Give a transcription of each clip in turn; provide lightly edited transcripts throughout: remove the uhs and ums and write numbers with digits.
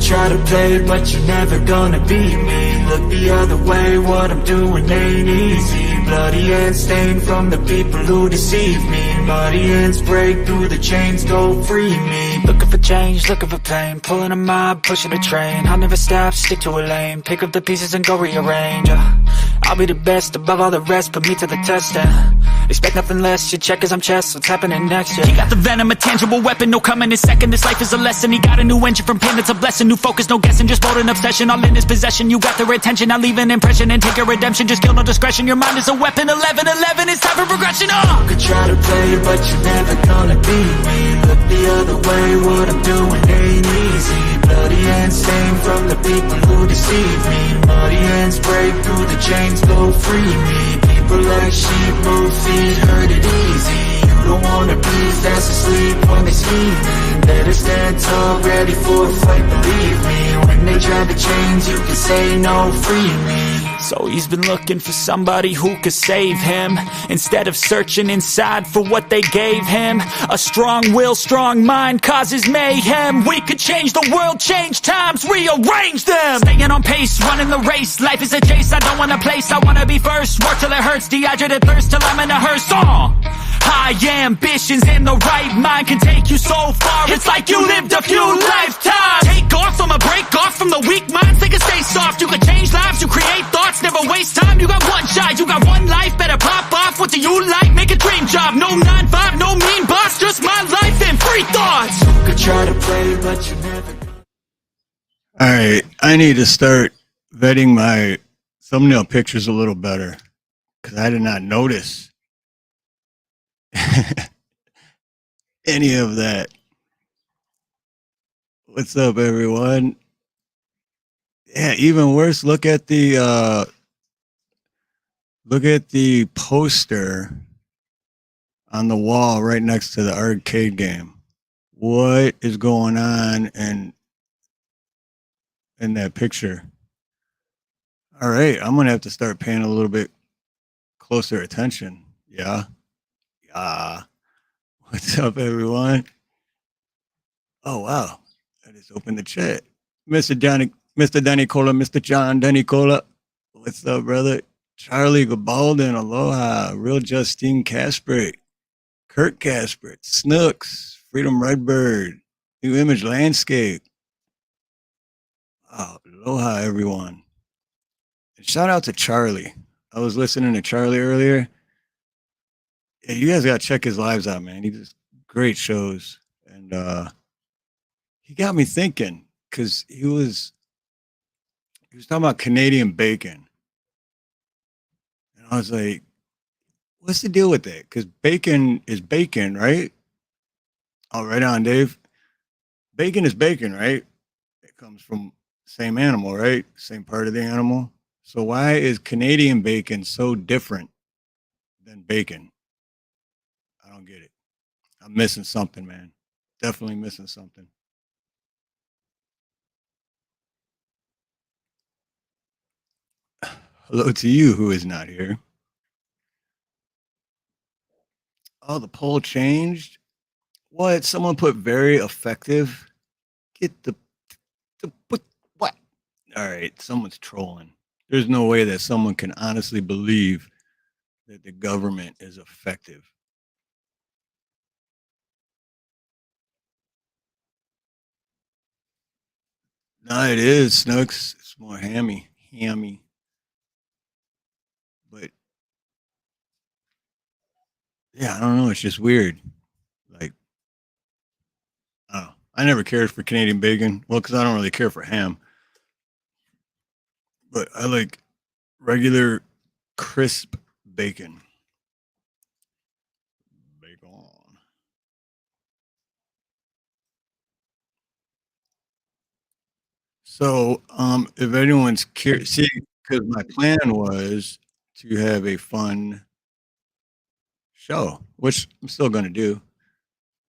try to play, but you're never gonna beat me. Look the other way, what I'm doing ain't easy. Bloody hands stained from the people who deceive me. Muddy hands break through the chains, go free me. Looking for change, looking for pain, pulling a mob, pushing a train. I'll never stop, stick to a lane, pick up the pieces and go rearrange. I'll be the best above all the rest, put me to the test and expect nothing less, you check as I'm chess, what's happening next, yeah. He got the venom, a tangible weapon, no coming in second. This life is a lesson, he got a new engine from pain, it's a blessing. New focus, no guessing, just bold and obsession, all in his possession. You got their attention, I'll leave an impression and take a redemption. Just kill, no discretion, your mind is a weapon. 11-11, it's time for progression, You could try to play, but you're never gonna beat me. Look the other way, what I'm doing ain't easy. Bloody hands stained from the people who deceive me. Muddy hands break through the chains, go free me. People like sheep move feet, hurt it easy. You don't wanna be fast asleep when they scheming. Better stand tall, ready for a fight, believe me. When they try to change, you can say no, free me. So he's been looking for somebody who could save him, instead of searching inside for what they gave him. A strong will, strong mind causes mayhem. We could change the world, change times, rearrange them. Staying on pace, running the race. Life is a chase, I don't want a place, I wanna be first. Work till it hurts, dehydrated thirst till I'm in a hearse. High ambitions and the right mind can take you so far. It's like you lived a few lifetimes. Take off, I'ma break off from the weak minds. They can stay soft, you can change lives, you create thoughts, never waste time. You got one shot, you got one life, better pop off. What do you like? Make a dream job. No 9-5, no mean boss, just my life and free thoughts. You could try to play, but you never. Alright, I need to start vetting my thumbnail pictures a little better, because I did not notice any of that. What's up, everyone? Yeah, even worse, look at the poster on the wall right next to the arcade game. What is going on in that picture? All right, I'm gonna have to start paying a little bit closer attention. Yeah. What's up, everyone? Oh wow, I just opened the chat. Mr. Danny Cola, Mr. John Danny Cola. What's up, brother? Charlie Gabalden, aloha. Real Justine Casper, Kurt Casper, Snooks, Freedom Redbird, New Image Landscape. Oh, aloha, everyone. And shout out to Charlie. I was listening to Charlie earlier. Yeah, you guys gotta check his lives out, man. He does great shows, and he got me thinking, because he was talking about Canadian bacon, and I was like, "What's the deal with that?" Because bacon is bacon, right? Oh, right on, Dave. Bacon is bacon, right? It comes from the same animal, right? Same part of the animal. So why is Canadian bacon so different than bacon? I don't get it. I'm missing something, man. Definitely missing something. Hello to you who is not here. Oh, the poll changed? What? Someone put very effective? Get the put what? All right, someone's trolling. There's no way that someone can honestly believe that the government is effective. No, it is, Snooks. It's more hammy. But yeah, I don't know. It's just weird. Like, I don't know. I never cared for Canadian bacon. Well, because I don't really care for ham. But I like regular crisp bacon. Bacon. So, if anyone's curious, see, because my plan was to have a fun show, which I'm still going to do,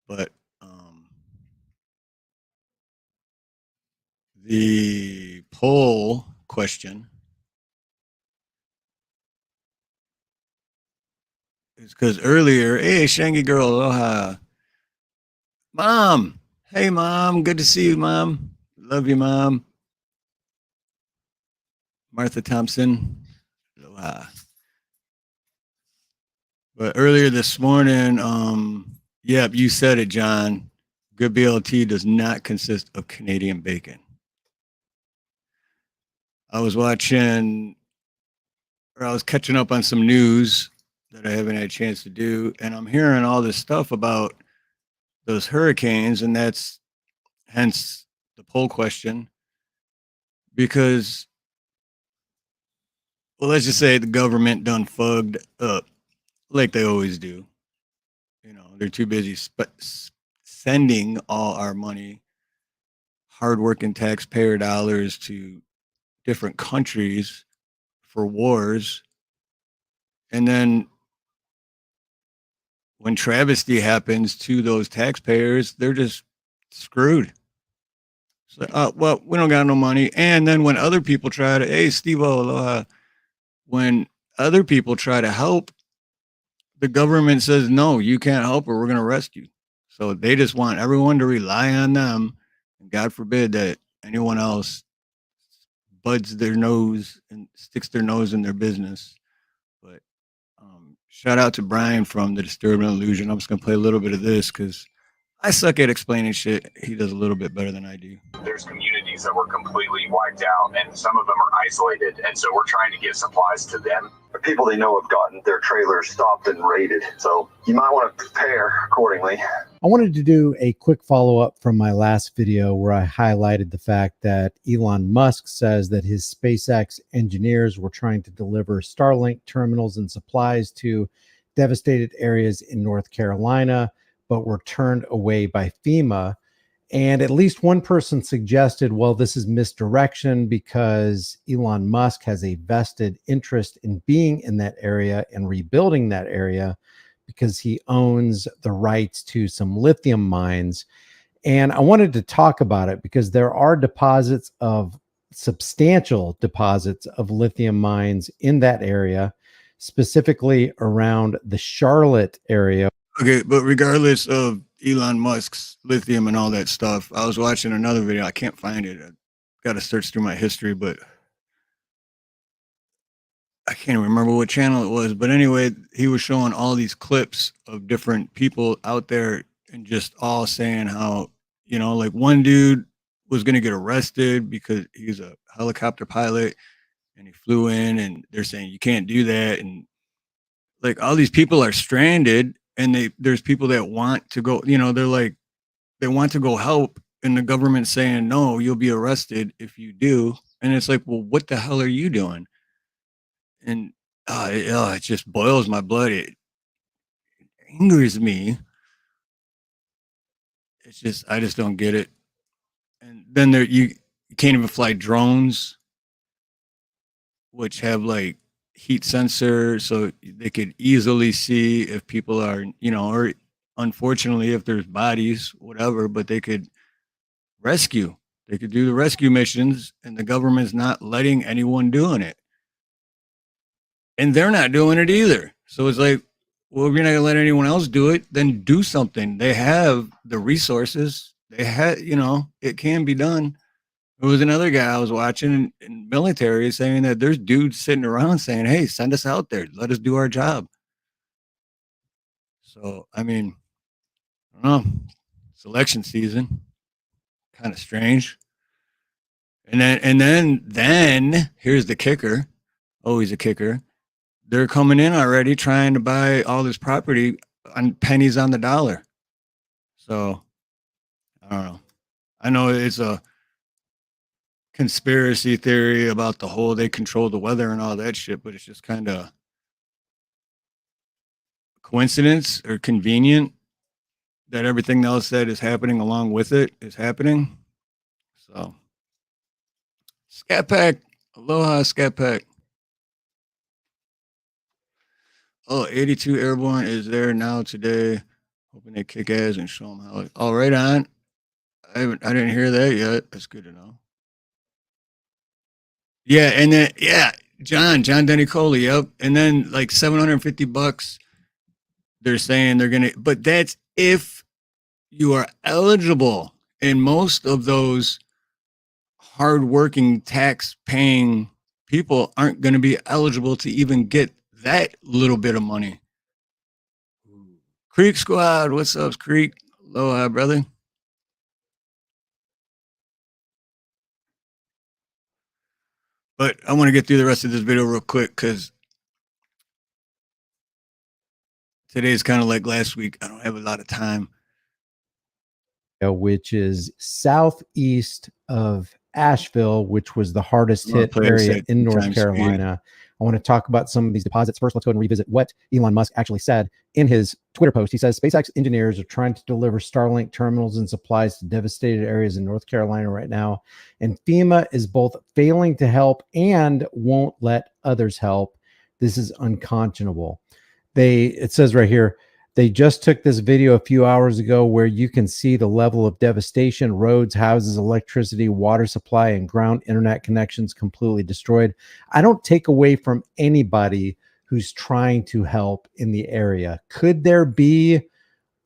but the poll question is because earlier, hey, Shangy girl, aloha, mom. Hey, mom, good to see you, mom. Love you, Mom. Martha Thompson. Aloha. But earlier this morning, yep, you said it, John. Good BLT does not consist of Canadian bacon. I was watching, or I was catching up on some news that I haven't had a chance to do, and I'm hearing all this stuff about those hurricanes, and that's hence the poll question. Because, well, let's just say the government done fugged up like they always do. You know, they're too busy sending all our money, hardworking taxpayer dollars to different countries for wars. And then when travesty happens to those taxpayers, they're just screwed. It's like, oh, well, we don't got no money. And then when other people try to, hey, Steve Aloha, when other people try to help, the government says, no, you can't help or we're going to arrest you. So they just want everyone to rely on them. And God forbid that anyone else buds their nose and sticks their nose in their business. But shout out to Brian from the Disturbing Illusion. I'm just going to play a little bit of this because I suck at explaining shit. He does a little bit better than I do. There's communities that were completely wiped out, and some of them are isolated, and so we're trying to get supplies to them. The people they know have gotten their trailers stopped and raided, so you might want to prepare accordingly. I wanted to do a quick follow-up from my last video where I highlighted the fact that Elon Musk says that his SpaceX engineers were trying to deliver Starlink terminals and supplies to devastated areas in North Carolina, but were turned away by FEMA. And at least one person suggested, well, this is misdirection because Elon Musk has a vested interest in being in that area and rebuilding that area because he owns the rights to some lithium mines. And I wanted to talk about it because there are substantial deposits of lithium mines in that area, specifically around the Charlotte area. Okay, but regardless of Elon Musk's lithium and all that stuff, I was watching another video. I can't find it. I got to search through my history, but I can't remember what channel it was. But anyway, he was showing all these clips of different people out there and just all saying how, you know, like one dude was going to get arrested because he's a helicopter pilot and he flew in and they're saying you can't do that. And like all these people are stranded. And there's people that want to go, you know, they're like, they want to go help. And the government's saying, no, you'll be arrested if you do. And it's like, well, what the hell are you doing? And it just boils my blood. It angers me. It's just, I just don't get it. And then you can't even fly drones, which have like heat sensor so they could easily see if people are, you know, or unfortunately if there's bodies, whatever, but they could rescue. They could do the rescue missions and the government's not letting anyone doing it. And they're not doing it either. So it's like, well, if you're not gonna let anyone else do it, then do something. They have the resources. They had, you know, it can be done. There was another guy I was watching in military saying that there's dudes sitting around saying, hey, send us out there. Let us do our job. So, I mean, I don't know. It's election season. Kind of strange. And then here's the kicker. Always a kicker. They're coming in already trying to buy all this property on pennies on the dollar. So, I don't know. I know it's a conspiracy theory about the whole they control the weather and all that shit, but it's just kind of coincidence or convenient that everything else that is happening along with it is happening. So, Scat Pack, aloha, Scat Pack. Oh, 82 Airborne is there now today. Hoping they kick ass and show them how. Oh, right on. I didn't hear that yet. That's good to know. Yeah, and then John Denny Coley, yep. And then like $750, they're saying they're gonna, but that's if you are eligible. And most of those hardworking, tax-paying people aren't going to be eligible to even get that little bit of money. Creek Squad, what's up, Creek? Aloha, brother. But I want to get through the rest of this video real quick because today's kind of like last week. I don't have a lot of time. Which is southeast of Asheville, which was the hardest hit area in North Carolina. I want to talk about some of these deposits. First, let's go ahead and revisit what Elon Musk actually said in his Twitter post. He says SpaceX engineers are trying to deliver Starlink terminals and supplies to devastated areas in North Carolina right now. And FEMA is both failing to help and won't let others help. This is unconscionable. It says right here, they just took this video a few hours ago where you can see the level of devastation, roads, houses, electricity, water supply, and ground internet connections completely destroyed. I don't take away from anybody who's trying to help in the area. Could there be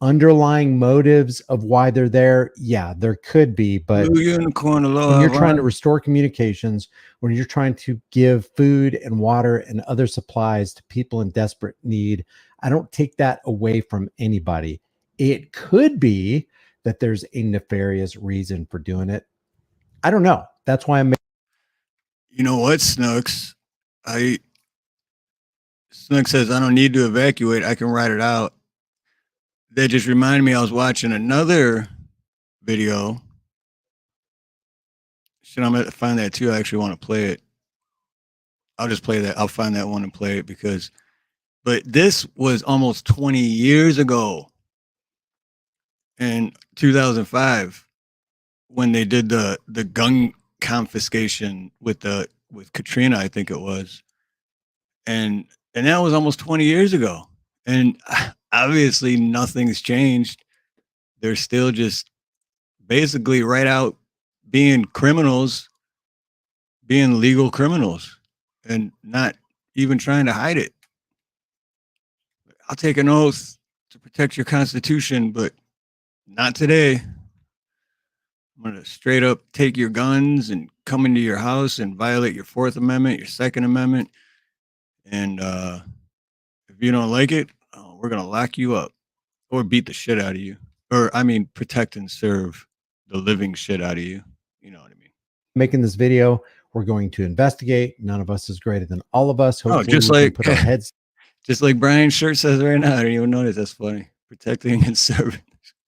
underlying motives of why they're there? Yeah, there could be, but Unicorn, when you're trying to restore communications, when you're trying to give food and water and other supplies to people in desperate need, I don't take that away from anybody. It could be that there's a nefarious reason for doing it. I don't know. That's why I'm. You know what, Snooks? Snook says, I don't need to evacuate. I can ride it out. That just reminded me I was watching another video. Shit, I'm going to find that too. I actually want to play it. I'll just play that. I'll find that one and play it because, but this was almost 20 years ago in 2005 when they did the gun confiscation with Katrina, I think it was. And that was almost 20 years ago. And obviously nothing's changed. They're still just basically right out being criminals, being legal criminals, and not even trying to hide it. I'll take an oath to protect your Constitution, but not today. I'm going to straight up take your guns and come into your house and violate your Fourth Amendment, your Second Amendment. And if you don't like it, we're going to lock you up or beat the shit out of you. Or, I mean, protect and serve the living shit out of you. You know what I mean? Making this video, we're going to investigate. None of us is greater than all of us. Hopefully, just we like can put our heads just like Brian's shirt says right now. I didn't even notice. That's funny. Protecting and serving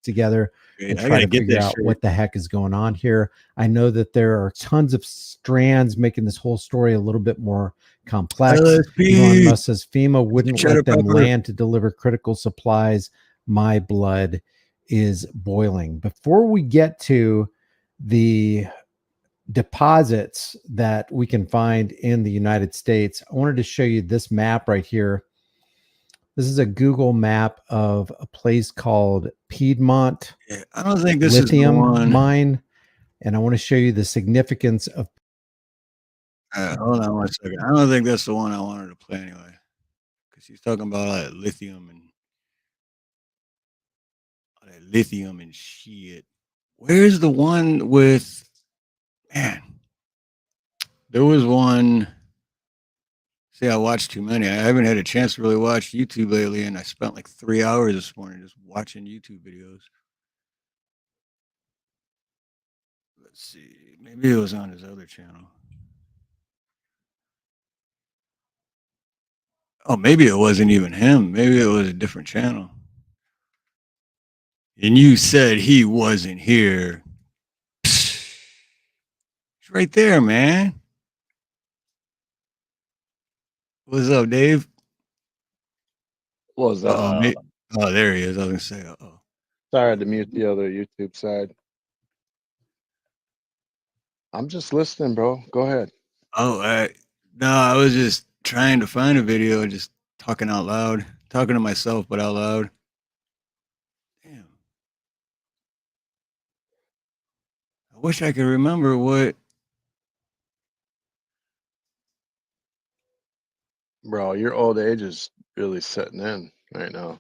together and try to figure out what the heck is going on here. I know that there are tons of strands making this whole story a little bit more complex. Elon Musk says FEMA wouldn't let them land to deliver critical supplies. My blood is boiling. Before we get to the deposits that we can find in the United States, I wanted to show you this map right here. This is a Google map of a place called Piedmont. Yeah, I don't think this lithium is the one. mine, and I want to show you the significance of. Hold on 1 second. I don't think that's the one I wanted to play anyway, because he's talking about all that lithium and shit. Where's the one with? Man, there was one. See, I watched too many. I haven't had a chance to really watch YouTube lately, and I spent like 3 hours this morning just watching YouTube videos. Let's see. Maybe it was on his other channel. Oh, maybe it wasn't even him. Maybe it was a different channel. And you said he wasn't here. It's right there, man. What's up, Dave? What was that? Oh, there he is. I was gonna say, uh-oh. Sorry, I had to mute the other YouTube side. I'm just listening, bro. Go ahead. Oh, no, I was just trying to find a video and just talking out loud, talking to myself, but out loud. Damn. I wish I could remember what. Bro, your old age is really setting in right now.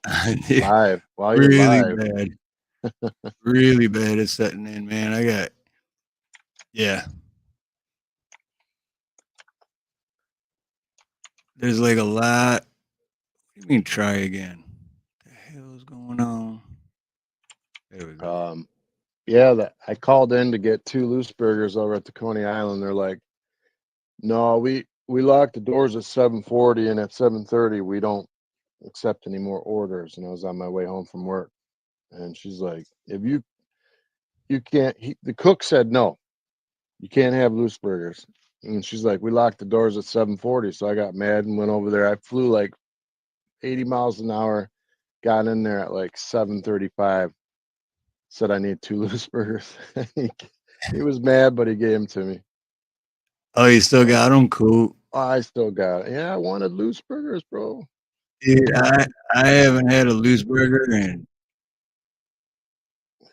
Yeah, Live. While really you're live. bad. Really bad at setting in, man. Yeah. there's like a lot. What do you mean try again? What the hell is going on? There we go. Yeah, I called in to get 2 loose burgers over at the Coney Island. They're like, no, we lock the doors at 7:40, and at 7:30 we don't accept any more orders. And I was on my way home from work, and she's like, if you can't, the cook said no, you can't have loose burgers. And she's like, we locked the doors at 7:40. So I got mad and went over there. I flew like 80 miles an hour, got in there at like 7:35, said I need 2 loose burgers. He was mad, but he gave them to me. Oh, you still got them? Cool. I still got it. Yeah, I wanted loose burgers, bro. Dude, I haven't had a loose burger and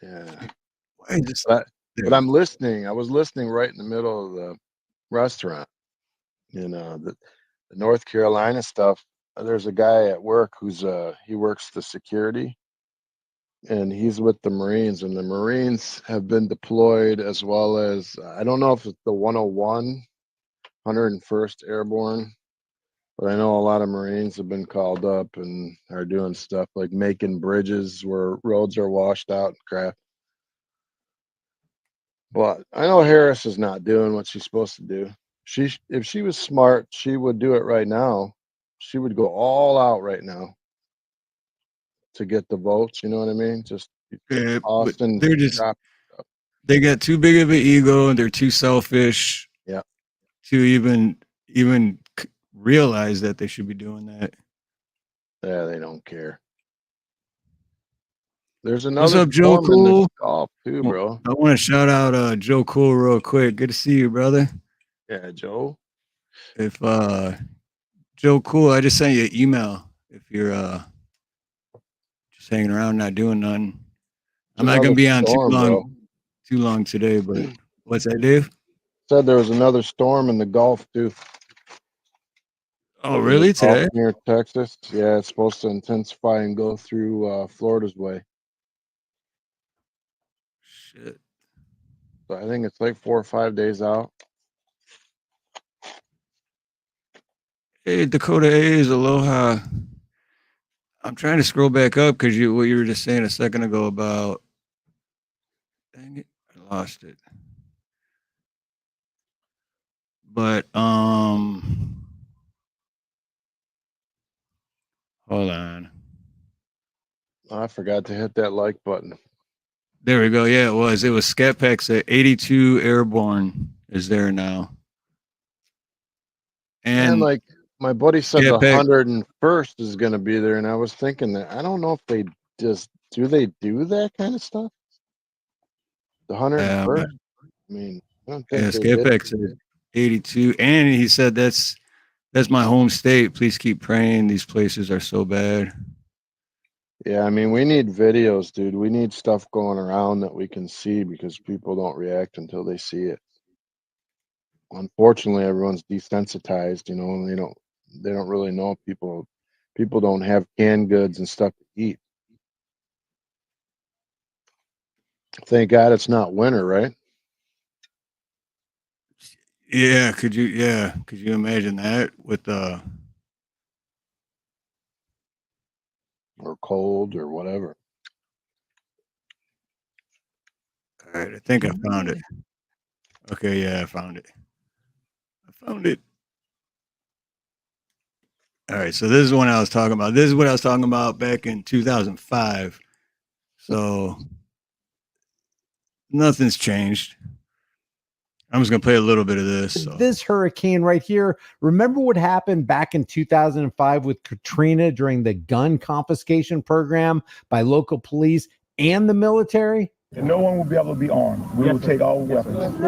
Yeah. why is this? But I'm listening. I was listening right in the middle of the restaurant. You know, the North Carolina stuff. There's a guy at work who's he works the security, and he's with the Marines, and the Marines have been deployed, as well as I don't know if it's the 101, 101st Airborne, but I know a lot of Marines have been called up and are doing stuff like making bridges where roads are washed out and crap. But I know Harris is not doing what she's supposed to do. If she was smart, she would do it right now. She would go all out right now to get the votes. You know what I mean? Just Yeah, but Austin. they're just they got too big of an ego and they're too selfish. Yeah. To even realize that they should be doing that. Yeah, they don't care. There's another. What's up, Joe Cool? Golf too, bro. I want to shout out Joe Cool real quick. Good to see you, brother. Yeah, Joe. If Joe Cool, I just sent you an email. If you're just hanging around, not doing nothing, I'm not gonna be on too long today. But what's that, Dave? Said there was another storm in the Gulf too. Oh, really? Today? Near Texas. Yeah, it's supposed to intensify and go through Florida's way. Shit. So I think it's like 4 or 5 days out. Hey, Dakota A's, aloha. I'm trying to scroll back up because what you were just saying a second ago about. Dang it, I lost it. But hold on. I forgot to hit that like button. There we go. Yeah, it was. It was Scat Packs at 82 Airborne is there now. And like my buddy said, the 101st is going to be there, and I was thinking that I don't know if they just do that kind of stuff. The 101st. I mean, I don't think Scat Packs at 82, and he said that's my home state. Please keep praying. These places are so bad. Yeah, I mean, we need videos, dude. We need stuff going around that we can see because people don't react until they see it. Unfortunately, everyone's desensitized, you know, and they don't really know people don't have canned goods and stuff to eat. Thank God it's not winter, right? Yeah, could you imagine that with or cold or whatever. All right, I think I found it. Okay, yeah, I found it. All right, so this is what I was talking about. This is what I was talking about back in 2005. So nothing's changed. I'm just going to play a little bit of this. So. This hurricane right here. Remember what happened back in 2005 with Katrina during the gun confiscation program by local police and the military? And no one will be able to be armed. We will take all weapons.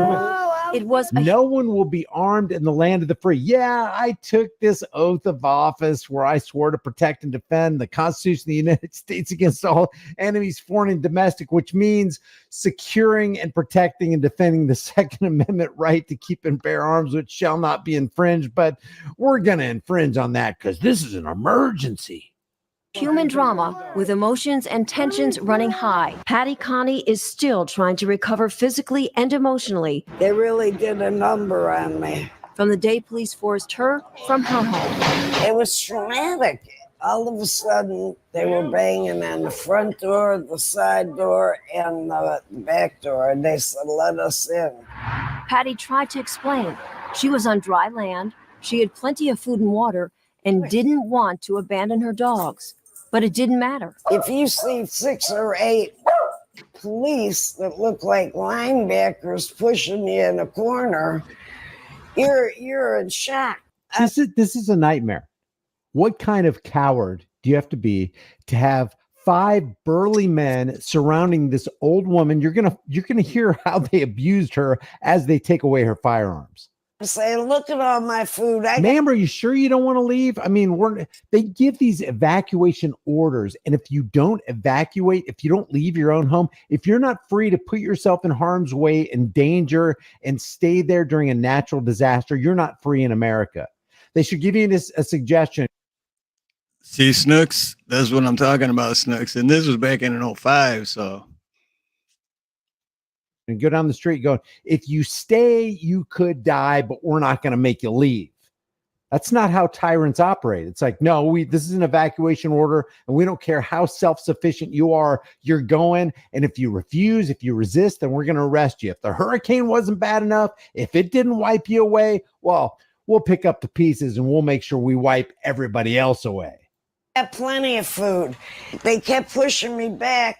No one will be armed in the land of the free. Yeah, I took this oath of office where I swore to protect and defend the Constitution of the United States against all enemies, foreign and domestic, which means securing and protecting and defending the Second Amendment right to keep and bear arms, which shall not be infringed. But we're going to infringe on that because this is an emergency. Human drama with emotions and tensions running high. Patty Connie is still trying to recover physically and emotionally. They really did a number on me. from the day police forced her from her home. It was traumatic. All of a sudden, they were banging on the front door, the side door, and the back door, and they said, "Let us in." Patty tried to explain. She was on dry land, she had plenty of food and water, and didn't want to abandon her dogs. But it didn't matter. If you see 6 or 8 police that look like linebackers pushing you in a corner, you're in shock. This is a nightmare. What kind of coward do you have to be to have 5 burly men surrounding this old woman? You're gonna hear how they abused her as they take away her firearms. Say, "Look at all my food." Ma'am, are you sure you don't want to leave? I mean, they give these evacuation orders, and if you don't evacuate, if you don't leave your own home, if you're not free to put yourself in harm's way and danger and stay there during a natural disaster, you're not free in America. They should give you a suggestion. See, Snooks, that's what I'm talking about, Snooks. And this was back in 05, so. And go down the street going, if you stay, you could die, but we're not going to make you leave. That's not how tyrants operate. It's like, no, this is an evacuation order, and we don't care how self-sufficient you are. You're going, and if you refuse, if you resist, then we're going to arrest you. If the hurricane wasn't bad enough, if it didn't wipe you away, well, we'll pick up the pieces, and we'll make sure we wipe everybody else away. I had plenty of food. They kept pushing me back,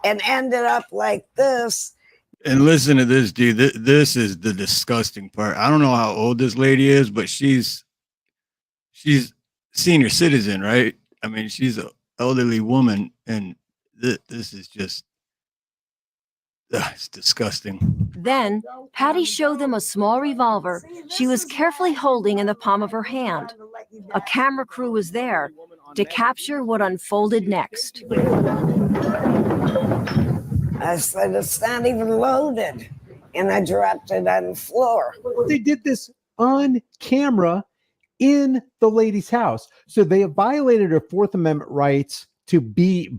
and ended up like this. And listen to this, dude. This is the disgusting part. I don't know how old this lady is, but she's senior citizen, right? I mean, she's an elderly woman, and this is just it's disgusting. Then, Patty showed them a small revolver she was carefully holding in the palm of her hand. A camera crew was there to capture what unfolded next. I said, "It's not even loaded." And I dropped it on the floor. They did this on camera in the lady's house. So they have violated her Fourth Amendment rights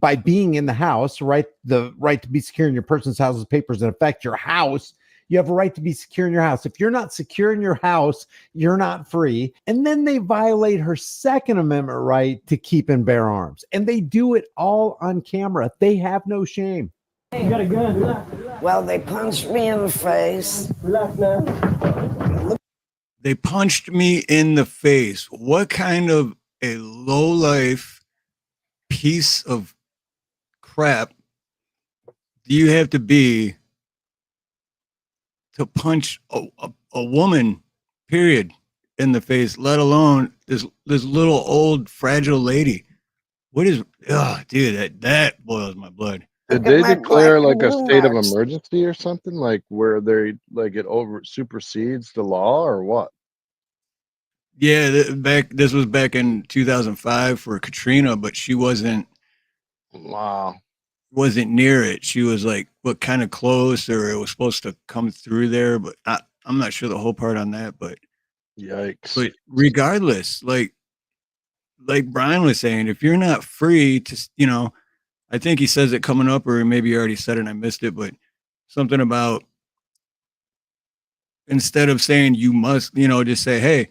by being in the house, right? The right to be secure in your person's house's papers that affect your house. You have a right to be secure in your house. If you're not secure in your house, you're not free. And then they violate her Second Amendment right to keep and bear arms. And they do it all on camera. They have no shame. You got a gun. Well, they punched me in the face. Relax now. They punched me in the face. What kind of a low-life piece of crap do you have to be to punch a woman, period, in the face, let alone this little old fragile lady? What is, dude, that boils my blood. Did they declare like a state of emergency or something, like where they like it over supersedes the law or what? Yeah, this was back in 2005 for Katrina, but she wasn't near it. She was like kind of close, or it was supposed to come through there, but I'm not sure the whole part on that. But yikes! But regardless, like Brian was saying, if you're not free to, I think he says it coming up, or maybe he already said it and I missed it, but something about instead of saying you must, just say, hey,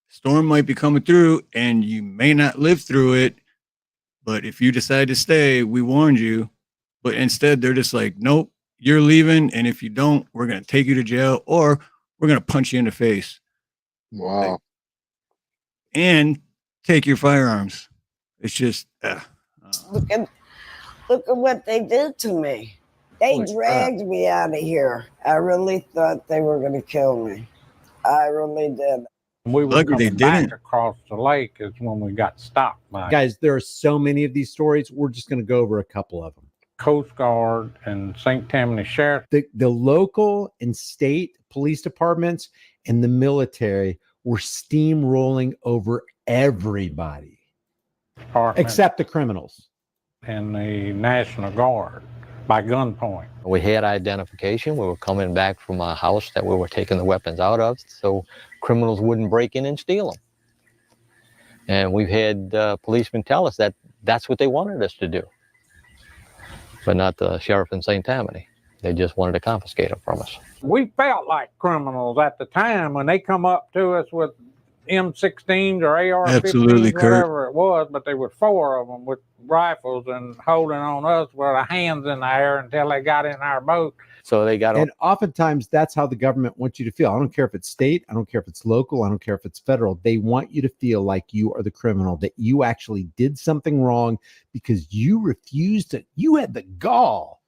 storm might be coming through and you may not live through it, but if you decide to stay, we warned you. But instead they're just like, nope, you're leaving, and if you don't, we're going to take you to jail, or we're going to punch you in the face. Wow. And take your firearms. It's just Look at what they did to me. They dragged me out of here. I really thought they were going to kill me. I really did. We were coming back across the lake is when we got stopped by. Guys, there are so many of these stories. We're just going to go over a couple of them. Coast Guard and St. Tammany Sheriff. The local and state police departments and the military were steamrolling over everybody. Except the criminals. And the National Guard by gunpoint. We had identification. We were coming back from a house that we were taking the weapons out of, so criminals wouldn't break in and steal them. And we've had policemen tell us that that's what they wanted us to do, but not the sheriff in St. Tammany. They just wanted to confiscate them from us. We felt like criminals at the time when they come up to us with M16s or AR-15s, Absolutely, Kurt. whatever it was, but there were 4 of them with rifles and holding on us with our hands in the air until they got in our boat. So they got And oftentimes that's how the government wants you to feel. I don't care if it's state, I don't care if it's local, I don't care if it's federal. They want you to feel like you are the criminal, that you actually did something wrong because you refused to, you had the gall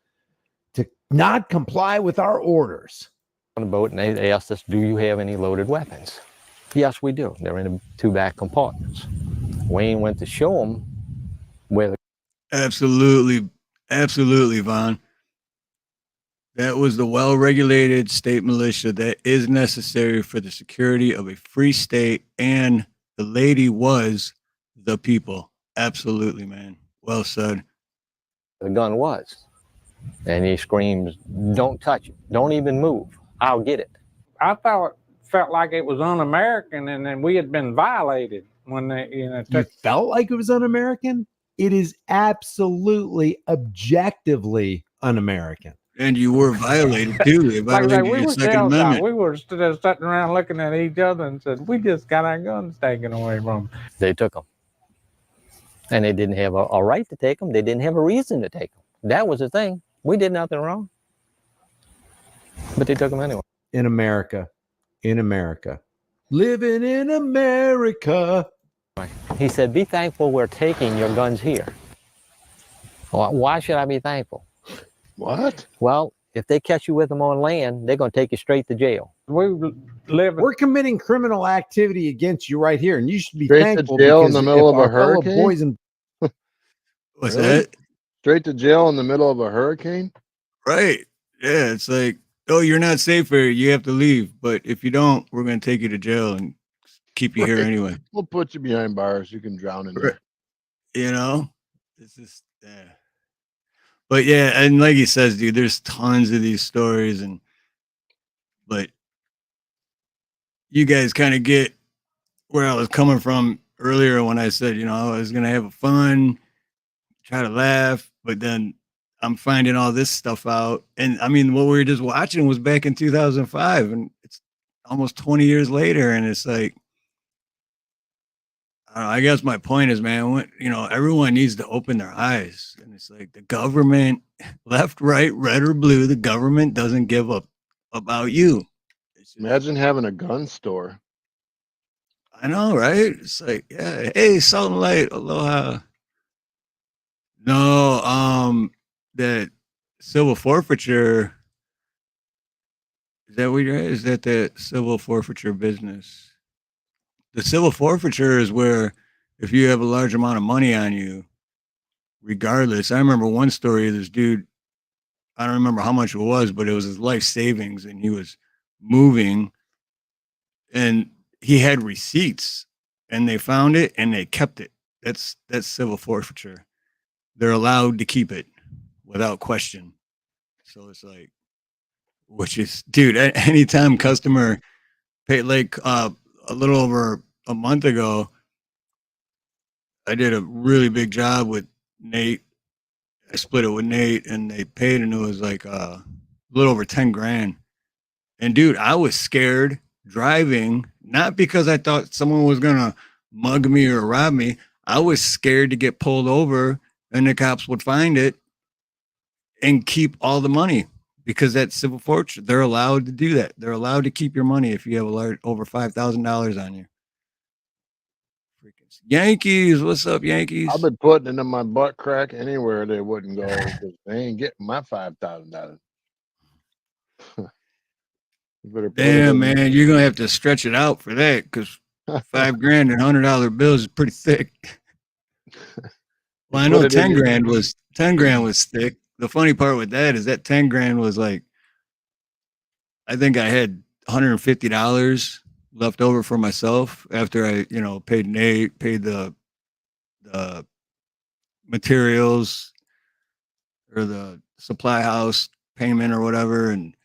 to not comply with our orders. on the boat, and they asked us, do you have any loaded weapons? Yes, we do. They're in the 2 back compartments. Wayne went to show them where the Absolutely, absolutely, Vaughn. That was the well-regulated state militia that is necessary for the security of a free state, and the lady was the people. Absolutely, man. Well said. the gun was. And he screams, don't touch it. Don't even move. I'll get it. I felt like it was un-American and then we had been violated when they, You felt like it was un-American? It is absolutely objectively un-American. And you were violated too. They like violated we your were Second shell-shocked. Amendment. We were just sitting around looking at each other and said, we just got our guns taken away from them. They took them. And they didn't have a right to take them. They didn't have a reason to take them. That was the thing. We did nothing wrong. But they took them anyway. In America. In America. Living in America. He said, be thankful we're taking your guns here. Why should I be thankful? What? Well, if they catch you with them on land, they're going to take you straight to jail. We're committing criminal activity against you right here, and you should be Straight thankful to jail in because the middle if of a our fellow hurricane? boys and What's Really? that? Straight to jail in the middle of a hurricane? Right. Yeah, it's like, oh, you're not safe here. You have to leave. But if you don't, we're going to take you to jail and keep you here Right. anyway. We'll put you behind bars. You can drown in Right. there. You know, this is, but yeah, and like he says, dude, there's tons of these stories, but you guys kind of get where I was coming from earlier when I said, I was gonna have fun, try to laugh, but then I'm finding all this stuff out, and I mean, what we were just watching was back in 2005, and it's almost 20 years later, and it's like, I guess my point is, man, everyone needs to open their eyes. And it's like the government, left, right, red or blue, the government doesn't give up about you. Imagine having a gun store. I know, right? It's like, yeah, hey, Salt and Light, aloha. No, that civil forfeiture, is that what you're at? Is that the civil forfeiture business? The civil forfeiture is where if you have a large amount of money on you, regardless. I remember one story of this dude, I don't remember how much it was, but it was his life savings, and he was moving and he had receipts, and they found it and they kept it. That's civil forfeiture. They're allowed to keep it without question. So it's like, which is, dude, anytime customer paid, like a little over a month ago, I did a really big job with Nate. I split it with Nate, and they paid, and it was like a little over 10 grand. And dude, I was scared driving, not because I thought someone was gonna mug me or rob me. I was scared to get pulled over and the cops would find it and keep all the money, because that's civil forfeiture. They're allowed to do that. They're allowed to keep your money if you have a large, over $5,000 on you. Freaking Yankees, what's up, Yankees? I've been putting it in my butt crack anywhere they wouldn't go because they ain't getting my $5,000. Damn, man, you're gonna have to stretch it out for that, because $5 grand and $100 bills is pretty thick. Well, I know 10 grand was thick. The funny part with that is that 10 grand was like, I think I had $150 left over for myself after I, paid Nate, paid the materials or the supply house payment or whatever, and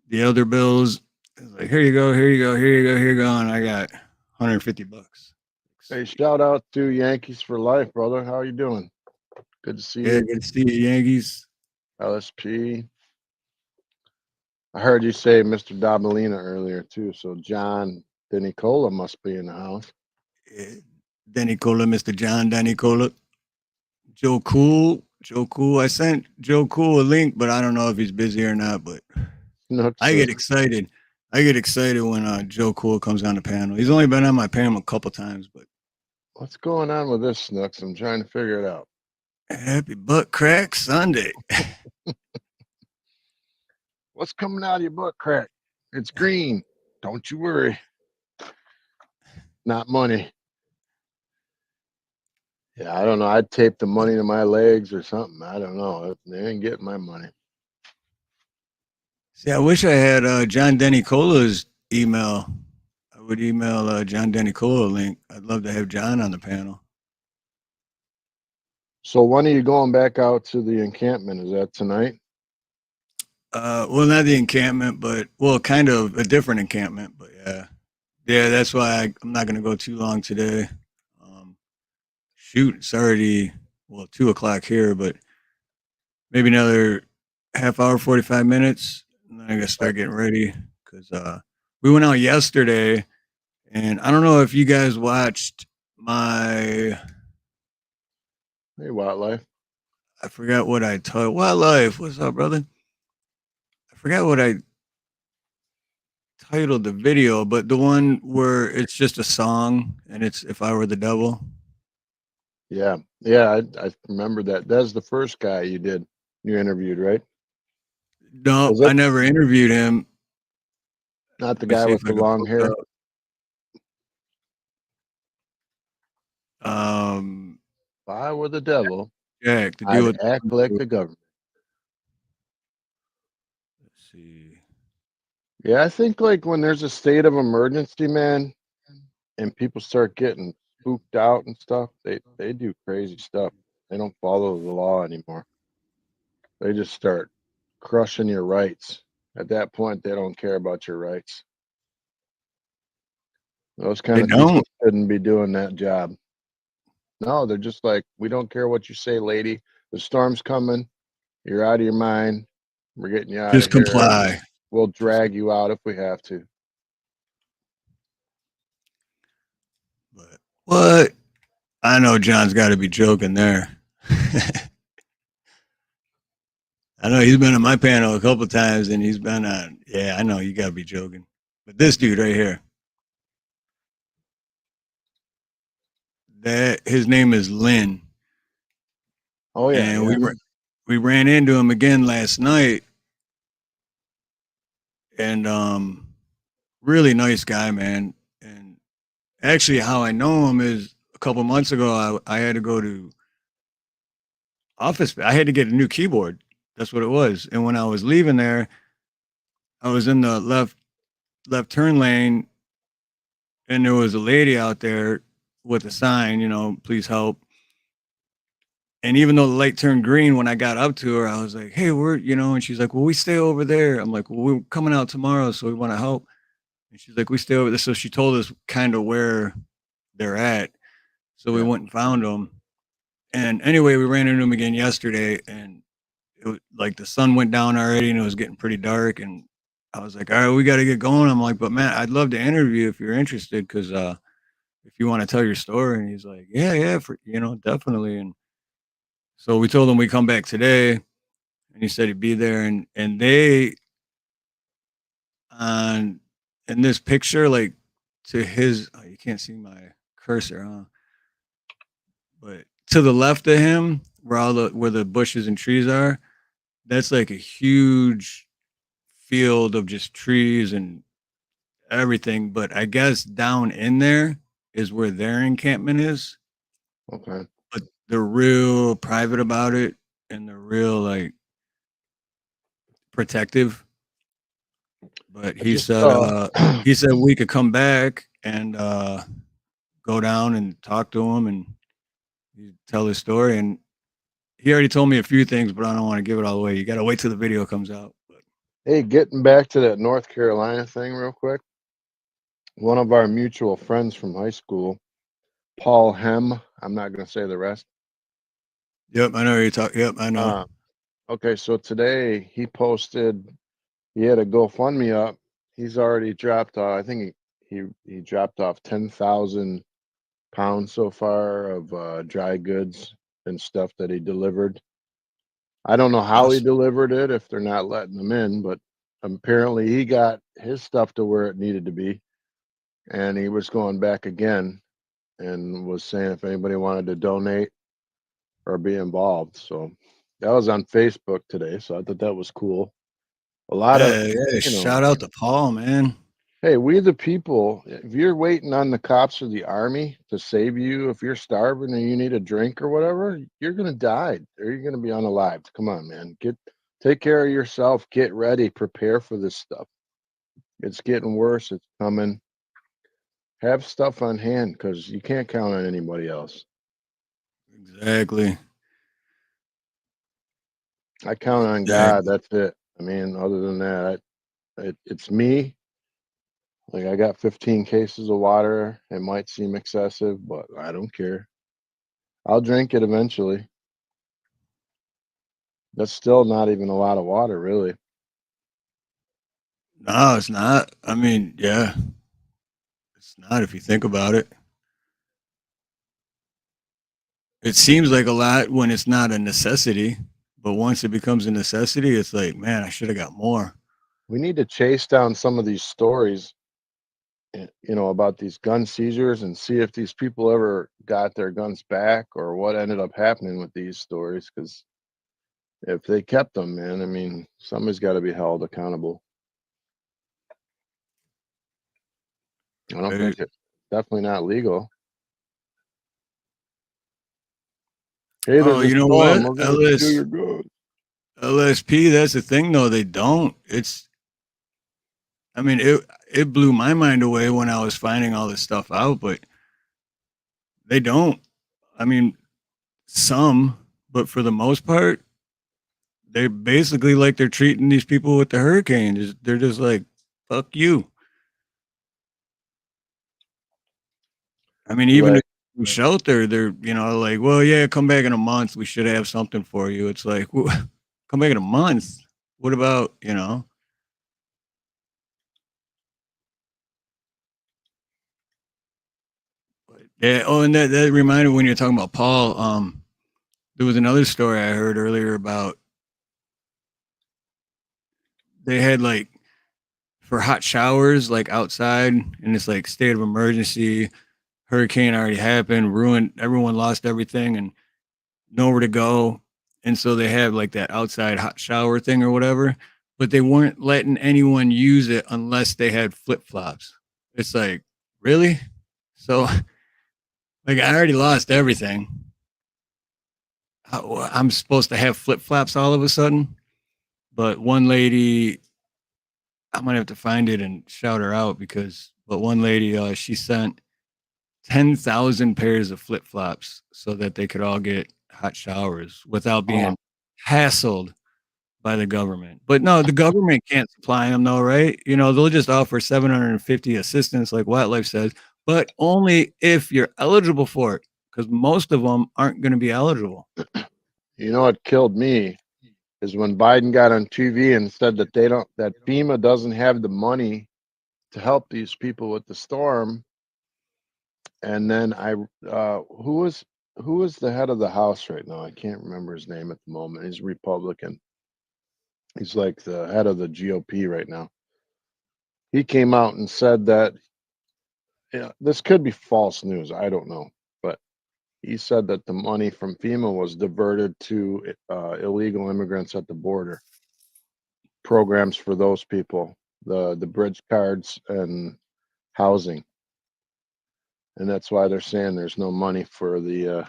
the other bills. It's like, here you go, here you go, here you go, here you go, and I got $150. Hey, shout out to Yankees for life, brother. How are you doing? Good to see you. Yeah, good to see you, Yankees. LSP. I heard you say Mr. Dabalina earlier too. So John DeNicola must be in the house. Danny Cola, Mr. John Danny Cola. Joe Cool. Joe Cool. I sent Joe Cool a link, but I don't know if he's busy or not. But I get excited. I get excited when Joe Cool comes on the panel. He's only been on my panel a couple times, but what's going on with this, Snooks? I'm trying to figure it out. Happy Butt Crack Sunday. What's coming out of your butt crack? It's green. Don't you worry. Not money. Yeah, I don't know. I'd tape the money to my legs or something. I don't know. They ain't getting my money. See, I wish I had John Denny Cola's email. I would email John Denny Cola a link. I'd love to have John on the panel. So when are you going back out to the encampment? Is that tonight? Well, not the encampment, but kind of a different encampment. But yeah. That's why I'm not going to go too long today. Shoot, it's already 2:00 here, but maybe another half hour, 45 minutes, and then I gotta start getting ready because we went out yesterday, and I don't know if you guys watched my. Hey, Wildlife. I forgot what I told Wildlife. What's up, brother? I forgot what I titled the video, but the one where it's just a song and it's "If I Were the Devil." Yeah, I remember that. That's the first guy you interviewed, right? No, I never interviewed him. Not the guy with the long hair. If I were the devil, Jack, to I'd act like the government. Let's see. Yeah, I think like when there's a state of emergency, man, and people start getting spooked out and stuff, they do crazy stuff. They don't follow the law anymore. They just start crushing your rights. At that point, they don't care about your rights. Those kind of people shouldn't be doing that job. No, they're just like, we don't care what you say, lady. The storm's coming. You're out of your mind. We're getting you out Just of here. comply. We'll drag you out if we have to. But what? I know John's got to be joking there. I know he's been on my panel a couple times, and he's been on. Yeah, I know you got to be joking. But this dude right here, his name is Lynn. Oh yeah, and we ran into him again last night, and really nice guy, man. And actually, how I know him is a couple months ago, I had to go to office. I had to get a new keyboard. That's what it was. And when I was leaving there, I was in the left turn lane, and there was a lady out there with a sign, please help. And even though the light turned green, when I got up to her, I was like, hey, and she's like, well, we stay over there. I'm like, well, we're coming out tomorrow, so we want to help. And she's like, we stay over there. So she told us kind of where they're at. So we went and found them. And anyway, we ran into them again yesterday, and it was like the sun went down already, and it was getting pretty dark. And I was like, all right, we got to get going. I'm like, but man, I'd love to interview you if you're interested, because if you want to tell your story. And he's like, yeah, definitely. And so we told him we come back today, and he said he'd be there. And they, in this picture, like to his, you can't see my cursor, huh? But to the left of him, where the bushes and trees are, that's like a huge field of just trees and everything. But I guess down in there is where their encampment is. Okay. But they're real private about it, and they're real like protective. But he said we could come back and go down and talk to him and tell his story. And he already told me a few things, but I don't want to give it all away. You got to wait till the video comes out. Hey, getting back to that North Carolina thing real quick. One of our mutual friends from high school, Paul Hem, I'm not going to say the rest. Yep, I know you're talking. Yep, I know. Okay, so today he posted He had a GoFundMe up. He's already dropped. I think he dropped off 10,000 pounds so far of dry goods and stuff that he delivered. I don't know how he Awesome. delivered it if they're not letting him in, but apparently he got his stuff to where it needed to be, and he was going back again and was saying if anybody wanted to donate or be involved. So that was on Facebook today, so I thought that was cool. A lot of, Yeah. you know, Shout out to Paul, man. hey, we the people, if you're waiting on the cops or the army to save you, if you're starving and you need a drink or whatever, you're gonna die or you're gonna be unalived. Come on, man. Take care of yourself, get ready, prepare for this stuff. It's getting worse, it's coming. Have stuff on hand because you can't count on anybody else. Exactly. I count on God, that's it. I mean, other than that, it's me. Like I got 15 cases of water. It might seem excessive, but I don't care. I'll drink it eventually. That's still not even a lot of water, really. No, it's not. I mean, yeah, it's not if you think about it. It seems like a lot when it's not a necessity, but once it becomes a necessity, it's like, man, I should have got more. We need to chase down some of these stories, about these gun seizures and see if these people ever got their guns back or what ended up happening with these stories. Because if they kept them, man, I mean, somebody's got to be held accountable. I don't think it's definitely not legal. Hey, there's a You know storm. what? We're gonna steal your goods. LSP, that's the thing though. They don't. I mean, it blew my mind away when I was finding all this stuff out, but they don't. I mean, some, but for the most part, they're basically like they're treating these people with the hurricane. They're just like, fuck you. I mean, even Right. if shelter, they're, like, well, yeah, come back in a month. We should have something for you. It's like, come back in a month. What about, Yeah. Oh, and that reminded me when you're talking about Paul. There was another story I heard earlier about they had like for hot showers like outside, and it's like state of emergency. Hurricane already happened, ruined. Everyone lost everything and nowhere to go, and so they have like that outside hot shower thing or whatever. But they weren't letting anyone use it unless they had flip flops. It's like really, so like I already lost everything. I'm supposed to have flip flops all of a sudden. But one lady, I'm gonna have to find it and shout her out but one lady, she sent 10,000 pairs of flip flops so that they could all get hot showers without being hassled by the government. But no, the government can't supply them though, right? They'll just offer 750 assistance, like Wildlife says, but only if you're eligible for it, because most of them aren't going to be eligible. You know what killed me is when Biden got on TV and said that that FEMA doesn't have the money to help these people with the storm. And then who is the head of the House right now? I can't remember his name at the moment. He's Republican. He's like the head of the GOP right now. He came out and said that this could be false news. I don't know, but he said that the money from FEMA was diverted to illegal immigrants at the border, programs for those people, the bridge cards and housing, and that's why they're saying there's no money for the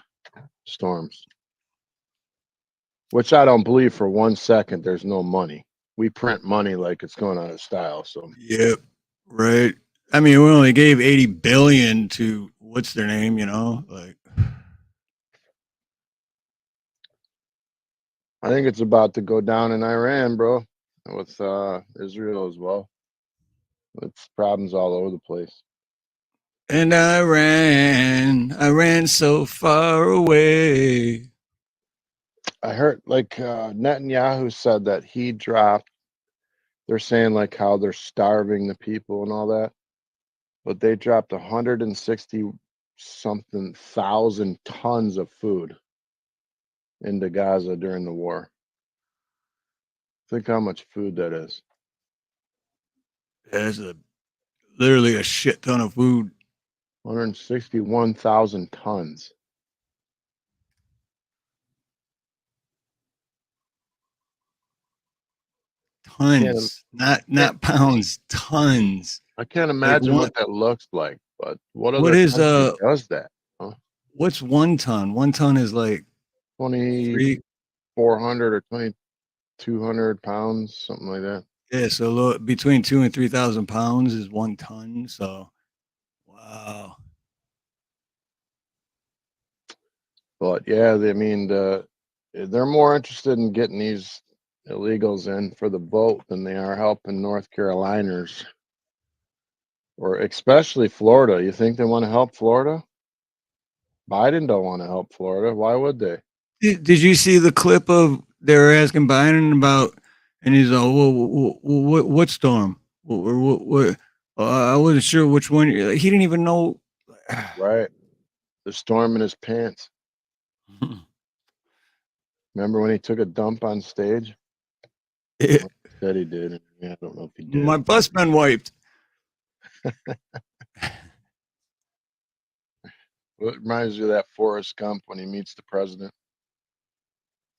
storms. Which I don't believe for 1 second. There's no money. We print money like it's going out of style. So yep, right. I mean, we only gave 80 billion to what's their name, like. I think it's about to go down in Iran, bro, with Israel as well. It's problems all over the place. And I ran so far away. I heard like Netanyahu said that he dropped they're saying like how they're starving the people and all that, but they dropped 160 something thousand tons of food into Gaza during the war. Think how much food that is. That's literally a shit ton of food. 161,000 tons. Tons, not pounds, tons. I can't Like imagine what that looks like, but what what other is country does that? Huh? What's 1 ton? 1 ton is like 2,400 or 2,200 pounds, something like that. Yeah, so between 2,000 and 3,000 pounds is 1 ton. So, wow. But yeah, I mean, they're more interested in getting these illegals in for the vote than they are helping North Carolinians, or especially Florida. You think they want to help Florida? Biden don't want to help Florida. Why would they? Did you see the clip of they were asking Biden about, and he's like, well, what storm? What, I wasn't sure which one. He didn't even know. Right. The storm in his pants. Remember when he took a dump on stage? He said he did. Yeah, I don't know if he did. My bus been wiped. It reminds you of that Forrest Gump when he meets the president.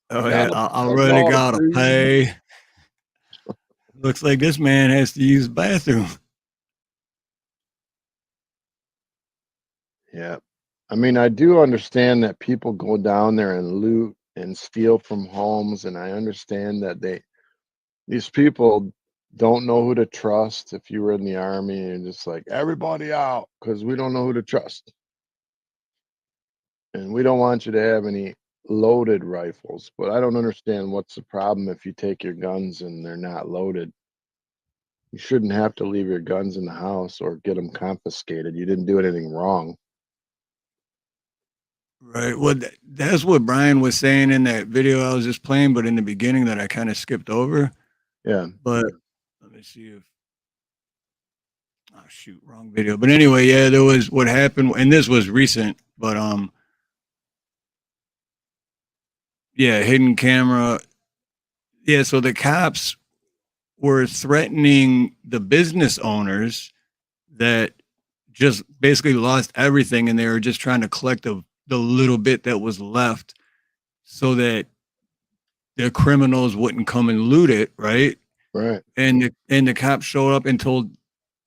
Oh yeah, I really gotta pay. Looks like this man has to use the bathroom. Yeah. I mean, I do understand that people go down there and loot and steal from homes, and I understand that these people don't know who to trust. If you were in the army and just like everybody out because we don't know who to trust. And we don't want you to have any loaded rifles, but I don't understand what's the problem if you take your guns and they're not loaded. You shouldn't have to leave your guns in the house or get them confiscated. You didn't do anything wrong. Right. Well, that's what Brian was saying in that video I was just playing, but in the beginning that I kind of skipped over. Yeah. But let me see if. Oh shoot, wrong video. But anyway, yeah, there was what happened, and this was recent, but yeah, hidden camera. Yeah, so the cops were threatening the business owners that just basically lost everything, and they were just trying to collect the little bit that was left so that the criminals wouldn't come and loot it, right? Right. And the cops showed up and told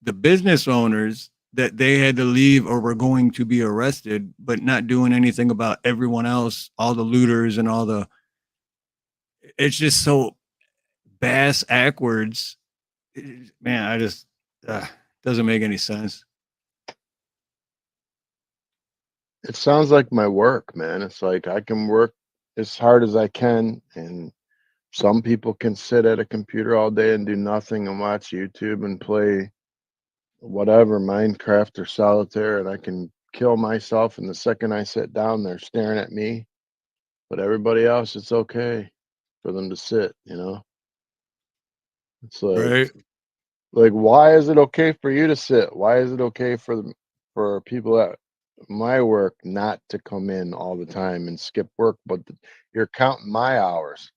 the business owners that they had to leave or were going to be arrested, but not doing anything about everyone else, all the looters and all the. It's just so bass backwards, man. I just doesn't make any sense. It sounds like my work, man. It's like I can work as hard as I can, and some people can sit at a computer all day and do nothing and watch YouTube and play whatever, Minecraft or solitaire, and I can kill myself. And the second I sit down, they're staring at me. But everybody else, it's okay for them to sit, you know? It's Right. like, why is it okay for you to sit? Why is it okay for people at my work not to come in all the time and skip work? But you're counting my hours.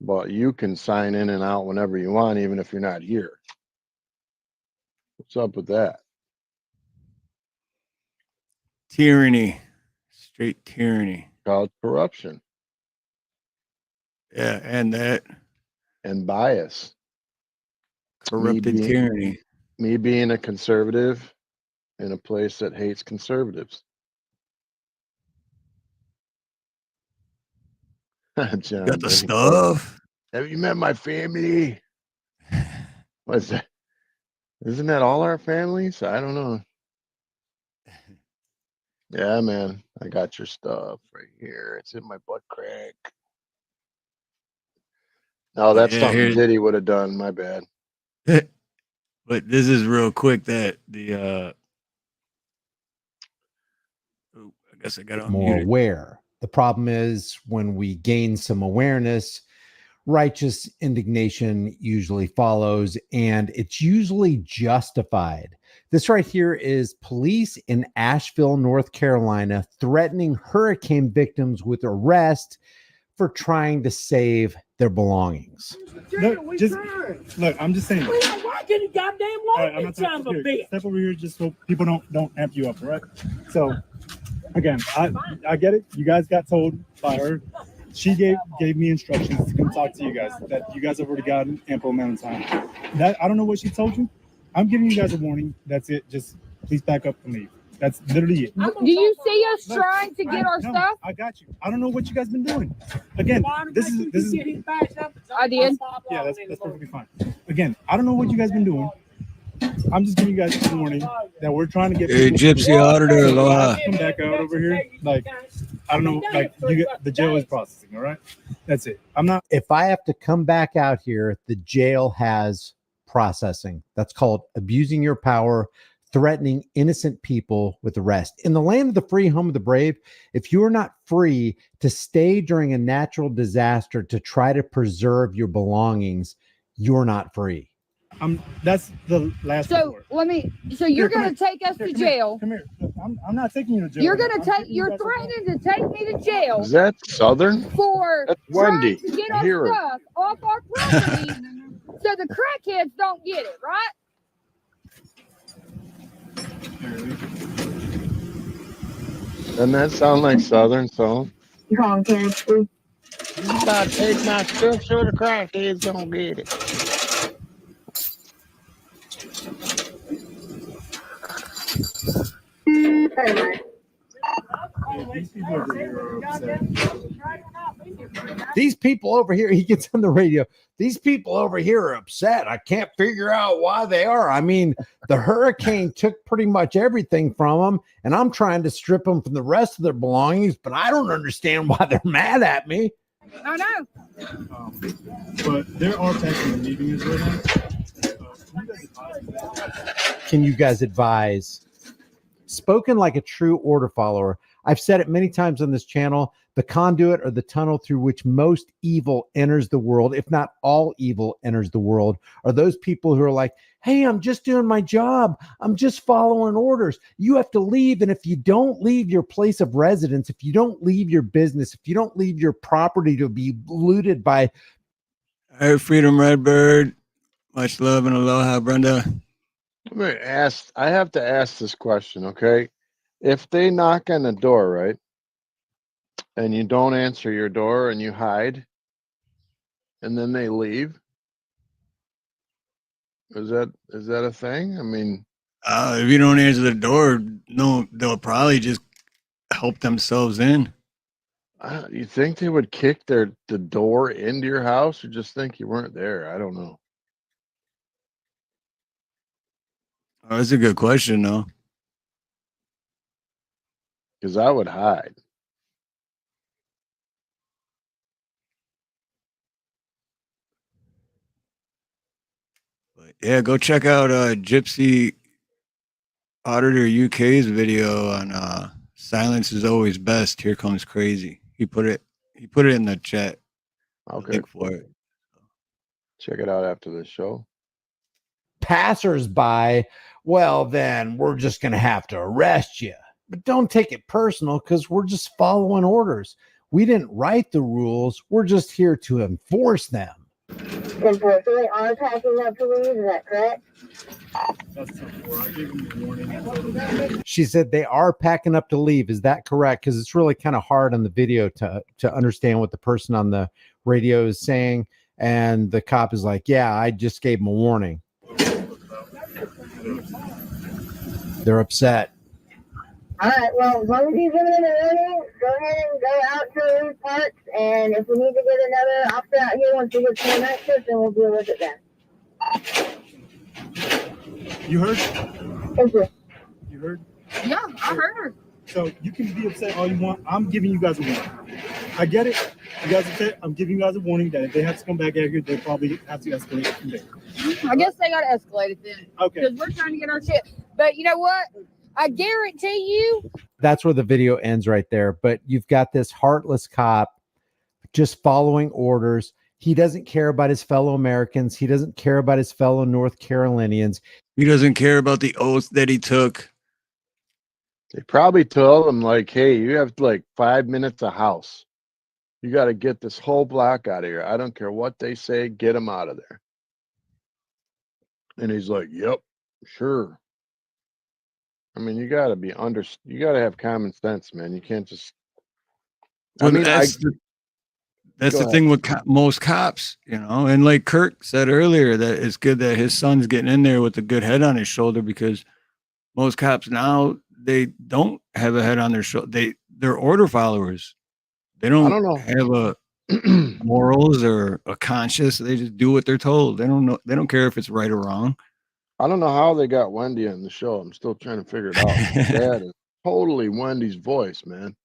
But you can sign in and out whenever you want, even if you're not here. What's up with that? Tyranny, straight tyranny. Called corruption. Yeah, and that. And bias. Corrupted tyranny. Me being a conservative in a place that hates conservatives. John, got the stuff. Have you met my family? What's that? Isn't that all our families? I don't know. Yeah, man. I got your stuff right here. It's in my butt crack. No, that's something Diddy would have done. My bad. But this is real quick that I guess I got on more aware. The problem is when we gain some awareness, righteous indignation usually follows, and it's usually justified. This right here is police in Asheville, North Carolina, threatening hurricane victims with arrest for trying to save their belongings. Look, I'm just saying. We don't work any goddamn long right, time of bitch. Step over here just so people don't amp you up, all right? So, again, I get it. You guys got told by her. She gave me instructions to come talk to you guys. That you guys have already got an ample amount of time. That I don't know what she told you. I'm giving you guys a warning. That's it. Just please back up and leave. That's literally it. Do you see us trying to get our stuff? I got you. I don't know what you guys been doing. Again, this is. I did. Yeah, that's perfectly fine. Again, I don't know what you guys been doing. I'm just giving you guys a warning that we're trying to get. Hey, Gypsy Auditor, aloha. Come back out over here. Like, I don't know. Like, the jail is processing. All right, that's it. I'm not. If I have to come back out here, the jail has processing. That's called abusing your power, threatening innocent people with arrest. In the land of the free, home of the brave, if you are not free to stay during a natural disaster to try to preserve your belongings, you're not free. That's the last. So So you're going to take us to jail. Come here. I'm not taking you to jail. You're going to take. You're threatening to take me to jail. Is that Southern? For That's trying Wendy. to get I our hear her. stuff off our property, so the crackheads don't get it, right? Doesn't that sound like Southern song? You're on campus. You about to take my stuff so the crackheads don't get it. These people over here, he gets on the radio. These people over here are upset. I can't figure out why they are. I mean, the hurricane took pretty much everything from them, and I'm trying to strip them from the rest of their belongings, but I don't understand why they're mad at me. I know. But there are people leaving us right now. Can you guys advise? Spoken like a true order follower. I've said it many times on this channel. The conduit or the tunnel through which most evil enters the world, if not all evil enters the world, are those people who are like, hey, I'm just doing my job. I'm just following orders. You have to leave. And if you don't leave your place of residence, if you don't leave your business, if you don't leave your property to be looted by. Hey, Freedom Redbird. Much love and aloha, Brenda. I have to ask this question, okay? If they knock on the door, right, and you don't answer your door and you hide, and then they leave, is that a thing? I mean, if you don't answer the door, no, they'll probably just help themselves in. You think they would kick the door into your house, or just think you weren't there? I don't know. Oh, that's a good question, though. Because I would hide. But yeah, go check out Gypsy Auditor UK's video on silence is always best. Here comes crazy. He put it in the chat. Okay. Link for it. Check it out after this show. Passersby, well, then we're just going to have to arrest you. But don't take it personal, because we're just following orders. We didn't write the rules. We're just here to enforce them. Unfortunately, are packing up to leave. Is that correct? She said they are packing up to leave. Is that correct? Because it's really kind of hard on the video to understand what the person on the radio is saying. And the cop is like, yeah, I just gave him a warning. They're upset. All right, well, as long as you've given them a warning, go ahead and go out to these parts, and if we need to get another officer out here once we get to the next shift, then we'll deal with it then. You heard? Thank you. You heard? Yeah, I heard her. So you can be upset all you want. I'm giving you guys a warning. I get it. You guys are upset. I'm giving you guys a warning that if they have to come back out here, they probably have to escalate it from there. I guess they got to escalate it then. Okay. Because we're trying to get our shit. But you know what? I guarantee you. That's where the video ends right there. But you've got this heartless cop just following orders. He doesn't care about his fellow Americans. He doesn't care about his fellow North Carolinians. He doesn't care about the oath that he took. They probably told him, like, hey, you have like 5 minutes a house. You got to get this whole block out of here. I don't care what they say. Get him out of there. And he's like, yep, sure. I mean, you got to you got to have common sense, man. You can't just. Well, that's the thing with most cops, you know. And like Kirk said earlier, that it's good that his son's getting in there with a good head on his shoulder, because most cops now, they don't have a head on their shoulder. They're order followers. They don't have a morals or a conscience. They just do what they're told. They don't know. They don't care if it's right or wrong. I don't know how they got Wendy on the show. I'm still trying to figure it out. That is totally Wendy's voice, man.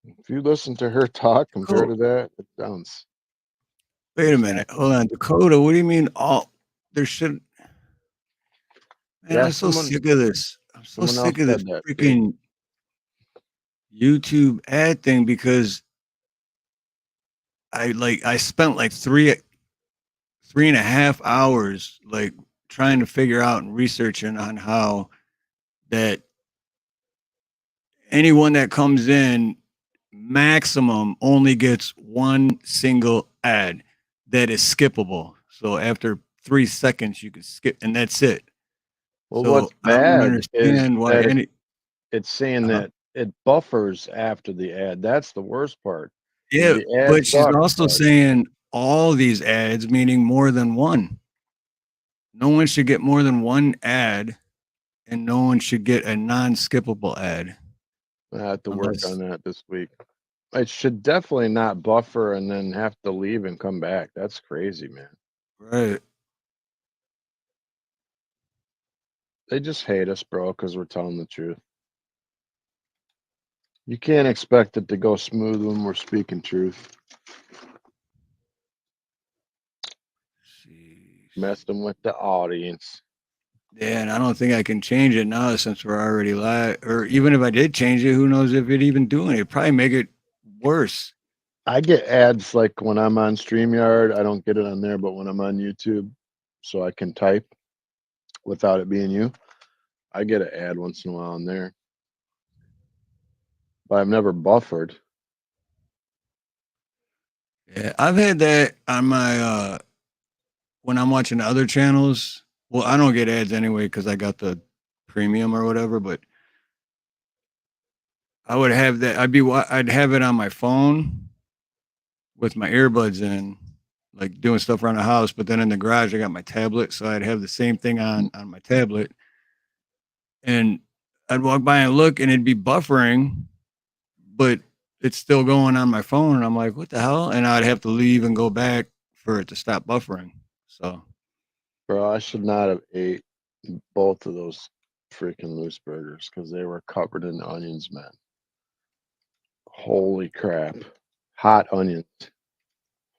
If you listen to her talk compared to that, it sounds. Wait a minute. Hold on. Dakota, what do you mean there should. Man, Yeah, I'm so sick of this. I'm so sick of this that, freaking YouTube ad thing, because I spent like 3.5 hours like trying to figure out and researching on how that anyone that comes in maximum only gets one single ad that is skippable. So after 3 seconds you can skip, and that's it. Well, so what's I don't bad understand is why that it's saying that it buffers after the ad. That's the worst part. Yeah, The ad but she's sucks, also saying all these ads, meaning more than one. No one should get more than one ad, and no one should get a non-skippable ad. I have to work on that this week. It should definitely not buffer and then have to leave and come back. That's crazy, man. Right. They just hate us, bro, because we're telling the truth. You can't expect it to go smooth when we're speaking truth. Messing with the audience. Yeah, and I don't think I can change it now since we're already live. Or even if I did change it, who knows if it even doing it? It'd probably make it worse. I get ads like when I'm on StreamYard. I don't get it on there, but when I'm on YouTube, so I can type without it being you, I get an ad once in a while on there. But I've never buffered. Yeah, I've had that on my when I'm watching other channels. Well, I don't get ads anyway because I got the premium or whatever, but I would have that. I'd have it on my phone with my earbuds in, like doing stuff around the house. But then in the garage, I got my tablet, so I'd have the same thing on my tablet, and I'd walk by and look, and it'd be buffering, but it's still going on my phone, and I'm like, what the hell? And I'd have to leave and go back for it to stop buffering. So, bro, I should not have ate both of those freaking loose burgers because they were covered in onions, man. Holy crap. Hot onions.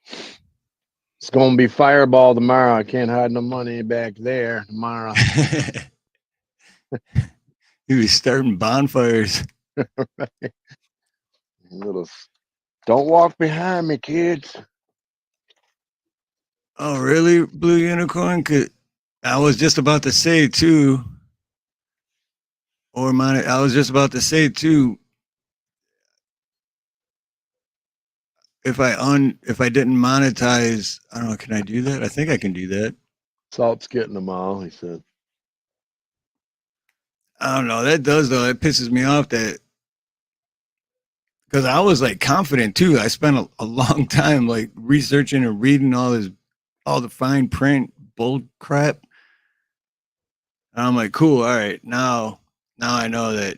It's going to be Fireball tomorrow. I can't hide no money back there tomorrow. You'll be starting bonfires. Right. Don't walk behind me, kids. Oh, really, Blue Unicorn? I was just about to say too, I was just about to say too, if I didn't monetize, I don't know, can I do that? I think I can do that. Salt's getting them all, he said. I don't know. That does though. That pisses me off because I was like confident too. I spent a long time like researching and reading all the fine print bull crap. And I'm like, cool. All right. Now I know that,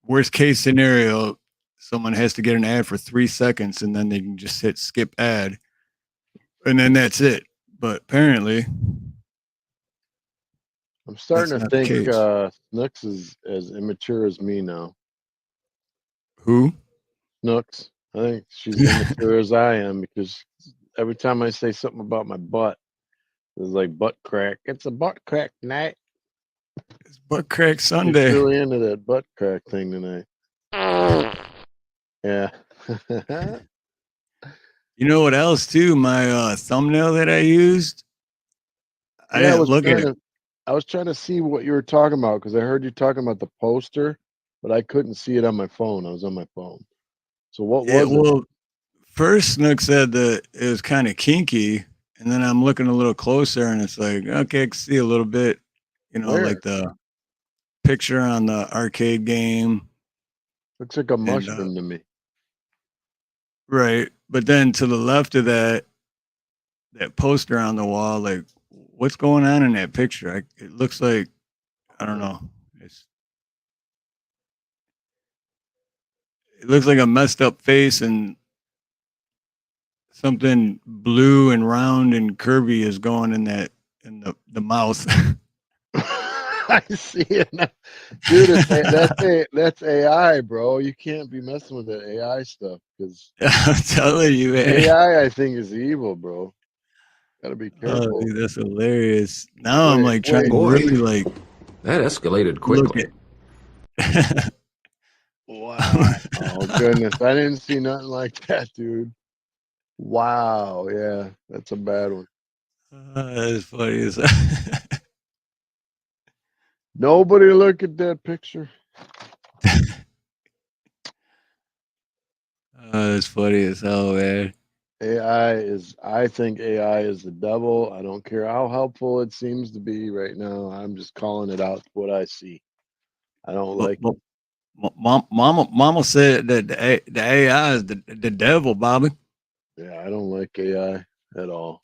worst case scenario, someone has to get an ad for 3 seconds and then they can just hit skip ad. And then that's it. But apparently I'm starting to think Snooks is as immature as me now. Who? Snooks. I think she's immature as I am because every time I say something about my butt, it's like butt crack. It's a butt crack night. It's butt crack Sunday. She's really into that butt crack thing tonight. Yeah. You know what else too? My thumbnail that I used, I Yeah, didn't look at it. I was trying to see what you were talking about because I heard you talking about the poster, but I couldn't see it on my phone. I was on my phone. So what It was it? well, first Snook said that it was kind of kinky, and then I'm looking a little closer, and it's like, okay, I can see a little bit, like Where? the picture on the arcade game, Looks like a and mushroom to me. right. But then to the left of that poster on the wall, like, what's going on in that picture? It looks like I don't know. It looks like a messed up face and something blue and round and curvy is going in the mouth. I see it now. Dude, that's AI, bro. You can't be messing with that AI stuff because I'm telling you, man. AI, I think, is evil, bro. Gotta be Oh, careful. dude, that's hilarious. Now I'm Wait, like trying to Boy, really like that escalated look quickly. at. wow. Oh goodness, I didn't see nothing like that, dude. Wow, yeah, that's a bad one. That's funny as Nobody look at that picture. that's funny as hell, man. I think AI is the devil. I don't care how helpful it seems to be right now. I'm just calling it out what I see. I don't like it. Mama said that the AI is the devil, Bobby. Yeah, I don't like AI at all.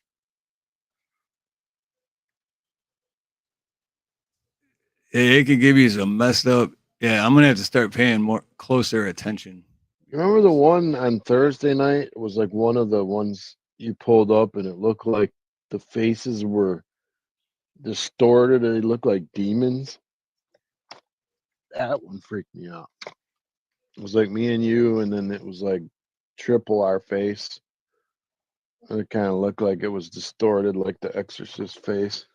It could give you some messed up. Yeah, I'm gonna have to start paying more closer attention. You remember the one on Thursday night? It was like one of the ones you pulled up and it looked like the faces were distorted and they looked like demons. That one freaked me out. It was like me and you, and then it was like triple our face. And it kind of looked like it was distorted, like the Exorcist face.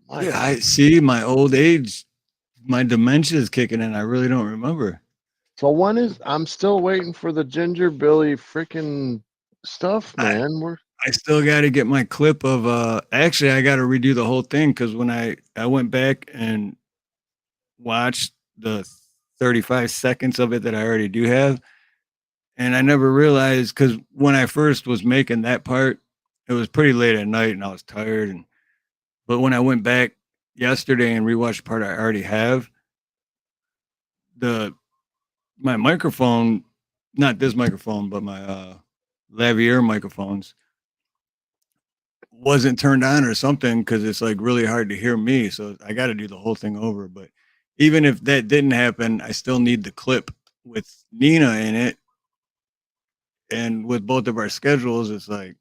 Yeah, I see my old age, my dementia is kicking in. I really don't remember. So I'm still waiting for the Ginger Billy freaking stuff, man. I still got to get my clip of actually I got to redo the whole thing cuz when I went back and watched the 35 seconds of it that I already do have and I never realized cuz when I first was making that part it was pretty late at night and I was tired but when I went back yesterday and rewatched the part I already have the my microphone, not this microphone, but my lavalier microphones wasn't turned on or something because it's like really hard to hear me. So I got to do the whole thing over. But even if that didn't happen, I still need the clip with Nina in it. And with both of our schedules, it's like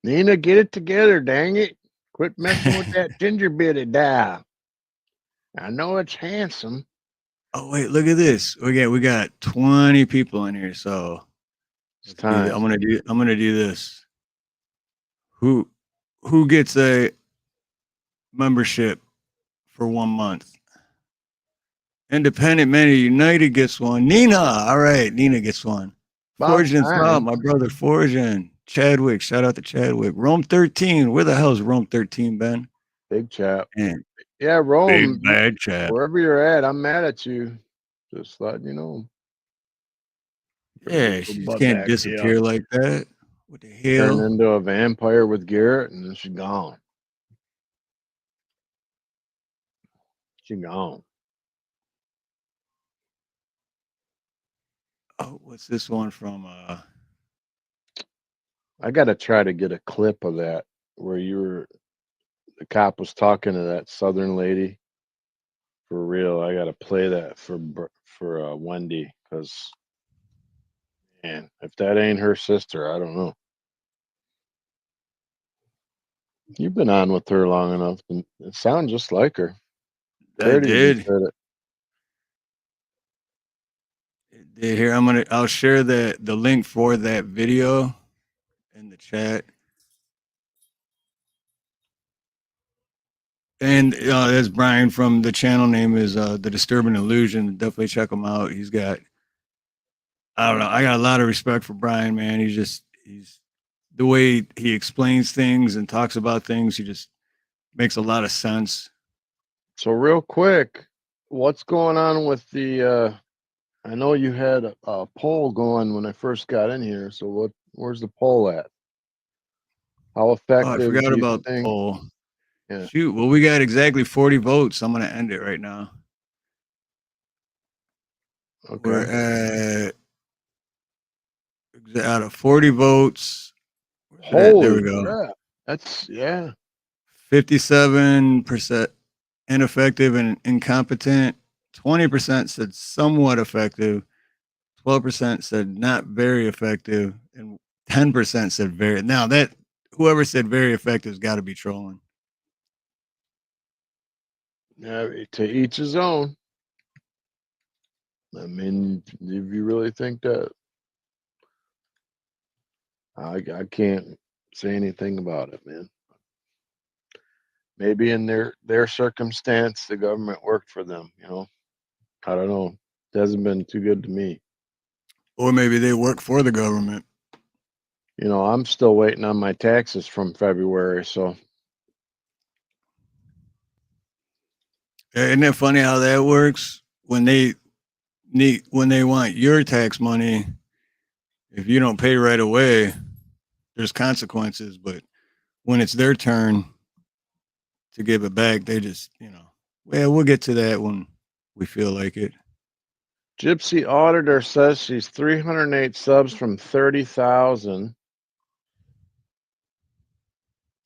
Nina, get it together, dang it. Quit messing with that ginger bitty die. I know it's handsome. oh wait, look at this. We got 20 people in here. So it's time. I'm gonna do this. Who gets a membership for 1 month? Independent Man United gets one. Nina, all right, Nina gets one. Forgin Thought, my brother Forgin. Chadwick, shout out to Chadwick. Rome 13, where the hell is Rome 13, Ben? Big chap. Man, yeah, Rome. Big bad chap. Wherever you're at, I'm mad at you. Just letting you know. Yeah, she just can't disappear like that. What the hell? Turn into a vampire with Garrett, and then she's gone. She gone. Oh, what's this one from? I gotta try to get a clip of that where the cop was talking to that Southern lady. For real, I gotta play that for Wendy because, man, if that ain't her sister, I don't know. You've been on with her long enough, and it sounds just like her. I did. Said it. Here, I'll share the link for that video in the chat. And that's Brian from the channel name is The Disturbing Illusion. Definitely check him out. He's got I don't know. I got a lot of respect for Brian, man. He's the way he explains things and talks about things. He just makes a lot of sense. So real quick, what's going on with the? I know you had a poll going when I first got in here. So where's the poll at? How Oh, I effective forgot do you about the think? poll. Yeah. Shoot. Well, we got exactly 40 votes. I'm going to end it right now. Okay. We're out of 40 votes. Holy There we go. crap. That's 57% ineffective and incompetent. 20% said somewhat effective. 12% said not very effective, and 10% said very. Now that whoever said very effective has got to be trolling. Yeah, to each his own. I mean, if you really think that, I can't say anything about it, man. Maybe in their circumstance, the government worked for them. I don't know. It hasn't been too good to me. Or maybe they work for the government. I'm still waiting on my taxes from February, so. Isn't it funny how that works? When they want your tax money, if you don't pay right away, there's consequences. But when it's their turn to give it back, they just, well, we'll get to that when we feel like it. Gypsy Auditor says she's 308 subs from 30,000.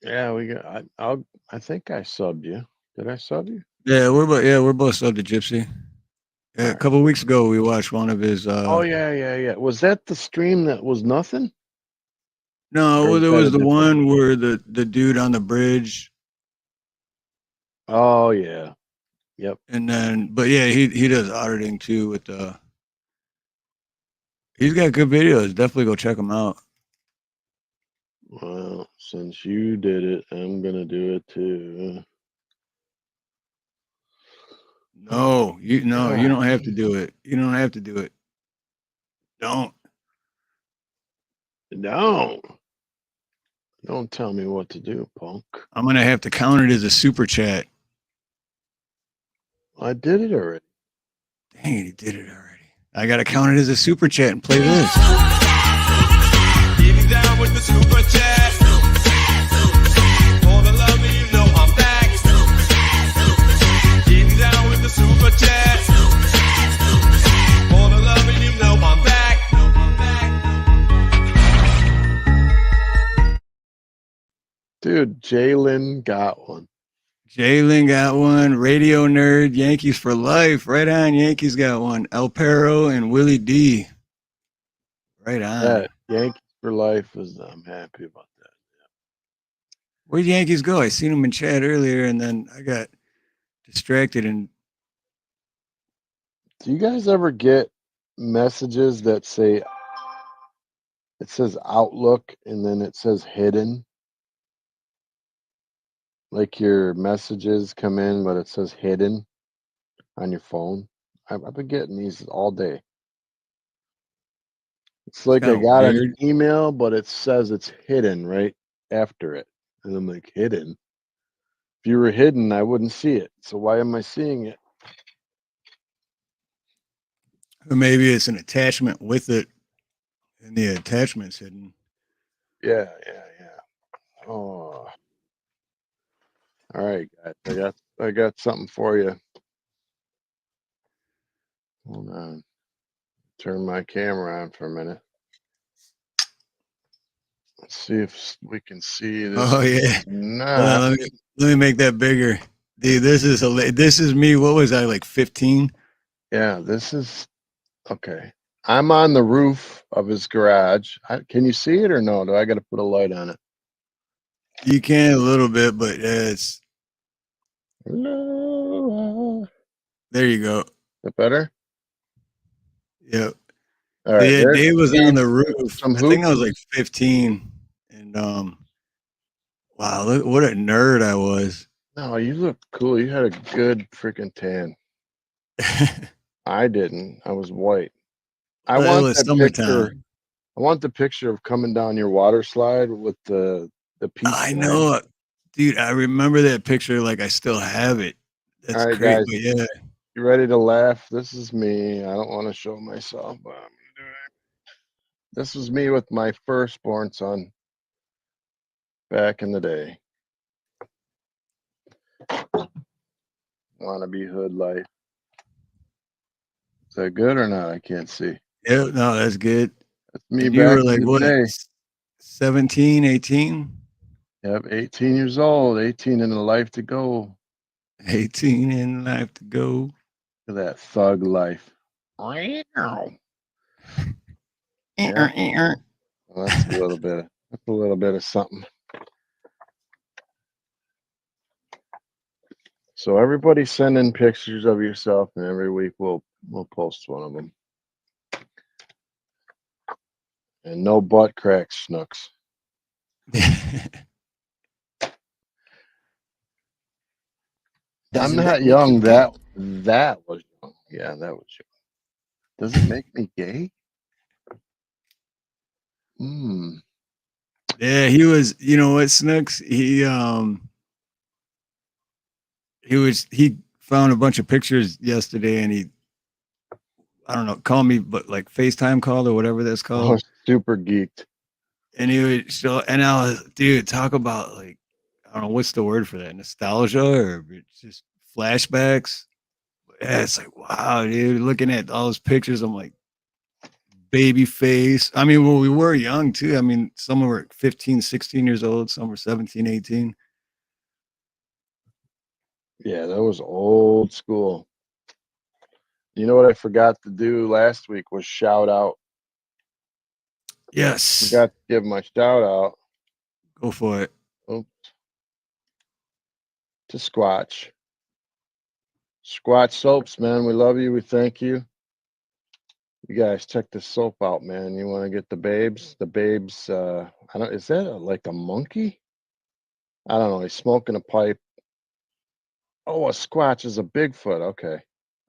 Yeah, we got. I think I subbed you. Did I sub you? Yeah, we're both subbed to Gypsy. Yeah, a couple of weeks ago, we watched one of his. Oh yeah. Was that the stream that was nothing? No, there was the one where the dude on the bridge. Oh yeah, yep. And then, but yeah, he does auditing too with the. He's got good videos. Definitely go check him out. Well, since you did it, I'm gonna do it too. No, you don't have to do it. You don't have to do it. Don't tell me what to do, punk. I'm gonna have to count it as a super chat. I did it already. Dang it, he did it already. I gotta count it as a super chat and play this. Getting down with the super chat. For the love of you know I'm back. Getting down with the super chat. For the love of you know I'm back. Dude, Jalen got one. Jalen got one. Radio Nerd, Yankees for life. Right on. Yankees got one. El Perro and Willie D. Right on. Yeah, Yankees for life I'm happy about that. Where'd the Yankees go? I seen them in chat earlier, and then I got distracted. And do you guys ever get messages that say it says Outlook and then it says hidden? Like your messages come in, but it says hidden on your phone. I've been getting these all day. It's like I got an email, but it says it's hidden right after it. And I'm like, hidden? If you were hidden, I wouldn't see it. So why am I seeing it? Or maybe it's an attachment with it, and the attachment's hidden. Yeah. Oh. All right, guys. I got something for you. Hold on. Turn my camera on for a minute. Let's see if we can see this. Oh yeah. Nah. Let me make that bigger. Dude, this is me. What was I, like 15? Yeah, this is okay. I'm on the roof of his garage. Can you see it or no? Do I got to put a light on it? You can a little bit, but it's. No. There you go. Is that better? Yep. All right. Yeah, Dave was on the roof. I think I was like 15, and wow, look what a nerd I was. No, you look cool. You had a good freaking tan. I didn't. I was white. I Well, it want was that summertime. picture. I want the picture of coming down your water slide with the peace I sign. know, dude. I remember that picture like I still have it. That's All right, great. guys. But yeah, You ready to laugh? This is me. I don't want to show myself, but I'm gonna do it. This was me with my firstborn son back in the day. Wanna be hood life. Is that good or not? I can't see. yeah, no, that's good. That's me And you back were like in the what, day. 17, 18? Yep, 18 years old, 18 and a life to go. 18 in life to go. Look at that thug life. Yeah. Well, that's a little bit. That's a little bit of something. So everybody send in pictures of yourself, and every week we'll post one of them. And no butt cracks, Snooks. I'm not young. That was young. Yeah, that was young. Does it make me gay? Hmm. Yeah, he was. You know what, Snooks? He found a bunch of pictures yesterday, and he, I don't know, called me, but like FaceTime call or whatever that's I called. was super geeked. And he would show, and I was, dude, talk about like, I don't know what's the word for that, nostalgia or it's just flashbacks. Yeah, it's like, wow, dude, looking at all those pictures, I'm like, baby face. I mean, well, we were young too. I mean, some were 15, 16 years old, some were 17, 18. Yeah, that was old school. You know what I forgot to do last week was shout out. Yes. Forgot to give my shout out. Go for it. Oops. To Squatch. Squatch soaps, man. We love you. We thank you. You guys check this soap out, man. You want to get the babes? The babes, I don't, is that like a monkey? I don't know. He's smoking a pipe. Oh, a Squatch is a Bigfoot. Okay.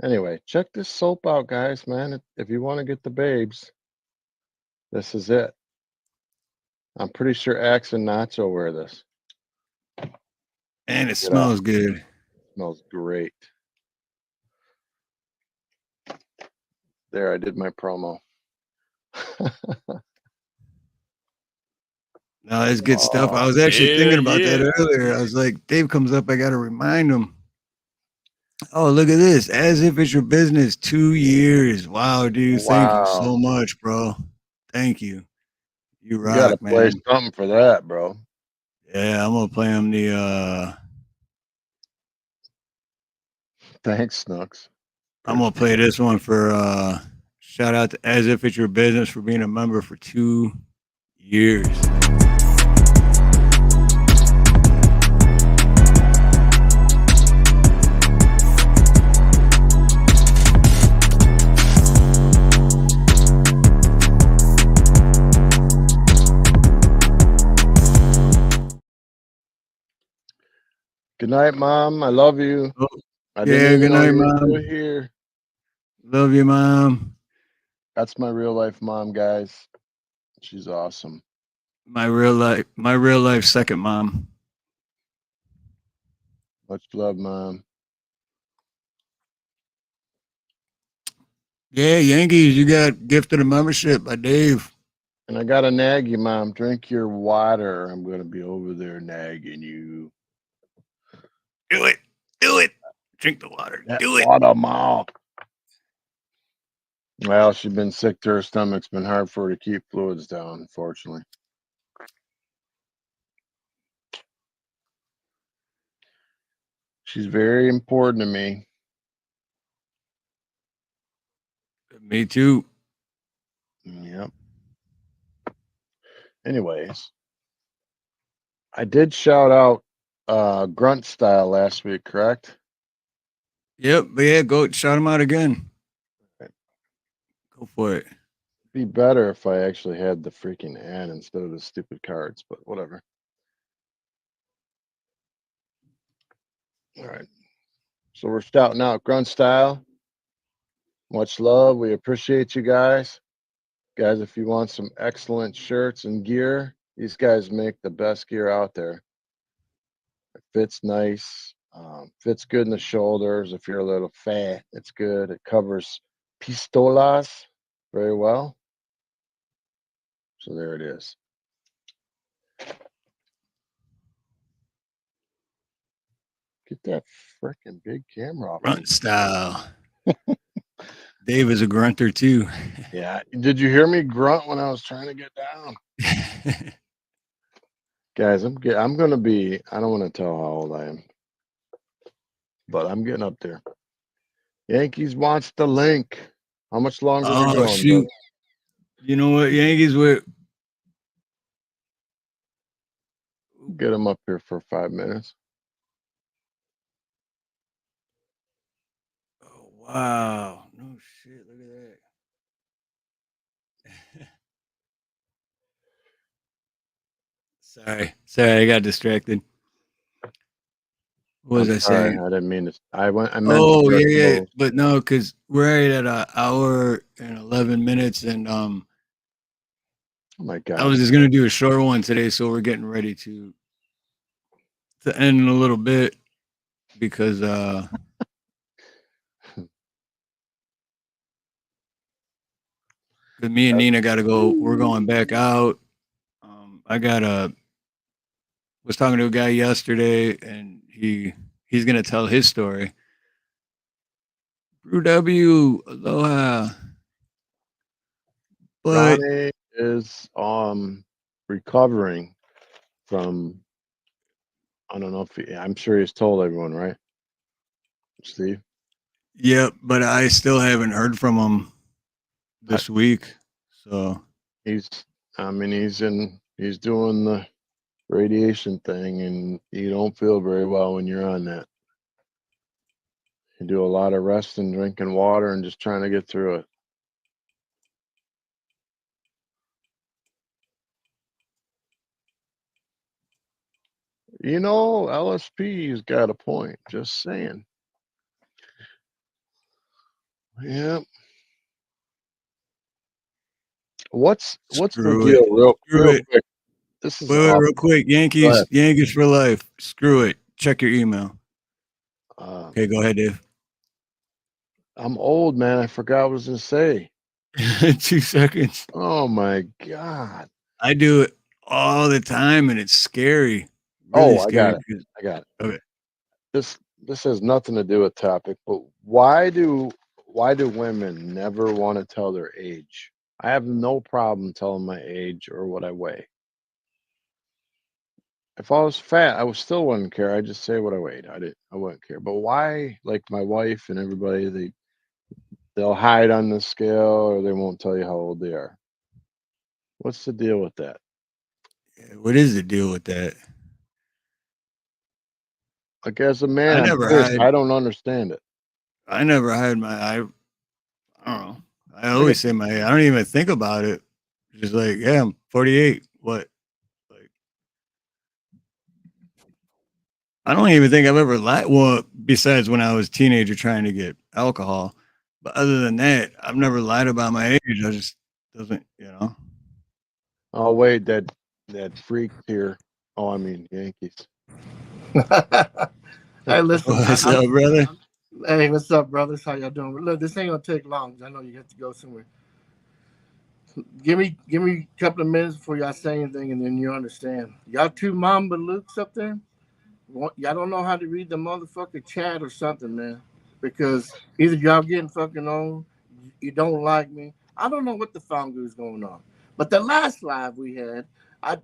Anyway, check this soap out, guys, man. If you want to get the babes, this is it. I'm pretty sure Axe and Nacho wear this. And it smells good. It smells great. There, I did my promo. No, it's good stuff. I was actually thinking about that earlier. I was like, Dave comes up, I got to remind him. Oh, look at this. As if it's your business. 2 years. Wow, dude. Thank you so much, bro. Thank you. You rock, gotta man. play something for that, bro. Yeah, I'm gonna play him the Thanks, Snooks. I'm gonna play this one for shout out to As If It's Your Business for being a member for 2 years. Good night, Mom. I love you. Oh, I didn't even good know night, you were Mom. still here. Love you, Mom. That's my real life mom, guys. She's awesome. My real life second mom. Much love, Mom. Yeah, Yankees, you got gifted a membership by Dave. And I got to nag you, Mom. Drink your water. I'm going to be over there nagging you. Do it. Do it. Drink the water. That Do it. water, Mom. Well, she's been sick to her stomach. It's been hard for her to keep fluids down, unfortunately. She's very important to me. Me too. Yep. Anyways, I did shout out Grunt Style last week, correct? Yep, but yeah, go shout him out again. Go for it. Be better if I actually had the freaking ad instead of the stupid cards, but whatever. All right. So we're shouting out Grunt Style. Much love. We appreciate you guys. Guys, if you want some excellent shirts and gear, these guys make the best gear out there. It fits nice, fits good in the shoulders. If you're a little fat, it's good. It covers pistolas very well. So there it is. Get that freaking big camera off. Grunt style. Dave is a grunter too. Yeah. Did you hear me grunt when I was trying to get down? Guys, I'm gonna be, I don't want to tell how old I am, but I'm getting up there. Yankees wants the link. How much longer are we Oh going? shoot. Brother? You know what? Yankees were Get them up here for 5 minutes. oh wow. No shit. Look at that. Sorry, I got distracted. What was I'm I sorry, saying? I didn't mean to. I meant Oh to start yeah, slow. but no, because we're right at an hour and 11 minutes, and Oh my I God. was just gonna do a short one today, so we're getting ready to end in a little bit because me and Nina got to go. We're going back out. I was talking to a guy yesterday, and he's gonna tell his story. Brew W, aloha. But Ronnie is recovering from, I don't know if I'm sure he's told everyone, right? Steve? yep, but I still haven't heard from him this week. So he's doing the radiation thing, and you don't feel very well when you're on that. You do a lot of resting, drinking water, and just trying to get through it. You know, LSP's got a point. Just saying. Yeah. What's the screw deal? it. Real Screw it. quick. This is Wait, real quick. Yankees for life. Screw it. Check your email. Okay, go ahead, Dave. I'm old, man. I forgot what I was gonna say. 2 seconds. Oh my God. I do it all the time, and it's scary. Really I scary. got it. I got it. Okay. This has nothing to do with topic, but why do women never want to tell their age? I have no problem telling my age or what I weigh. If I was fat, I still wouldn't care. I'd just say what I weighed. I wouldn't care. But why, like my wife and everybody, they'll hide on the scale, or they won't tell you how old they are. What's the deal with that? What is the deal with that? Like, as a man, I don't understand it. I never hide I don't know. I always say my age. I don't even think about it. Just like, yeah, I'm 48. What? Like, I don't even think I've ever lied. Well, besides when I was a teenager trying to get alcohol. But other than that, I've never lied about my age. I just doesn't, Oh wait, that freak here. Oh, I mean Yankees. Hey, listen. What's up, brother? Hey, what's up, brothers? How y'all doing? Look, this ain't gonna take long. I know you have to go somewhere. Give me a couple of minutes before y'all say anything, and then you understand. Y'all two Mamba Lukes up there. Y'all don't know how to read the motherfucking chat or something, man. Because either y'all getting fucking on, you don't like me. I don't know what the fungus is going on. But the last live we had, I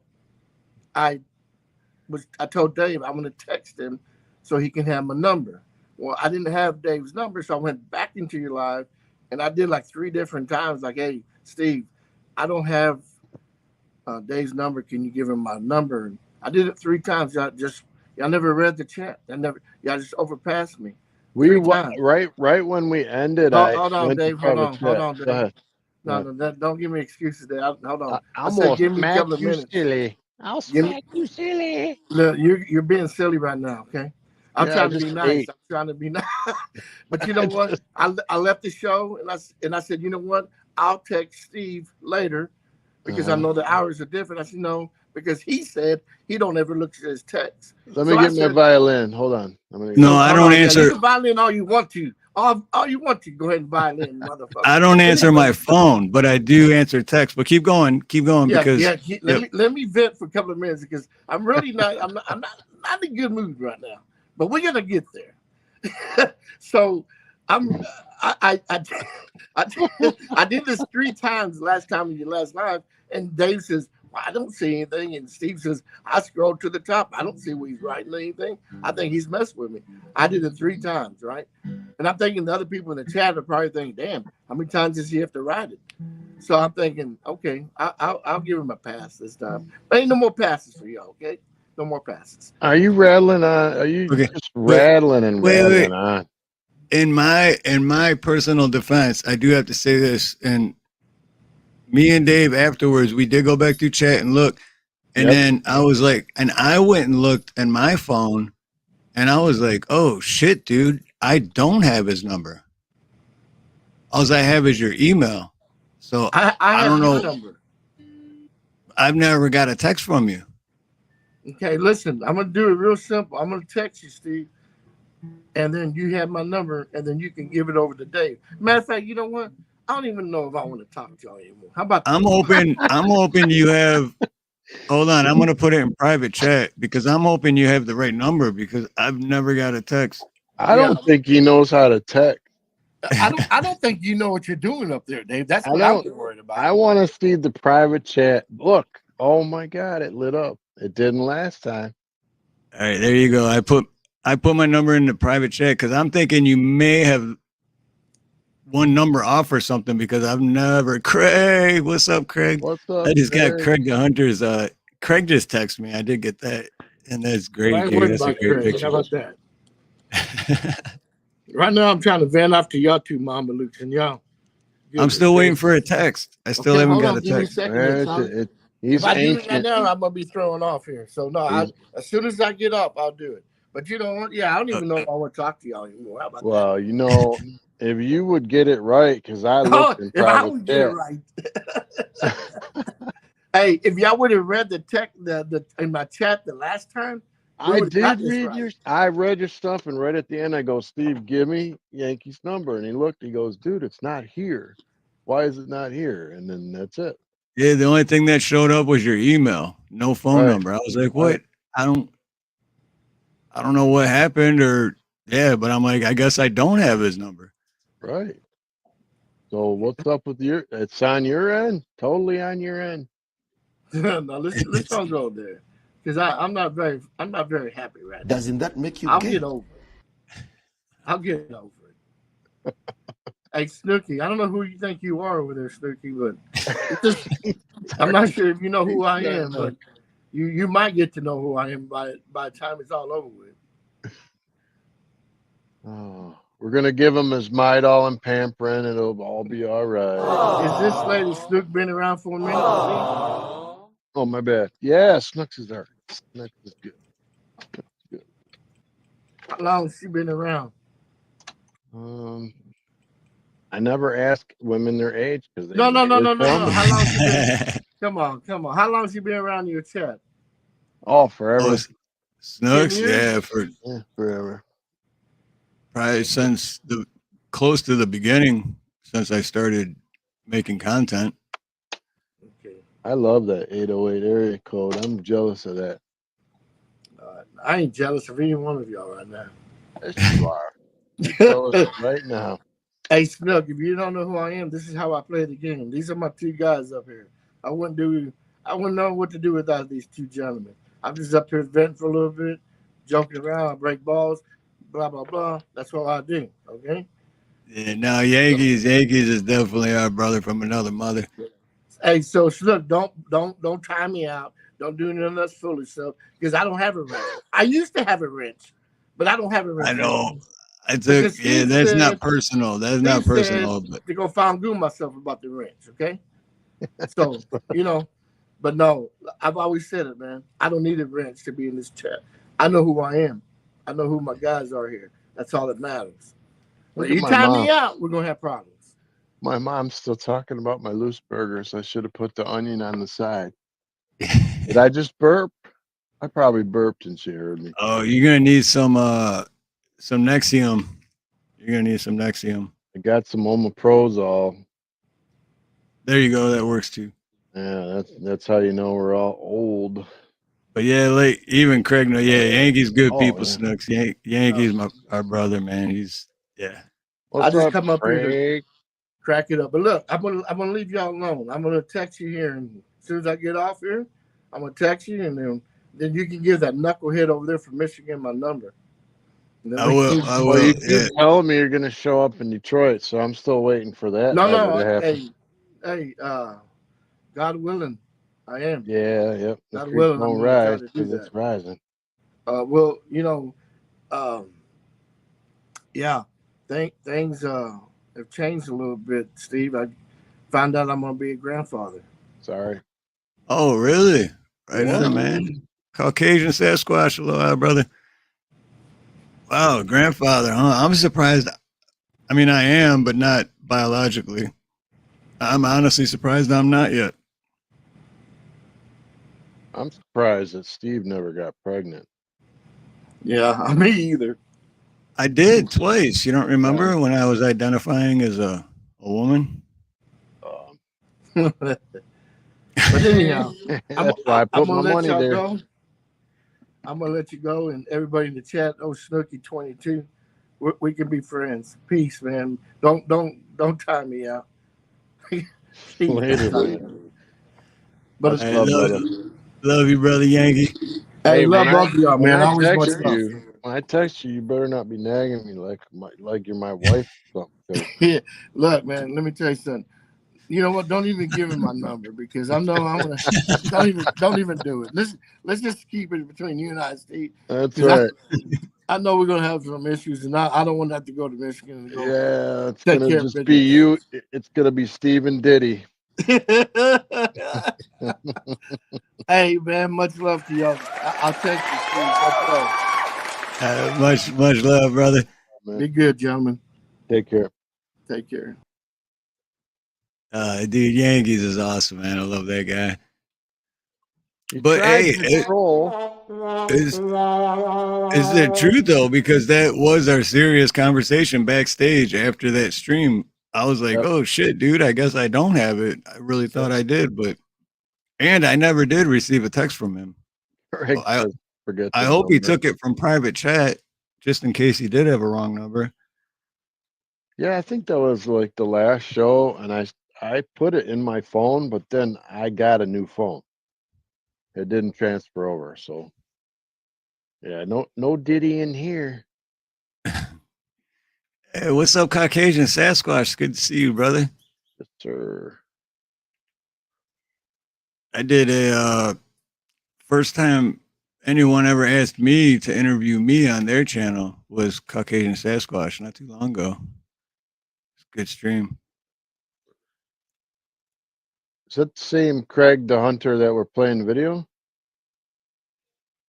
told Dave I'm gonna text him so he can have my number. Well, I didn't have Dave's number, so I went back into your live, and I did like 3 different times. Like, hey, Steve, I don't have Dave's number. Can you give him my number? And I did it 3 times. Y'all never read the chat. Y'all just overpassed me. Right when we ended. Hold on, Dave. Hold on, Dave. Go ahead. No, don't give me excuses there. Hold on. I said give me a couple of minutes. Silly. I'll smack you silly. Look, you're being silly right now, okay? I'm trying to be nice. Ate. I'm trying to be nice. But you know what? I left the show and I said, you know what? I'll text Steve later because I know the hours are different. I said, no, because he said he don't ever look at his text. Let me get my violin. Hold on. No, I don't answer. You can violin all you want to. All you want to. Go ahead and violin, motherfucker. I don't answer my phone, but I do answer text. But keep going because let me vent for a couple of minutes because I'm really not. I'm not in a good mood right now. But we're gonna get there. So I did this 3 times last time in your last live, and Dave says, well, I don't see anything, and Steve says, I scrolled to the top. I don't see where he's writing anything. I think he's messing with me. I did it 3 times, right? And I'm thinking the other people in the chat are probably thinking, damn, how many times does he have to write it? So I'm thinking, okay, I'll give him a pass this time. But ain't no more passes for y'all, okay? No more passes. Are you rattling on? Are you just rattling and rattling on? In my personal defense, I do have to say this, and me and Dave afterwards, we did go back through chat and look, and then I was like, and I went and looked at my phone, and I was like, oh shit, dude, I don't have his number. All I have is your email. So I don't know. Number. I've never got a text from you. Okay, listen, I'm gonna do it real simple. I'm gonna text you, Steve, and then you have my number, and then you can give it over to Dave. Matter of fact, you know what? I don't even know if I want to talk to y'all anymore. How about that? I'm hoping you have. Hold on, I'm gonna put it in private chat because I'm hoping you have the right number because I've never got a text. I don't think he knows how to text. I don't think you know what you're doing up there, Dave. That's what I'm worried about. I want to see the private chat. Look, oh my God, it lit up. It didn't last time. All right, there you go. I put my number in the private chat because I'm thinking you may have one number off or something because I've never. Craig, what's up, Craig? What's up? I just got Craig the Hunter's. Craig just texted me. I did get that, and that's great. Well, Dude. That's a great Craig. picture. How about that? Right now, I'm trying to vent off to y'all two Mama Lukes and y'all. I'm still waiting for a text. I still haven't got a text. If I do it right now, I'm gonna be throwing off here. So no, as soon as I get up, I'll do it. But you know what? Yeah, I don't even know if I want to talk to y'all anymore. How about that? You know, if you would get it right, because I looked in private. If I would get it right. Hey, if y'all would have read the text in my chat the last time, I did read your. I read your stuff, and right at the end, I go, Steve, give me Yankee's number, and he looked. He goes, dude, it's not here. Why is it not here? And then that's it. Yeah, the only thing that showed up was your email, no phone number. I was like, what? I don't know what happened, but I'm like, I guess I don't have his number. Right. So what's up with your? It's on your end, totally on your end. No, let's don't go there. Because I'm not very happy right now. Doesn't that make you I'll gay? get over it. Hey, Snooky, I don't know who you think you are over there, Snooky, but I'm not sure if you know who I am, but you might get to know who I am by the time it's all over with. Oh, we're gonna give him his Midol and pampering, and it'll all be all right. Is this lady Snook been around for a minute? Oh, my bad. Yeah, Snooks is there. Snooks is good. How long has she been around? I never ask women their age because No. How long she been? Come on. How long she been around your chat? Oh, forever. Snooks, forever. Probably since close to the beginning, since I started making content. I love that 808 area code. I'm jealous of that. I ain't jealous of any one of y'all right now. Yes, you are. You're jealous right now. Hey, Snook, if you don't know who I am, this is how I play the game. These are my 2 guys up here. I wouldn't know what to do without these 2 gentlemen. I'm just up here venting for a little bit, joking around, I break balls, blah, blah, blah. That's what I do, okay? Yeah, no, Yankees is definitely our brother from another mother. Hey, so Snook, don't tie me out. Don't do none of that foolish stuff because I don't have a wrench. I used to have a wrench, but I don't have a wrench. I know. That's not personal. That's not personal. But to go find Goon myself about the wrench, okay? So, but no, I've always said it, man. I don't need a wrench to be in this chat. I know who I am. I know who my guys are here. That's all that matters. But you tie me out, we're gonna have problems. My mom's still talking about my loose burgers. I should have put the onion on the side. Did I just burp? I probably burped and she heard me. Oh, you're gonna need some Nexium. You're gonna need some Nexium. I got some Omeprazole. There you go. That works too. Yeah, that's how you know we're all old. But yeah, like even Craig, no, yeah, Yankees good Oh, people, yeah. Snooks. Yankees, our brother, man. He's yeah. What's I just up, come up here to Craig? crack it up. But look, I'm gonna leave y'all alone. I'm gonna text you here, and as soon as I get off here, I'm gonna text you, and then you can give that knucklehead over there from Michigan my number. I will. Well, you keep telling me you're gonna show up in Detroit, so I'm still waiting for that. No, to happen. hey, God willing, I am. Yeah, yep. The God creek willing, I'm won't gonna try rise to do because that. it's rising. Well, yeah, things have changed a little bit, Steve. I found out I'm gonna be a grandfather. Sorry. Oh, really? Right Yeah. on, man. Caucasian Sasquatch, aloha, brother. Wow, grandfather, huh? I'm surprised. I mean, I am, but not biologically. I'm honestly surprised I'm not yet. I'm surprised that Steve never got pregnant. Yeah, me either. I did twice. You don't remember when I was identifying as a woman? But anyhow, That's why I put my money there. Go. I'm gonna let you go, and everybody in the chat. Oh, Snooky22, we can be friends. Peace, man. Don't tie me out. Later, man. But Hey, love you, brother Yankee. Hey, love man, both of y'all, man. Always much love. When I text you, you better not be nagging me like you're my wife or something. Yeah, look, man. Let me tell you something. You know what? Don't even give him my number because I know I'm gonna. don't even do it. Let's just keep it between you and I, Steve. That's right. I know we're gonna have some issues, and I don't want to have to go to Michigan and go. Yeah, it's gonna just be you. It's gonna be Steve and Diddy. Hey, man, much love to y'all. I'll text you, Steve. Much love, brother. Be good, gentlemen. Take care. Take care. Dude, Yankees is awesome, man. I love that guy. But hey, is the truth though? Because that was our serious conversation backstage after that stream. I was like, "Oh shit, dude! I guess I don't have it. I really thought I did, and I never did receive a text from him. Well, I hope he took it from private chat, just in case he did have a wrong number. Yeah, I think that was like the last show, and I put it in my phone, but then I got a new phone. It didn't transfer over, so yeah, no Diddy in here. Hey, what's up, Caucasian Sasquatch? Good to see you, brother. Yes, sir. I did a first time anyone ever asked me to interview me on their channel was Caucasian Sasquatch not too long ago. It's a good stream. Is that the same Craig the Hunter that we're playing the video?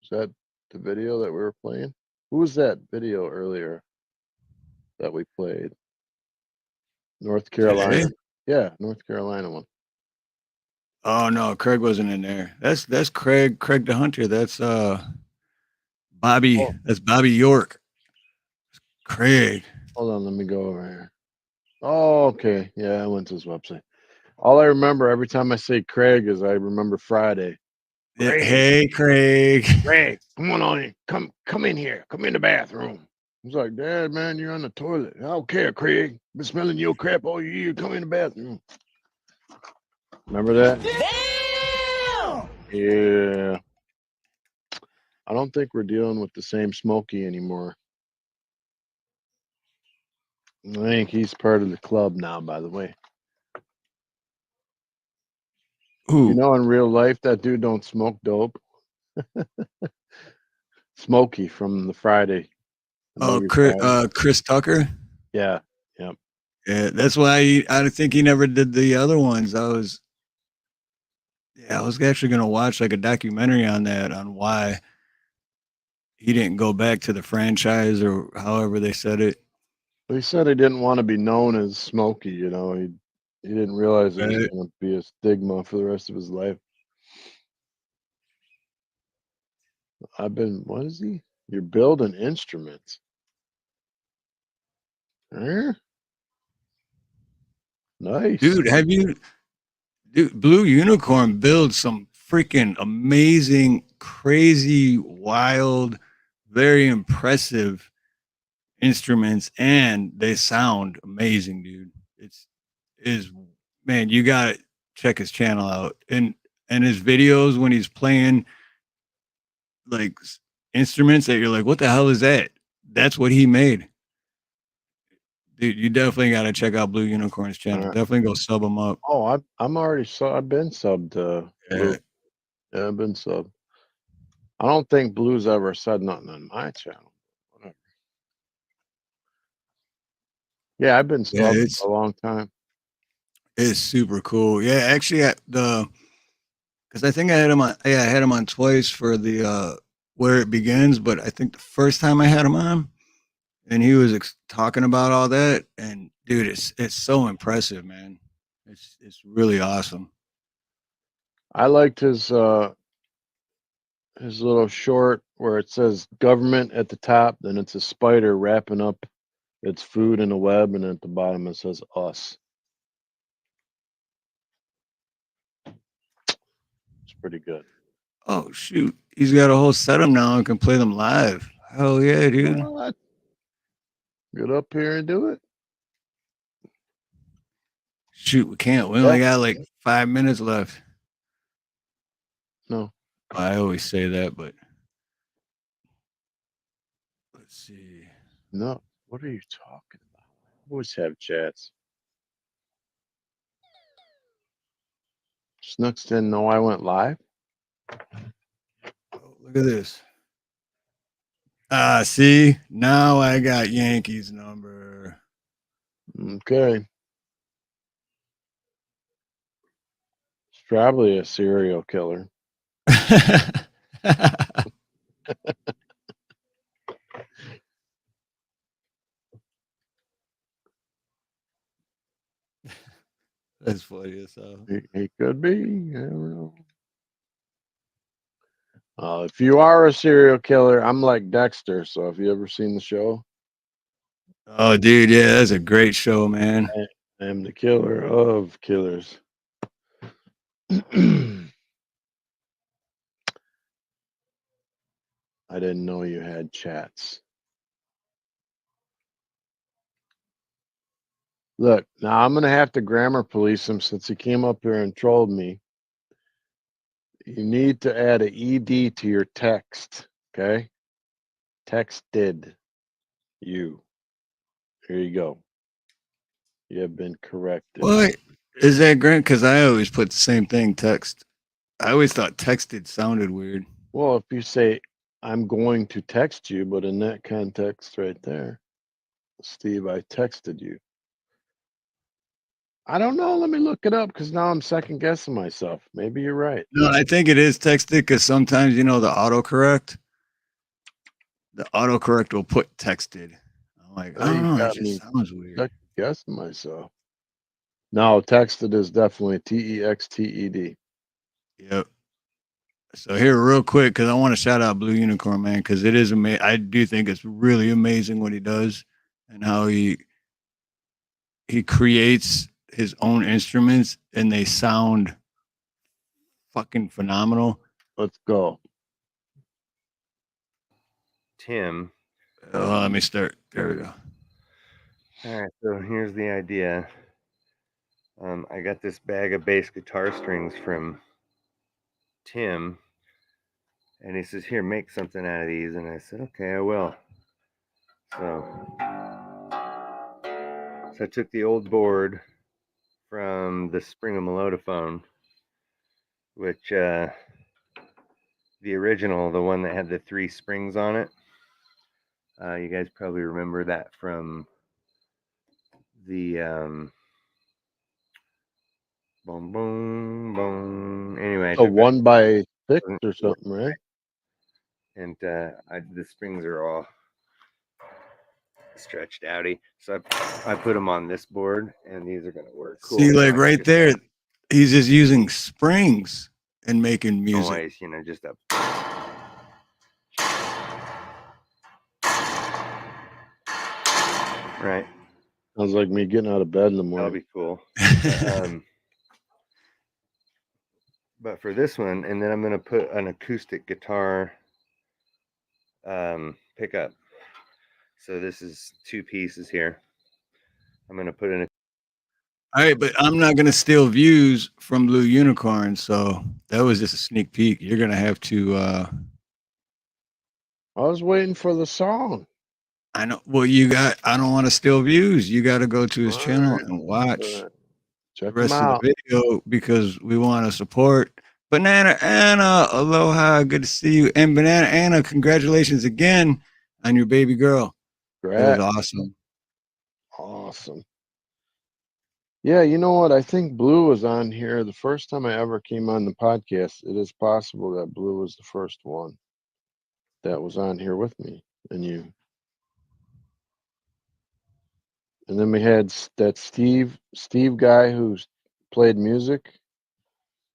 Is that the video that we were playing? Who was that video earlier that we played? North Carolina. Today? Yeah, North Carolina one. Oh no, Craig wasn't in there. That's Craig the Hunter. That's Bobby. Oh. That's Bobby York. Craig. Hold on, let me go over here. Oh, okay. Yeah, I went to his website. All I remember every time I say Craig is I remember Friday. Craig. Hey, Craig. Craig, come on, come in here. Come in the bathroom. He's like, Dad, man, you're on the toilet. I don't care, Craig. Been smelling your crap all year. Come in the bathroom. Remember that? Damn! Yeah. I don't think we're dealing with the same Smokey anymore. I think he's part of the club now, by the way. Ooh. You know, in real life, that dude don't smoke dope. Smokey from the Friday. Oh, Chris Tucker? Yeah. Yep. Yeah, that's why I think he never did the other ones. I was actually going to watch like a documentary on that, on why he didn't go back to the franchise or however they said it. He said he didn't want to be known as Smokey, you know. He didn't realize it was Right. going to be a stigma for the rest of his life. What is he? You're building instruments. Huh? Nice. Dude, Blue Unicorn builds some freaking amazing, crazy, wild, very impressive instruments, and they sound amazing, dude. Is man, you gotta check his channel out, and his videos when he's playing like instruments that you're like, what the hell is that? That's what he made. Dude, you definitely got to check out Blue Unicorn's channel. Right. Definitely go sub him up. Oh, I'm already I've been subbed to Blue. Yeah, I've been subbed. I don't think Blue's ever said nothing on my channel. Whatever. Yeah, I've been subbed for a long time. It's super cool. Yeah, actually, because I think I had him on. Yeah, I had him on twice for the where it begins. But I think the first time I had him on, and he was talking about all that, and dude, it's so impressive, man. It's really awesome. I liked his little short where it says government at the top, then it's a spider wrapping up its food in a web, and at the bottom it says us. It's pretty good. Oh shoot, he's got a whole setup now and can play them live. Hell yeah, dude. What? Get up here and do it. Shoot, we can't. We only got like 5 minutes left. No. I always say that, but let's see. No. What are you talking about? I always have chats. Snooks didn't know I went live. Oh, look at this. See, now I got Yankees number. Okay. It's probably a serial killer. That's funny as hell. He could be. I don't know. If you are a serial killer, I'm like Dexter. So if you ever seen the show, Oh, dude, yeah, that's a great show, man. I am the killer of killers. I didn't know you had chats. Look, now I'm going to have to grammar police him since he came up here and trolled me. You need to add an ED to your text, okay? Texted you. Here you go. You have been corrected. What is that, Grant? Because I always put the same thing, text. I always thought texted sounded weird. Well, if you say, I'm going to text you, but in that context right there, Steve, I texted you. I don't know. Let me look it up because now I'm second guessing myself. Maybe you're right. No, I think it is texted because sometimes, the autocorrect will put texted. I'm like, I don't know, it just sounds weird. Second guessing myself. No, texted is definitely TEXTED. Yep. So here, real quick, because I want to shout out Blue Unicorn, man, because it is amazing. I do think it's really amazing what he does and how he creates his own instruments and they sound fucking phenomenal. Let's go. Tim. Let me start. There we go. All right, so here's the idea. I got this bag of bass guitar strings from Tim, and he says, here, make something out of these. And I said, okay, I will. So I took the old board from the Springer Melodophone, which the original, the one that had the 3 springs on it. You guys probably remember that from the boom, boom, boom. Anyway, a 1x6 or something, right? And the springs are all stretched outy. So I put them on this board, and these are gonna work cool. See, like right there, he's just using springs and making music. Noise, you know, just a. Right. Sounds like me getting out of bed in the morning. That'll be cool. But for this one, and then I'm going to put an acoustic guitar pickup. So this is 2 pieces here. I'm going to put in a. All right, but I'm not going to steal views from Blue Unicorn. So that was just a sneak peek. You're going to have to. I was waiting for the song. I know. Well, I don't want to steal views. You got to go to his channel and watch the rest of the video because we want to support Banana Anna. Aloha. Good to see you. And Banana Anna, congratulations again on your baby girl. That was awesome. Awesome. Yeah, you know what? I think Blue was on here the first time I ever came on the podcast. It is possible that Blue was the first one that was on here with me and you. And then we had that Steve guy who played music.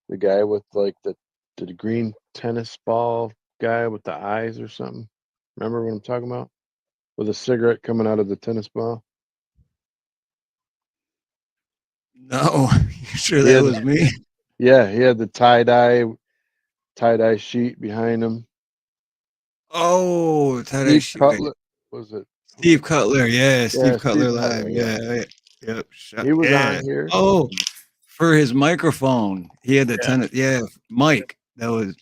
The guy with like the green tennis ball guy with the eyes or something. Remember what I'm talking about? With a cigarette coming out of the tennis ball. No, you sure that was me? Yeah, he had the tie-dye sheet behind him. Oh, tie-dye sheet. Cutler, was it? Steve Cutler, yeah, Steve Cutler Steve live, Cutler, yeah. Yep. He was on here. Oh, for his microphone, he had the tennis. Yeah, Mike. That was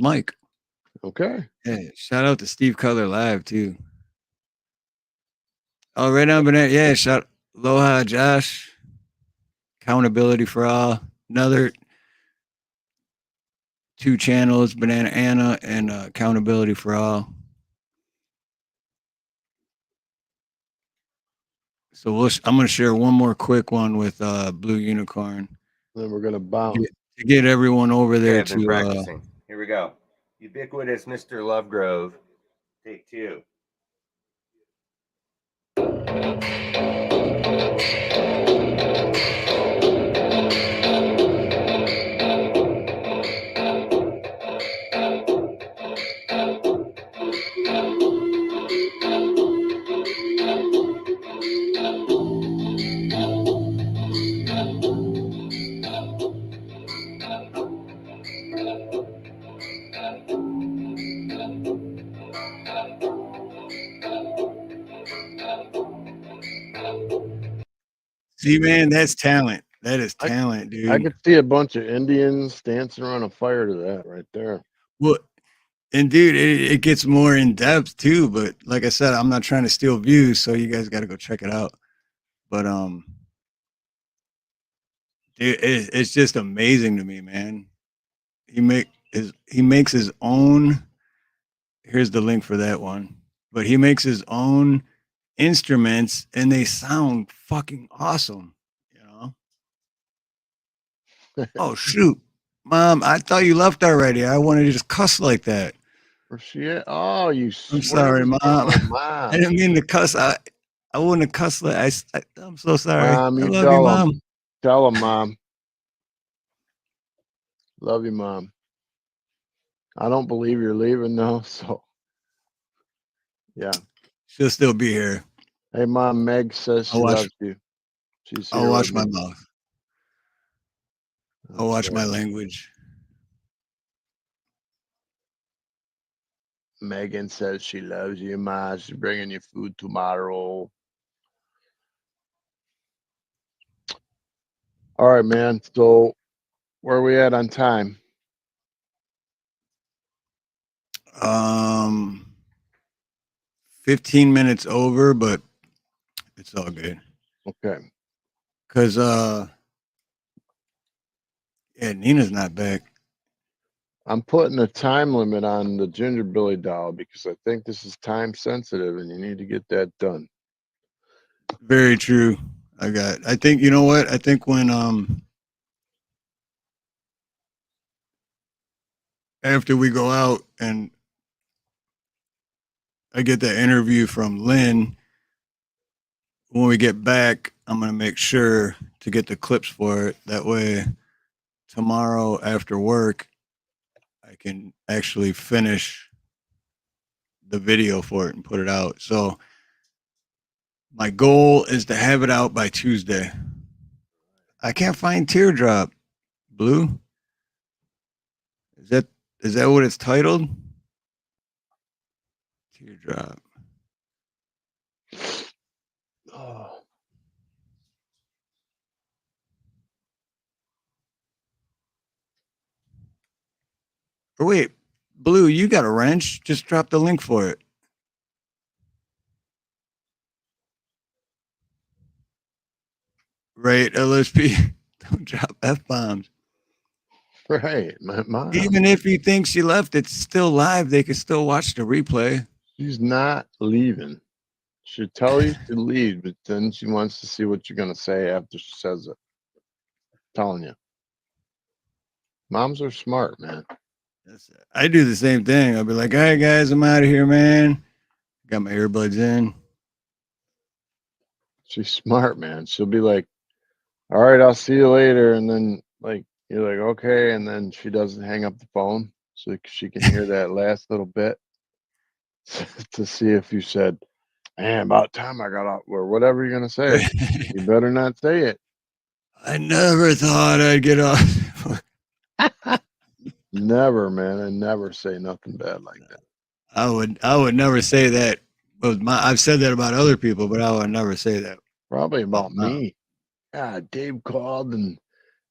Mike. Okay. Yeah, shout out to Steve Cutler live too. Oh, right on, Banana. Yeah, Aloha, Josh. Accountability for all. Another 2 channels, Banana Anna and Accountability for All. So I'm going to share one more quick one with Blue Unicorn. Then we're going to bounce. To get everyone over there I've been to practicing. Here we go. Ubiquitous Mr. Lovegrove. Take 2. See, man, that's talent. That is talent, dude. I could see a bunch of Indians dancing around a fire to that right there. Well, and dude, it gets more in depth too. But like I said, I'm not trying to steal views, so you guys got to go check it out. But dude, it's just amazing to me, man. He makes his own. Here's the link for that one. But he makes his own instruments, and they sound fucking awesome. You know. Oh shoot, Mom! I thought you left already. I wanted to just cuss like that. Where's she at? Oh, you. I'm sorry, Mom. Mom. I didn't mean to cuss. I wouldn't have cussed like I'm so sorry. Mom, I you love tell you, him. Mom. Tell him, Mom. Love you, Mom. I don't believe you're leaving though, so yeah. She'll still be here. Hey, Mom, Meg says she loves you. She's here. I'll watch my mouth. I'll watch my language. Megan says she loves you, Ma. She's bringing you food tomorrow. All right, man. So where are we at on time? 15 minutes over, but it's all good. Okay. Cause yeah, Nina's not back. I'm putting a time limit on the Ginger Billy doll because I think this is time sensitive and you need to get that done. Very true. I think, you know what? I think when after we go out and I get that interview from Lynn, when we get back, I'm gonna make sure to get the clips for it. That way, tomorrow after work, I can actually finish the video for it and put it out. So my goal is to have it out by Tuesday. I can't find Teardrop. Blue? Is that what it's titled? Teardrop. Oh. Or wait, Blue, you got a wrench? Just drop the link for it. Right, LSP. Don't drop F bombs. Right, my mom. Even if you think she left, it's still live. They can still watch the replay. She's not leaving. She'll tell you to leave, but then she wants to see what you're gonna say after she says it. Telling you. Moms are smart, man. I do the same thing. I'll be like, all right, guys, I'm out of here, man. Got my earbuds in. She's smart, man. She'll be like, all right, I'll see you later. And then like you're like, okay, and then she doesn't hang up the phone so she can hear that last little bit to see if you said, man, about time I got out, or whatever you're gonna say. You better not say it. I never thought I'd get off. Never, man. I never say nothing bad like that. I would never say that. I've said that about other people, but I would never say that. Probably about me. God, Dave called and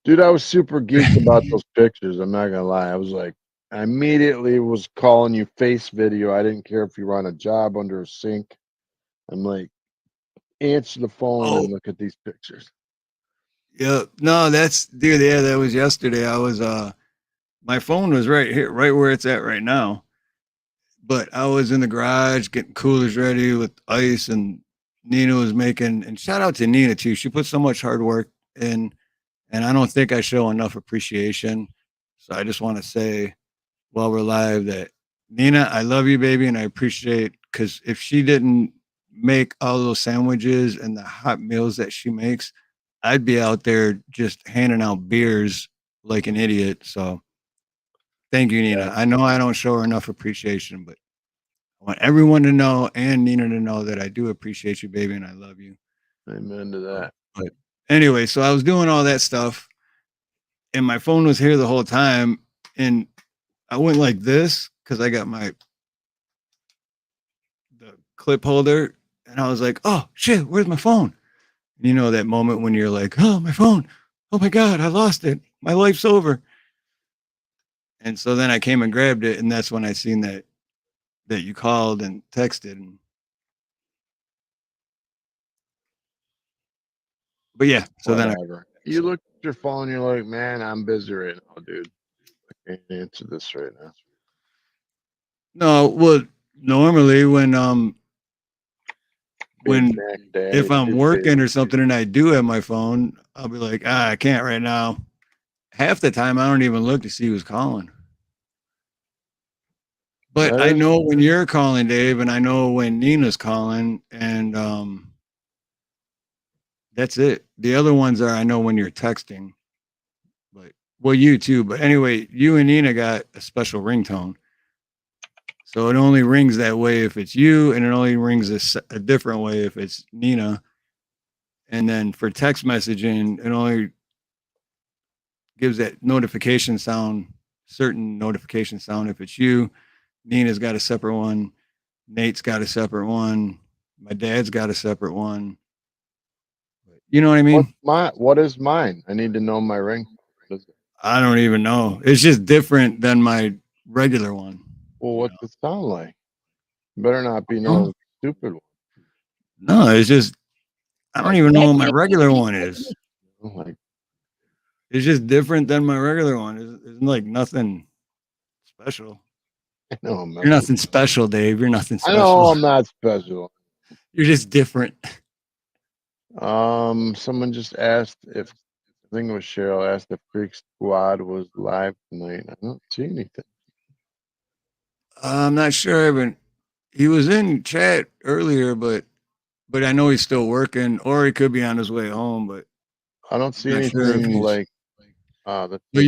dude, I was super geeked about those pictures. I'm not gonna lie. I was like, I immediately was calling you face video. I didn't care if you were on a job under a sink. I'm like, answer the phone and look at these pictures. Yeah, no, dude. Yeah, that was yesterday. I was my phone was right here, right where it's at right now. But I was in the garage getting coolers ready with ice, and Nina was making. And shout out to Nina too. She put so much hard work in, and I don't think I show enough appreciation. So I just want to say, while we're live, that Nina, I love you, baby, and I appreciate, because if she didn't make all those sandwiches and the hot meals that she makes, I'd be out there just handing out beers like an idiot. So thank you, Nina. I know I don't show her enough appreciation, but I want everyone to know, and Nina to know, that I do appreciate you, baby, and I love you. Amen to that. But anyway, so I was doing all that stuff, and my phone was here the whole time, and I went like this because I got the clip holder, and I was like, oh shit, where's my phone? You know that moment when you're like, oh, my phone. Oh my God, I lost it. My life's over. And so then I came and grabbed it, and that's when I seen that you called and texted. But yeah, so whatever. You look at your phone, you're like, man, I'm busy right now, dude. I can't answer this right now. No, well, normally when if I'm working or something and I do have my phone, I'll be like, I can't right now. Half the time I don't even look to see who's calling. But I know when you're calling, Dave, and I know when Nina's calling, and that's it. The other ones are I know when you're texting. But well, you too. But anyway, you and Nina got a special ringtone. So it only rings that way if it's you, and it only rings a different way if it's Nina. And then for text messaging, it only gives that notification sound, certain notification sound if it's you. Nina's got a separate one. Nate's got a separate one. My dad's got a separate one. You know what I mean? What is mine? I need to know my ring. I don't even know. It's just different than my regular one. Well, what's it sound like? Better not be no stupid one. No, it's just I don't even know what my regular one is. It's just different than my regular one. It's like nothing special. I know You're nothing special, Dave. You're nothing special. I know I'm not special. You're just different. Someone just asked if, I think it was Cheryl, asked if Creek Squad was live tonight. I don't see anything. I'm not sure, but he was in chat earlier, but but I know he's still working, or he could be on his way home. But I don't see I'm not sure if anything he's. like But the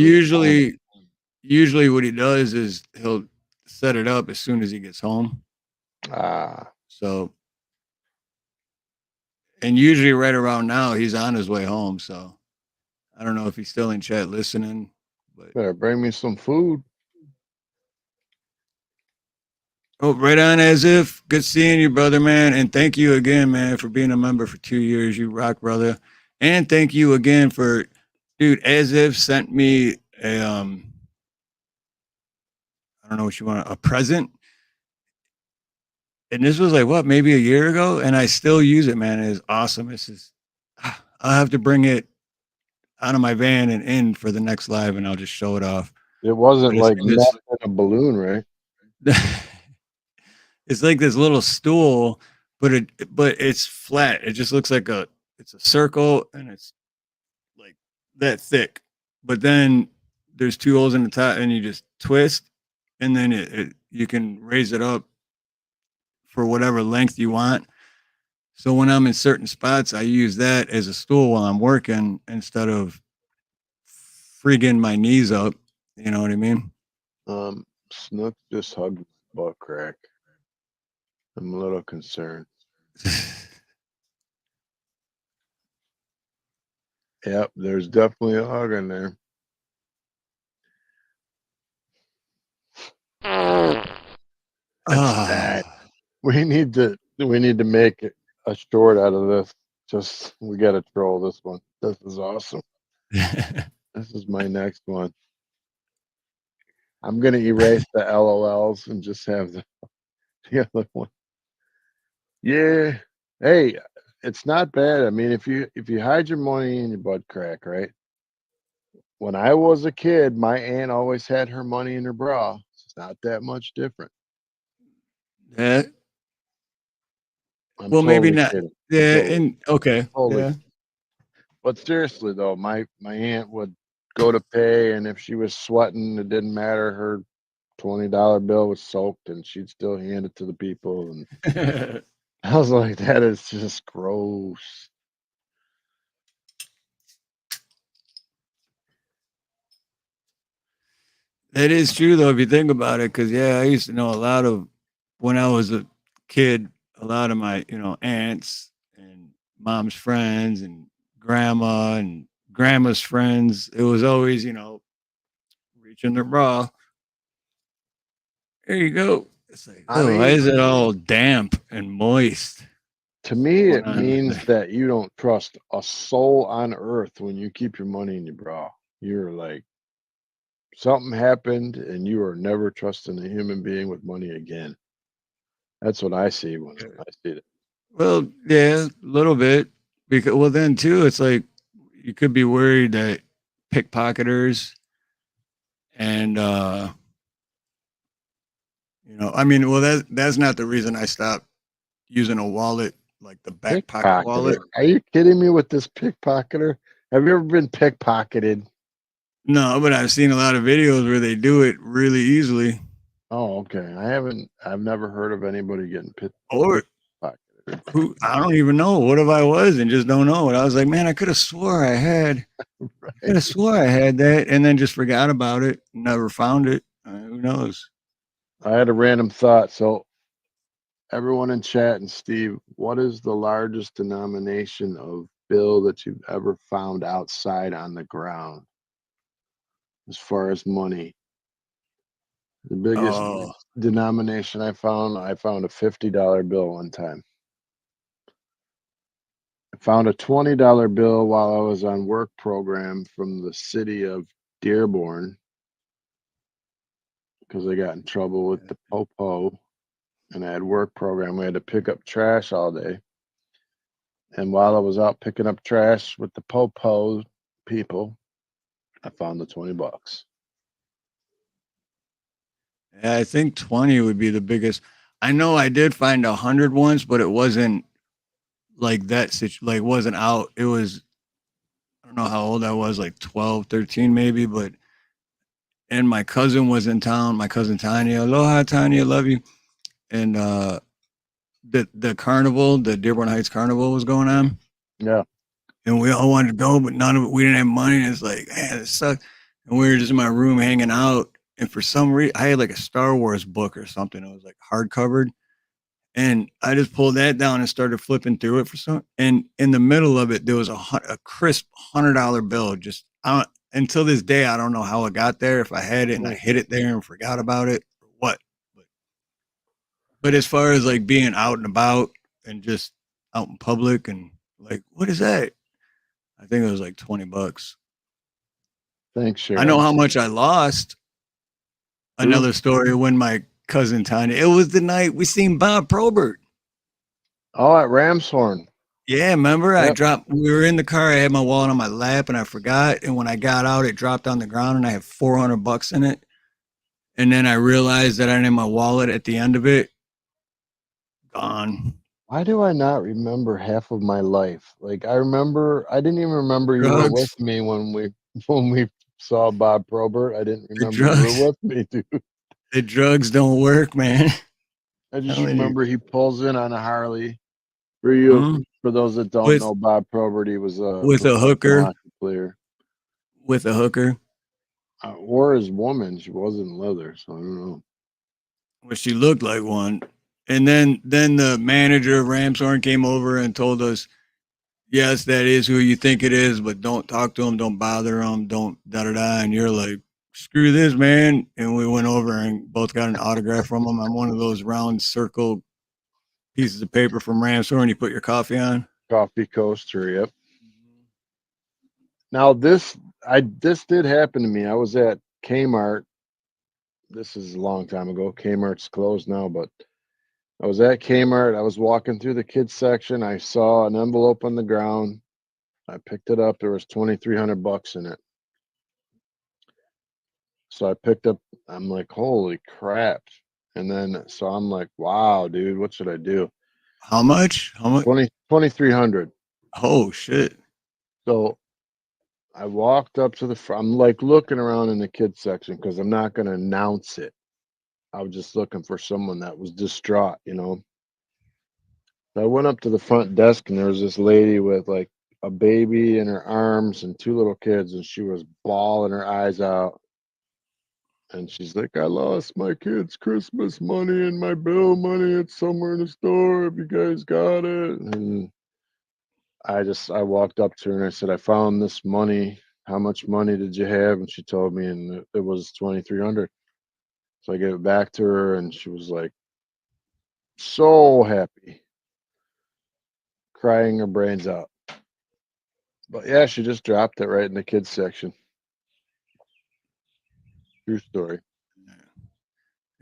usually what he does is he'll set it up as soon as he gets home. So, and usually right around now he's on his way home. So I don't know if he's still in chat listening. But better bring me some food. oh, right on as if. Good seeing you, brother, man. And thank you again, man, for being a member for 2 years. You rock, brother. And thank you again for, dude, as if sent me a I don't know what you want, a present. And this was like what, maybe a year ago, and I still use it, man. It's awesome. This is I'll have to bring it out of my van and in for the next live, and I'll just show it off. It wasn't But like not a balloon, right? It's like this little stool, but it's flat. It just looks like it's a circle, and it's like that thick. But then there's 2 holes in the top, and you just twist, and then you can raise it up for whatever length you want. So when I'm in certain spots, I use that as a stool while I'm working instead of frigging my knees up. You know what I mean? Snook just hugged my butt crack. I'm a little concerned. Yep, there's definitely a hug in there. That's sad. We need to make a short out of this. Just we gotta troll this one. This is awesome. This is my next one. I'm gonna erase the LOLs and just have the other one. Yeah. Hey, it's not bad. I mean, if you hide your money in your butt crack, right? When I was a kid, my aunt always had her money in her bra. It's not that much different. Yeah. I'm Well, maybe totally not. kidding. Yeah, Totally. and okay. Totally. Yeah. But seriously though, my aunt would go to pay, and if she was sweating, it didn't matter. Her $20 bill was soaked, and she'd still hand it to the people. And I was like, that is just gross. That is true though, if you think about it, because yeah, I used to know a lot of when I was a kid, a lot of my, aunts and mom's friends and grandma and grandma's friends. It was always, reaching their bra. There you go. It's like, I oh, why mean, is it all damp and moist? to me, Going it on in means there? that you don't trust a soul on earth when you keep your money in your bra. You're like, something happened, and you are never trusting a human being with money again. That's what I see when I see it. Well, yeah, a little bit. Because well, then too, it's like you could be worried that pickpocketers and I mean, well, that's not the reason I stopped using a wallet like the back pocket wallet. Pickpocketer? Are you kidding me with this pickpocketer? Have you ever been pickpocketed? No, but I've seen a lot of videos where they do it really easily. Oh, okay. I've never heard of anybody getting Or pickpocketed. who I don't even know. What if I was and just don't know it? I was like, man, I could have swore I had. Right. I could have swore I had that, and then just forgot about it. Never found it. Who knows? I had a random thought. So, everyone in chat and Steve, what is the largest denomination of bill that you've ever found outside on the ground as far as money? The biggest denomination I found a $50 bill one time. I found a $20 bill while I was on work program from the city of Dearborn because I got in trouble with the popo, and I had work program. We had to pick up trash all day. And while I was out picking up trash with the popo people, I found the $20. Yeah, I think 20 would be the biggest. I know I did find 100 once, but it wasn't like that. Like wasn't out. It was. I don't know how old I was, like 12, 13 maybe, but and my cousin was in town, my cousin Tanya. Aloha Tanya, love you. And the carnival, the Dearborn Heights Carnival was going on. Yeah. And we all wanted to go, but none of it, we didn't have money. And it's like, man, it sucks. And we were just in my room hanging out. And for some reason, I had like a Star Wars book or something. It was like hardcovered. And I just pulled that down and started flipping through it for some. And in the middle of it, there was a crisp $100 bill. Just until this day, I don't know how it got there. If I had it and I hid it there and forgot about it, or what. But as far as like being out and about and just out in public and like, what is that? I think it was like $20. Thanks, Sharon. I know how much I lost. Another story when my cousin Tanya, it was the night we seen Bob Probert. Oh, at Ramshorn. Yeah, remember? Yep. We were in the car, I had my wallet on my lap and I forgot. And when I got out, it dropped on the ground and I had $400 in it. And then I realized that I didn't have my wallet at the end of it. Gone. Why do I not remember half of my life? Like I didn't even remember you were with me when we saw Bob Probert. I didn't remember you were with me, dude. The drugs don't work, man. I just remember he pulls in on a Harley. For you, for those that don't know, Bob Probert, he was a hooker hockey player. With a hooker, or his woman. She wasn't leather, so I don't know. Well, she looked like one. And then the manager of Ramshorn came over and told us, yes, that is who you think it is, but don't talk to him, don't bother him, don't da-da-da. And you're like, screw this, man. And we went over and both got an autograph from him on one of those round circle pieces of paper from Ramshorn you put your coffee on. Coffee coaster, yep. Now this did happen to me. I was at Kmart. This is a long time ago. Kmart's closed now, but I was at Kmart. I was walking through the kids section. I saw an envelope on the ground. I picked it up. There was $2,300 in it. So I picked up, I'm like, holy crap. And then, so I'm like, wow, dude, what should I do? How much? 2,300. Oh, shit. So I walked up to the front. I'm like looking around in the kids section because I'm not going to announce it. I was just looking for someone that was distraught, you know. So I went up to the front desk and there was this lady with like a baby in her arms and two little kids, and she was bawling her eyes out. And she's like, I lost my kids' Christmas money and my bill money. It's somewhere in the store if you guys got it. And I walked up to her and I said, I found this money. How much money did you have? And she told me, and it was $2,300. So I gave it back to her, and she was like, so happy, crying her brains out. But yeah, she just dropped it right in the kids section. True story.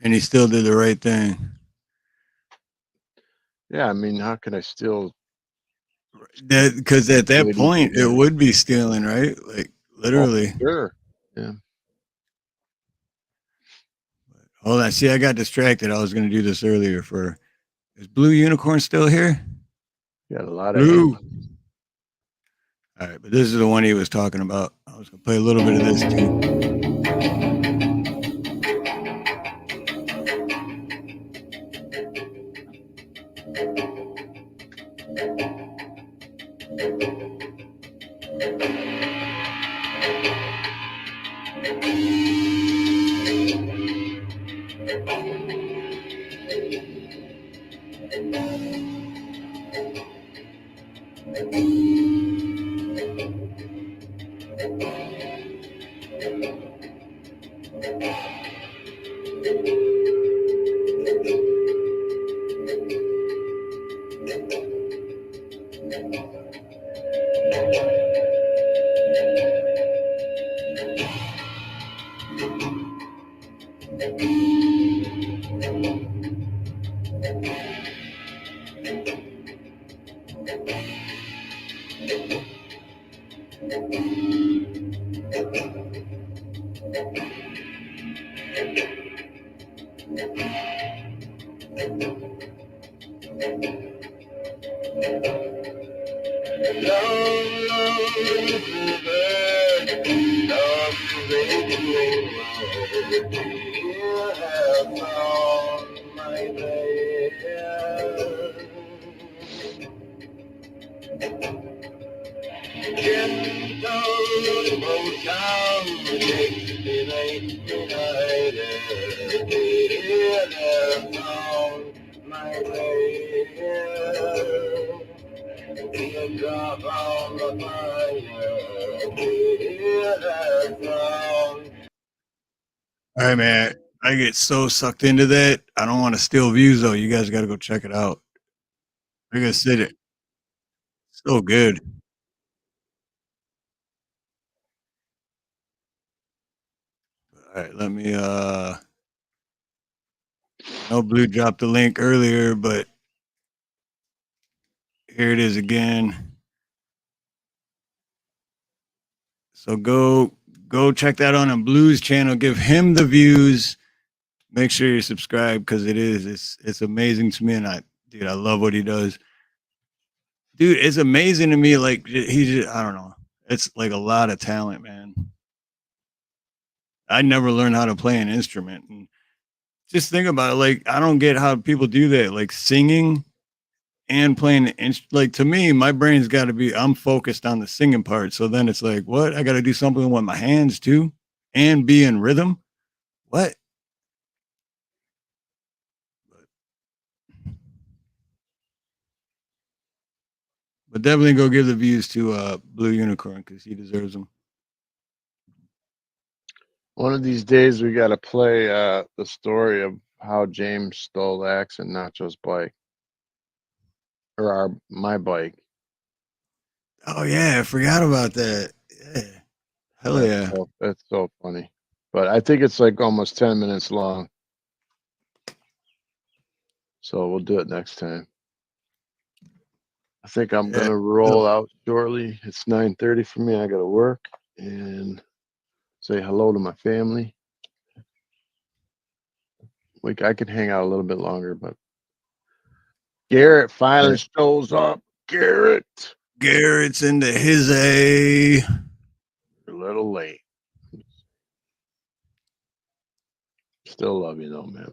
And he still did the right thing. Yeah, I mean, how can I steal? That because at that point it would be stealing, right? Like literally. Oh, sure. Yeah. Hold on. See, I got distracted. I was going to do this earlier. Is Blue Unicorn still here? Got a lot Blue. All right, but this is the one he was talking about. I was going to play a little bit of this too. All right, man. I get so sucked into that. I don't want to steal views though. You guys got to go check it out. Like I said, it so good. All right, let me. I know Blue dropped the link earlier, but here it is again. So go check that out on Blue's channel. Give him the views. Make sure you subscribe because it's amazing to me, and I love what he does. Dude, it's amazing to me. Like I don't know. It's like a lot of talent, man. I never learned how to play an instrument, and just think about it. Like I don't get how people do that. Like singing and playing like to me, my brain's got to be. I'm focused on the singing part. So then it's like, what? I got to do something with my hands too, and be in rhythm. What? But definitely go give the views to Blue Unicorn because he deserves them. One of these days we got to play the story of how James stole the axe and Nacho's bike, or my bike. Oh yeah, I forgot about that. Yeah, hell yeah. That's so funny. But I think it's like almost 10 minutes long, so we'll do it next time. I think I'm gonna roll out shortly. It's 9:30 for me. I gotta work and say hello to my family. Like I could hang out a little bit longer, but Garrett finally shows up. Garrett's into his A. A little late. Still love you though, man.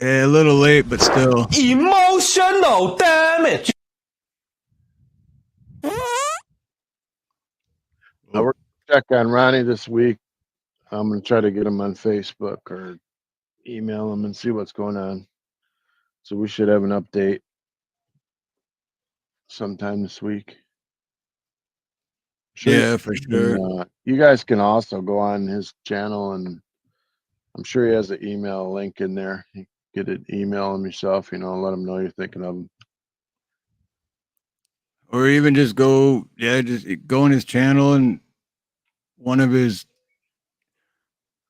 Yeah, a little late, but still. Emotional damage. We're gonna check on Ronnie this week. I'm gonna try to get him on Facebook or email him and see what's going on. So we should have an update sometime this week. Yeah, for sure. You guys can also go on his channel, and I'm sure he has an email link in there. You get it, email him yourself, let him know you're thinking of him. Or even just go on his channel and one of his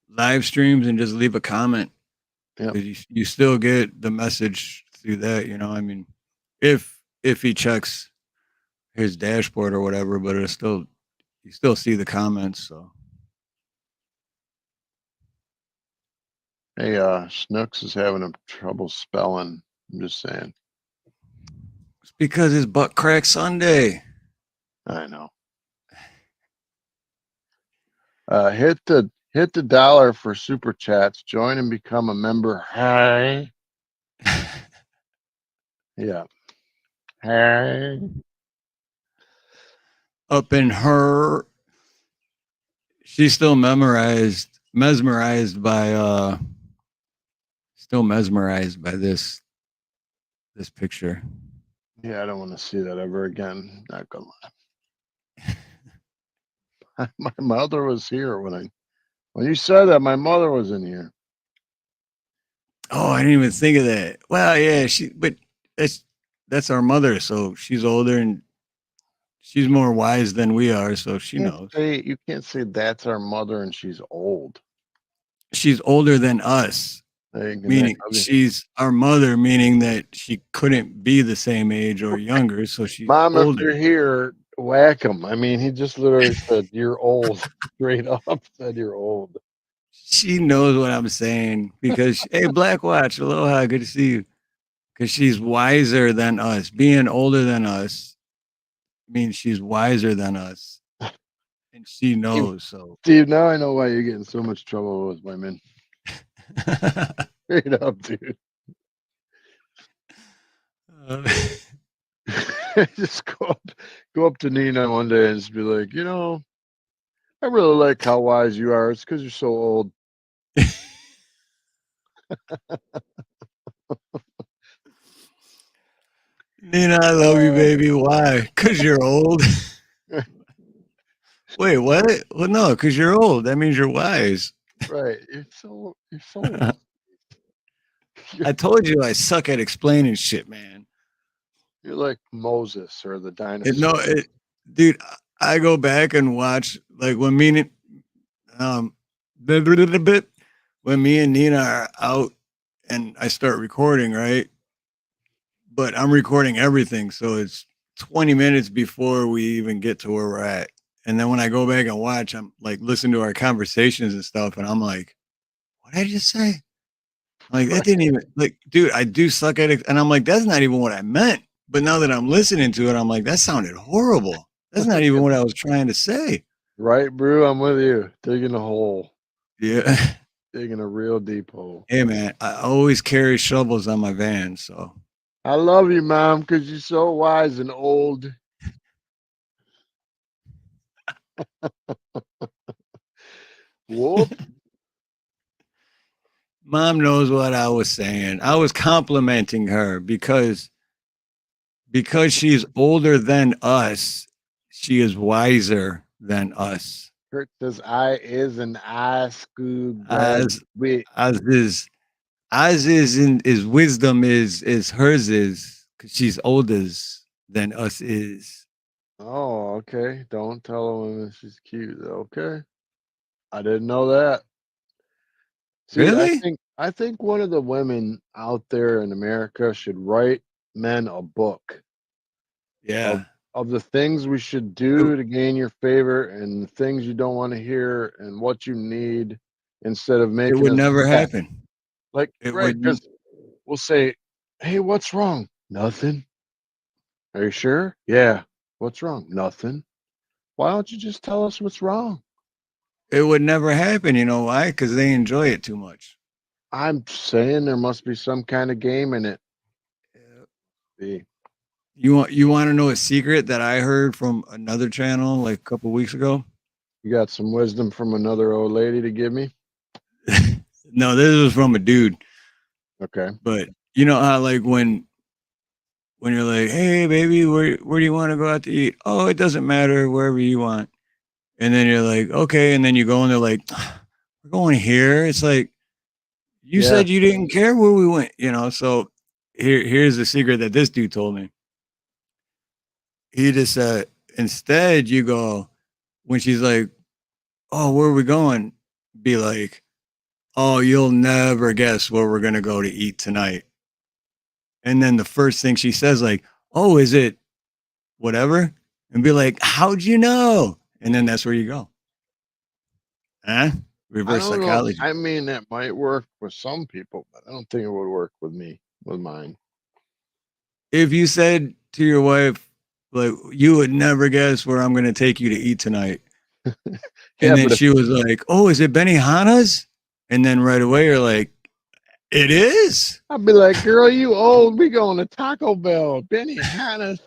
live streams and just leave a comment. Yeah, you still get the message through that. I mean, if he checks his dashboard or whatever, but you still see the comments. So hey, Snooks is having a trouble spelling. I'm just saying. It's because his butt crack Sunday. I know. Hit the dollar for super chats. Join and become a member. Hi. Yeah. Hi. Up in her, she's still mesmerized by this picture. Yeah, I don't want to see that ever again. Not gonna lie. My mother was here when you said that. My mother was in here. Oh, I didn't even think of that. Well, yeah, but that's our mother, so she's older and she's more wise than we are, so she knows. You can't say that's our mother and she's old. She's older than us. Meaning she's our mother, meaning that she couldn't be the same age or younger, so she's Mom, older. if you're here, whack him. I mean, he just literally said you're old. Straight up said you're old. She knows what I'm saying because hey, Blackwatch, aloha, good to see you. Because she's wiser than us. Being older than us means she's wiser than us, and she knows. So, Steve, now I know why you get in so much trouble with women. Straight up, dude. Just go up to Nina one day and just be like, I really like how wise you are. It's because you're so old. Nina, I love you, baby. Why? Because you're old. Wait, what? Well, no, because you're old. That means you're wise. Right. You're so old. I told you I suck at explaining shit, man. You're like Moses or the dinosaur. No, dude, I go back and watch like when me and when me and Nina are out and I start recording, right? But I'm recording everything, so it's 20 minutes before we even get to where we're at. And then when I go back and watch, I'm like listening to our conversations and stuff, and I'm like, what did I just say? Like that didn't even like, dude, I do suck at it. And I'm like, that's not even what I meant. But now that I'm listening to it, I'm like, that sounded horrible. That's not even what I was trying to say. Right, Brew? I'm with you. Digging a hole. Yeah. Digging a real deep hole. Hey man, I always carry shovels on my van, so I love you, Mom, because you're so wise and old. Whoop. Mom knows what I was saying. I was complimenting her because she's older than us, she is wiser than us. Kurt says I is an I school As graduate. is wisdom is hers is because she's older than us is. Oh, okay. Don't tell a woman she's cute. Okay. I didn't know that. See, Really? I think one of the women out there in America should write men a book Yeah. of the things we should do to gain your favor and the things you don't want to hear and what you need instead of It making would us never upset. happen. Like, It right, would because we'll say, hey, what's wrong? Nothing. Are you sure? Yeah. What's wrong? Nothing. Why don't you just tell us what's wrong? it would never happen. You know why? Because they enjoy it too much. I'm saying there must be some kind of game in it. See, You want to know a secret that I heard from another channel like a couple weeks ago? you got some wisdom from another old lady to give me? No, this was from a dude. Okay. But you know how like when you're like, hey baby, where do you want to go out to eat? Oh, it doesn't matter, wherever you want. And then you're like, okay, and then you go and they're like, we're going here. It's like you Yeah. said you didn't care where we went, you know. So here's the secret that this dude told me. He just said instead you go when she's like, oh, where are we going? Be like, oh, you'll never guess where we're gonna go to eat tonight. And then the first thing she says, like, oh, is it whatever? And be like, how'd you know? And then that's where you go. Huh? I Reverse don't know. psychology. I mean, that might work with some people, but I don't think it would work with me, with mine. If you said to your wife, like, you would never guess where I'm gonna take you to eat tonight. Yeah, And then but she was like, oh, is it Benihana's? And then right away you're like, it is. I'd be like, girl, you old. We going to Taco Bell, Benihana's.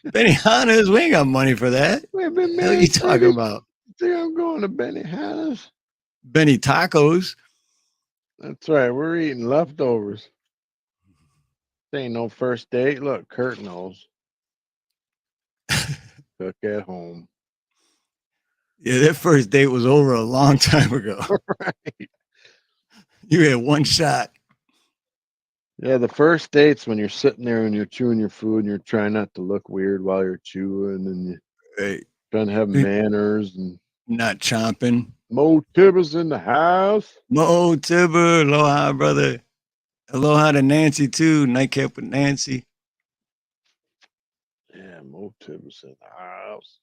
Benihana's, we ain't got money for that. We've been What the hell are you talking about? Think I'm going to Benihana's? Benny Tacos. That's right. We're eating leftovers. This ain't no first date. Look, Kurt knows. Cook at home. Yeah, that first date was over a long time ago. Right. You had one shot. Yeah, the first date's when you're sitting there and you're chewing your food and you're trying not to look weird while you're chewing and you're trying to have manners and not chomping. Mo Tibber's in the house. Mo Tibber, aloha, brother. Aloha to Nancy too. Nightcap with Nancy. Yeah, Mo Tibber's in the house.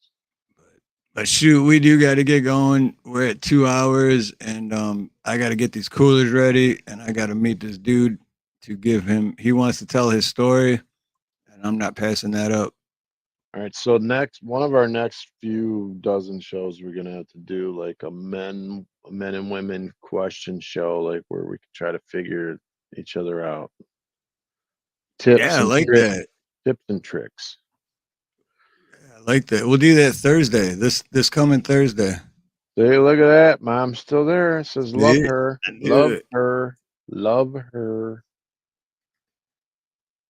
But shoot, we do got to get going. We're at 2 hours, and I got to get these coolers ready, and I got to meet this dude to give him. He wants to tell his story, and I'm not passing that up. All right, so one of our next few dozen shows, we're gonna have to do like a men and women question show, like where we can try to figure each other out. Tips Yeah, I and like tricks. that. Tips and tricks. I like that. We'll do that Thursday. This coming Thursday. Hey, look at that. Mom's still there. It says love See? her. I knew Love it. her. Love her.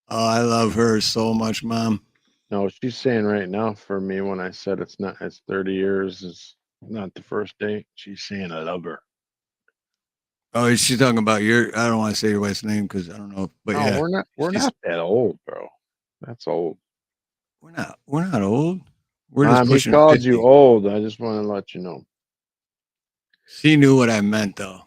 Oh, I love her so much, Mom. No, she's saying right now for me when I said it's 30 years is not the first date. She's saying I love her. Oh, is she talking about your? I don't want to say your wife's name because I don't know. But No, yeah, we're not that old, bro. That's old. We're not old. We're just Mom, he pushing called 50. you old. I just want to let you know. She knew what I meant, though.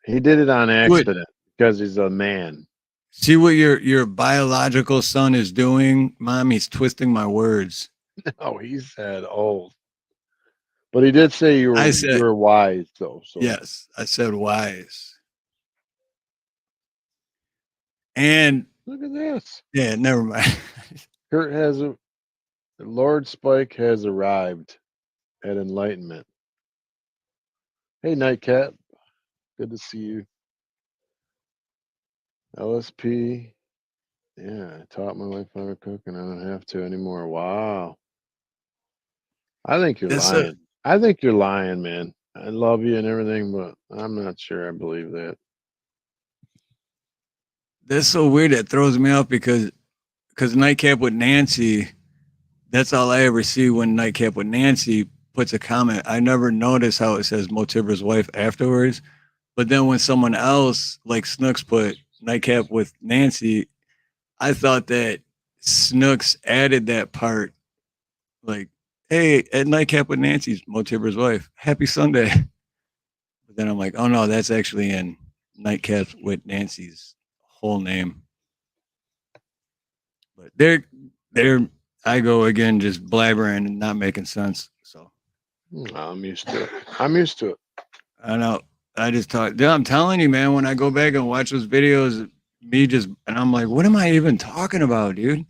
He did it on Good. accident because he's a man. See what your biological son is doing, Mom? He's twisting my words. No, he said old. But he did say you were wise, though. So Yes, I said wise. And look at this. Yeah, never mind. Kurt Lord Spike has arrived at enlightenment. Hey, Nightcat. Good to see you. LSP. Yeah, I taught my wife how to cook and I don't have to anymore. Wow. I think you're lying. I think you're lying, man. I love you and everything, but I'm not sure I believe that. That's so weird. That throws me off because Nightcap with Nancy, that's all I ever see when Nightcap with Nancy puts a comment. I never notice how it says Motibra's wife afterwards. But then when someone else, like Snooks, put Nightcap with Nancy, I thought that Snooks added that part, like, hey, at Nightcap with Nancy's Motibra's wife. Happy Sunday. But then I'm like, oh no, that's actually in Nightcap with Nancy's whole name. But they're I go again just blabbering and not making sense. So I'm used to it. I'm used to it. I know. I just talk. Dude, I'm telling you, man, when I go back and watch those videos, and I'm like, what am I even talking about, dude?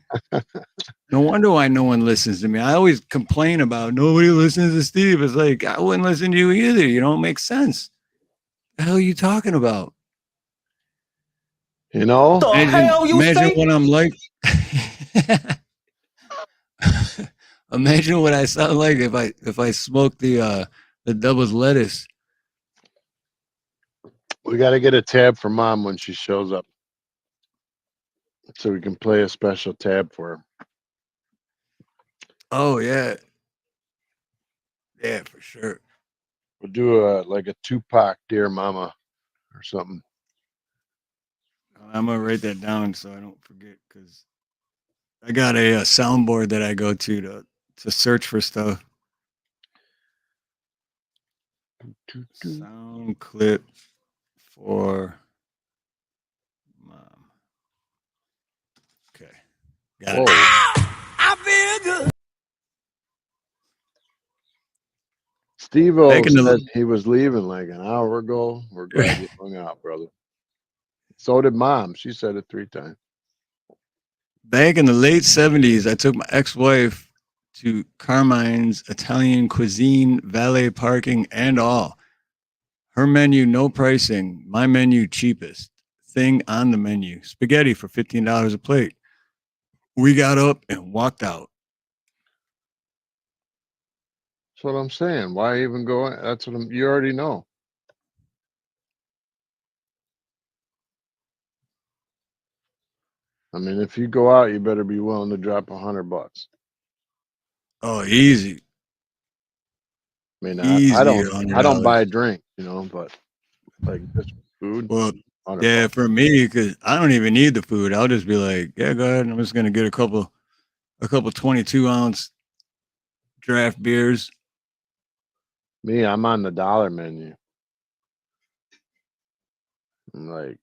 No wonder why no one listens to me. I always complain about nobody listens to Steve. It's like, I wouldn't listen to you either. You don't make sense. What the hell are you talking about? You know? Imagine what I'm like. Imagine what I sound like if I smoke the devil's lettuce. We got to get a tab for Mom when she shows up, so we can play a special tab for her. Oh yeah, yeah, for sure. We'll do like a Tupac "Dear Mama" or something. I'm gonna write that down so I don't forget because I got a soundboard that I go to search for stuff. Sound clip for Mom. Okay, got it. I feel good. Steve-O said he was leaving like an hour ago. We're glad you hung out, brother. So did Mom. She said it 3 times. Back in the late 70s, I took my ex-wife to Carmine's Italian cuisine, valet parking, and all. Her menu, no pricing. My menu, cheapest thing on the menu. Spaghetti for $15 a plate. We got up and walked out. That's what I'm saying. Why even go? That's what you already know. I mean, if you go out, you better be willing to drop $100. Oh, easy. I mean, Easy I don't buy a $100. drink, but like just food. Well, yeah, for me, because I don't even need the food. I'll just be like, yeah, go ahead. I'm just gonna get a couple 22-ounce draft beers. Me, I'm on the dollar menu. I'm like,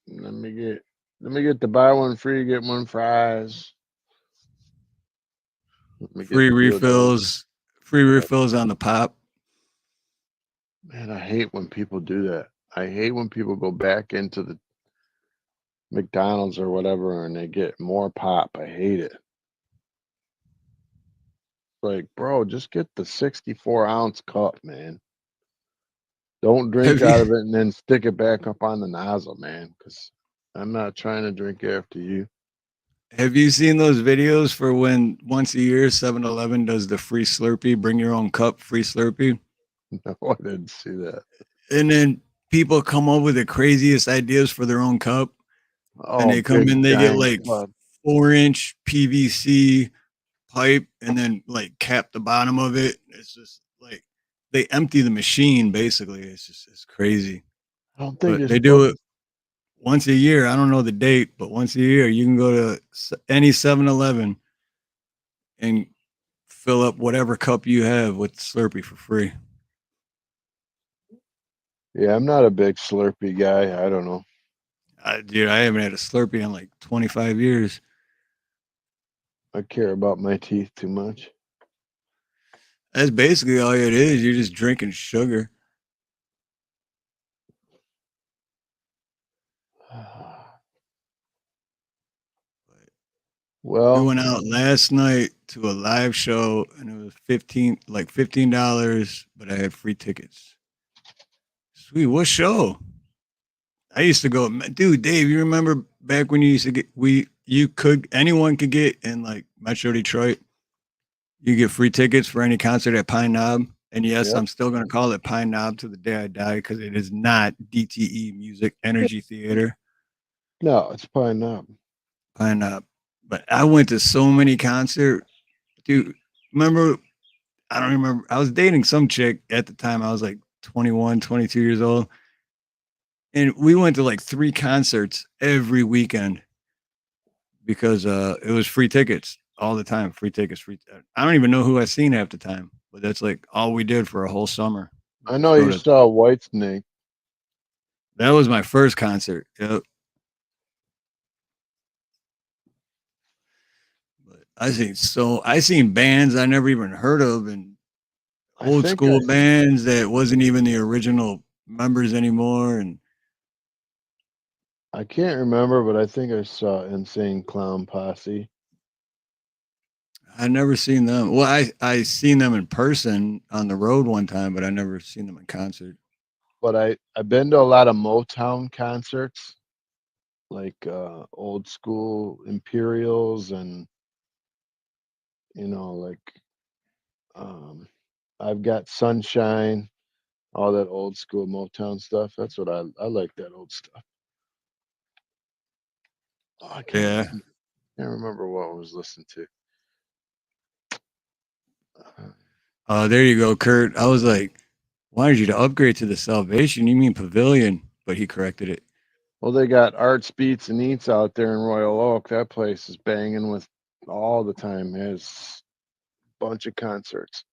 let me get the buy one free, get one fries. Free refills. Free refills on the pop. Man, I hate when people do that. I hate when people go back into the McDonald's or whatever and they get more pop. I hate it. Like, bro, just get the 64-ounce cup, man. Don't drink out of it and then stick it back up on the nozzle, man, because I'm not trying to drink after you. Have you seen those videos for when once a year 7-Eleven does the free Slurpee, bring your own cup, free Slurpee? No, I didn't see that. And then people come up with the craziest ideas for their own cup. And Oh, they come big in, they get giant like club. 4-inch PVC pipe and then like cap the bottom of it. It's just like they empty the machine basically. It's crazy. I don't think But you're they do supposed. it once a year. I don't know the date, but once a year you can go to any 7-Eleven and fill up whatever cup you have with Slurpee for free. Yeah, I'm not a big Slurpee guy. I don't know. Dude, I haven't had a Slurpee in like 25 years. I care about my teeth too much. That's basically all it is. You're just drinking sugar. We Well, went out last night to a live show and it was $15, but I had free tickets. Sweet, what show? I used to go, dude, Dave, you remember back when you used to get anyone could get in like Metro Detroit, you get free tickets for any concert at Pine Knob. And yes, Yep. I'm still gonna call it Pine Knob to the day I die because it is not DTE Music Energy Theater. No, it's Pine Knob. Pine Knob. But I went to so many concerts. Dude, remember, I don't remember. I was dating some chick at the time. I was like 21, 22 years old. And we went to like 3 concerts every weekend because it was free tickets all the time. Free tickets, I don't even know who I seen half the time, but that's like all we did for a whole summer. I know you saw Whitesnake. That was my first concert. Yep. But I seen bands I never even heard of and old school bands that wasn't even the original members anymore. And I can't remember, but I think I saw Insane Clown Posse. I never seen them. Well, I seen them in person on the road one time, but I never seen them in concert. But I've been to a lot of Motown concerts, like old school Imperials and like I've got Sunshine, all that old school Motown stuff. That's what I like, that old stuff. Oh, I can't remember what I was listening to. There you go, Kurt. I was like, wanted you to upgrade to the Salvation. You mean Pavilion? But he corrected it. Well, they got Arts, Beats, and Eats out there in Royal Oak. That place is banging with all the time. It has a bunch of concerts.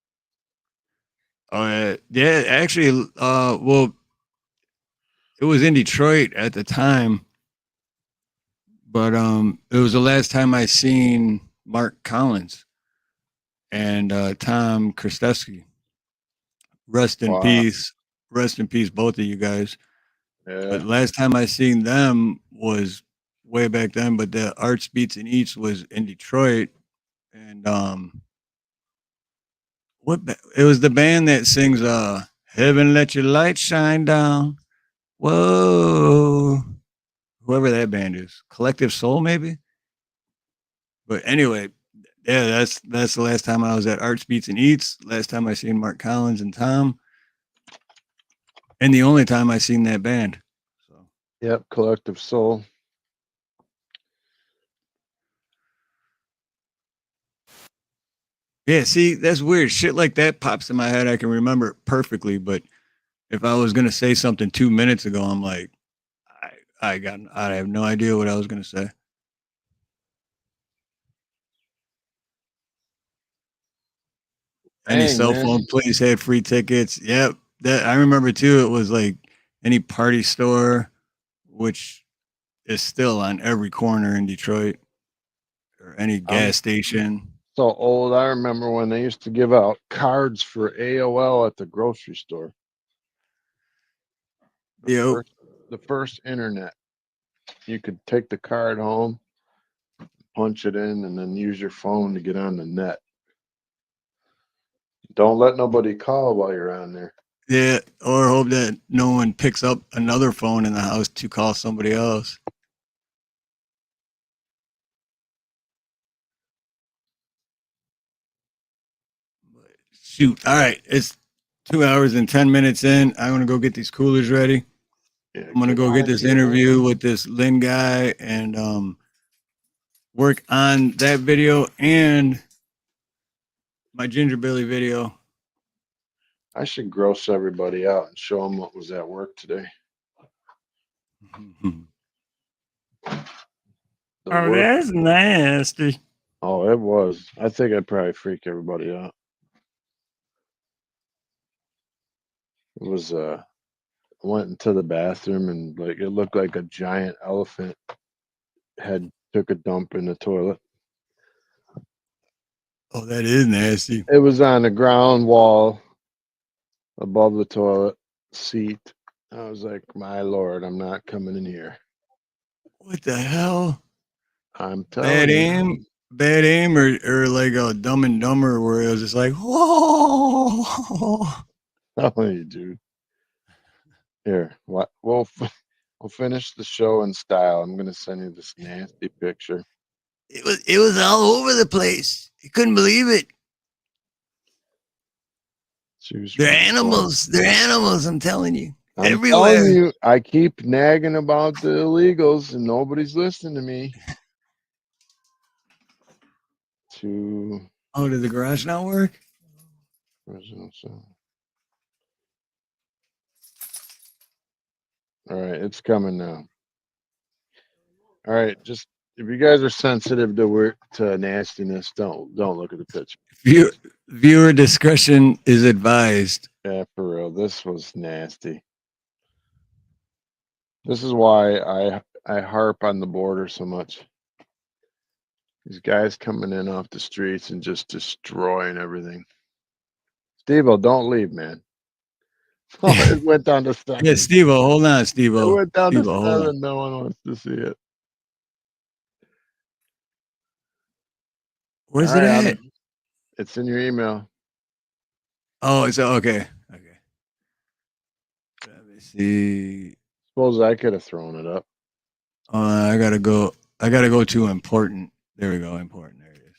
Yeah, actually, well, it was in Detroit at the time, but it was the last time I seen Mark Collins and Tom Kristevsky. Rest in peace. Rest in peace, both of you guys. Yeah. But last time I seen them was way back then, but the Arts, Beats, and Eats was in Detroit. And it was the band that sings Heaven Let Your Light Shine Down. Whoa. Whoever that band is. Collective Soul, maybe? But anyway, yeah, that's the last time I was at Arts, Beats, and Eats. Last time I seen Mark Collins and Tom. And the only time I seen that band. So yep, Collective Soul. Yeah, see, that's weird. Shit like that pops in my head. I can remember it perfectly, but if I was gonna say something 2 minutes ago, I'm like, I have no idea what I was gonna say. Any cell phone place had free tickets. Yep, that I remember too. It was like any party store, which is still on every corner in Detroit, or any gas station. So old. I remember when they used to give out cards for AOL at the grocery store. The first internet. You could take the card home, punch it in, and then use your phone to get on the net. Don't let nobody call while you're on there. Yeah, or hope that no one picks up another phone in the house to call somebody else. Shoot. All right. It's 2 hours and 10 minutes in. I'm gonna go get these coolers ready. Yeah, I'm gonna go get this interview with this Lynn guy and work on that video and my Ginger Billy video. I should gross everybody out and show them what was at work today. Oh, that's nasty. Oh, it was. I think I'd probably freak everybody out. It was I went into the bathroom and like it looked like a giant elephant had took a dump in the toilet. Oh, that is nasty. It was on the ground wall above the toilet seat. I was like, my lord, I'm not coming in here. What the hell? I'm telling you. Bad aim, or like a Dumb and Dumber where it was just like, whoa. Telling you, dude. Here, what? We'll finish the show in style. I'm gonna send you this nasty picture. It was all over the place. You couldn't believe it. They're animals. They're animals. I'm telling you. I'm Everywhere. telling you, I keep nagging about the illegals and nobody's listening to me. Oh, did the garage not work? All right, it's coming now. All right, just if you guys are sensitive to nastiness, don't look at the picture. Viewer discretion is advised. Yeah, for real. This was nasty. This is why I harp on the border so much. These guys coming in off the streets and just destroying everything. Steve-O, don't leave, man. Oh, it went down to 7. Yeah, Steve-O, hold on, Steve-O. It went down to Steve-O, hold 7. No one wants to see it. Where's All it right, at? It's in your email. Oh, it's okay. Okay. Let me see. Suppose I could have thrown it up. I gotta go to important. There we go. Important. There it is.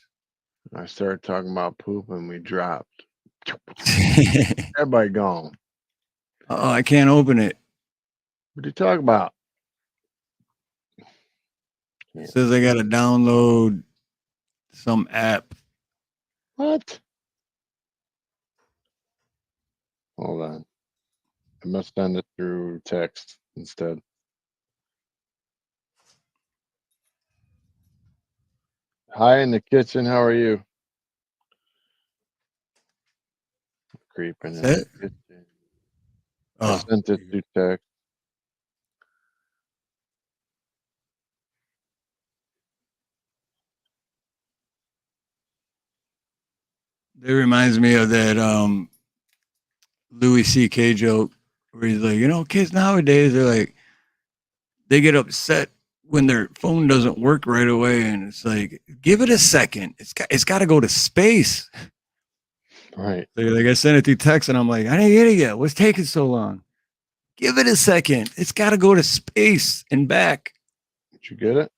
I started talking about poop and we dropped. Everybody gone. Oh, I can't open it. What are you talking about? It says I gotta download some app. What? Hold on. I must send it through text instead. Hi in the kitchen. How are you? Creeping in the kitchen. I sent it through text. It reminds me of that Louis C.K. joke where he's like, kids nowadays they get upset when their phone doesn't work right away, and it's like, give it a second. It's got to go to space. Right. Like I sent it through text, and I'm like, I didn't get it yet. What's taking so long? Give it a second. It's got to go to space and back. Did you get it?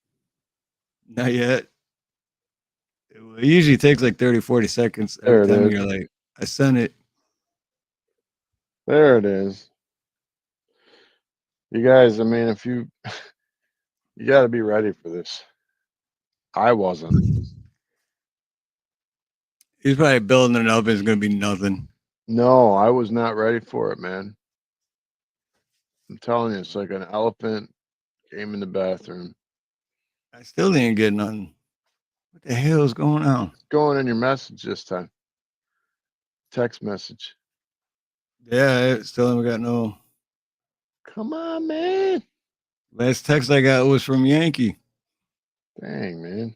Not yet. It usually takes like 30, 40 seconds every time you're like, I sent it. There it is. You guys, I mean, if you got to be ready for this. I wasn't. He's probably building it up. It's going to be nothing. No, I was not ready for it, man. I'm telling you, it's like an elephant came in the bathroom. I still didn't get nothing. What the hell is going on? It's going in your message this time. Text message. Yeah, I still haven't got no. Come on, man. Last text I got was from Yankee. Dang, man.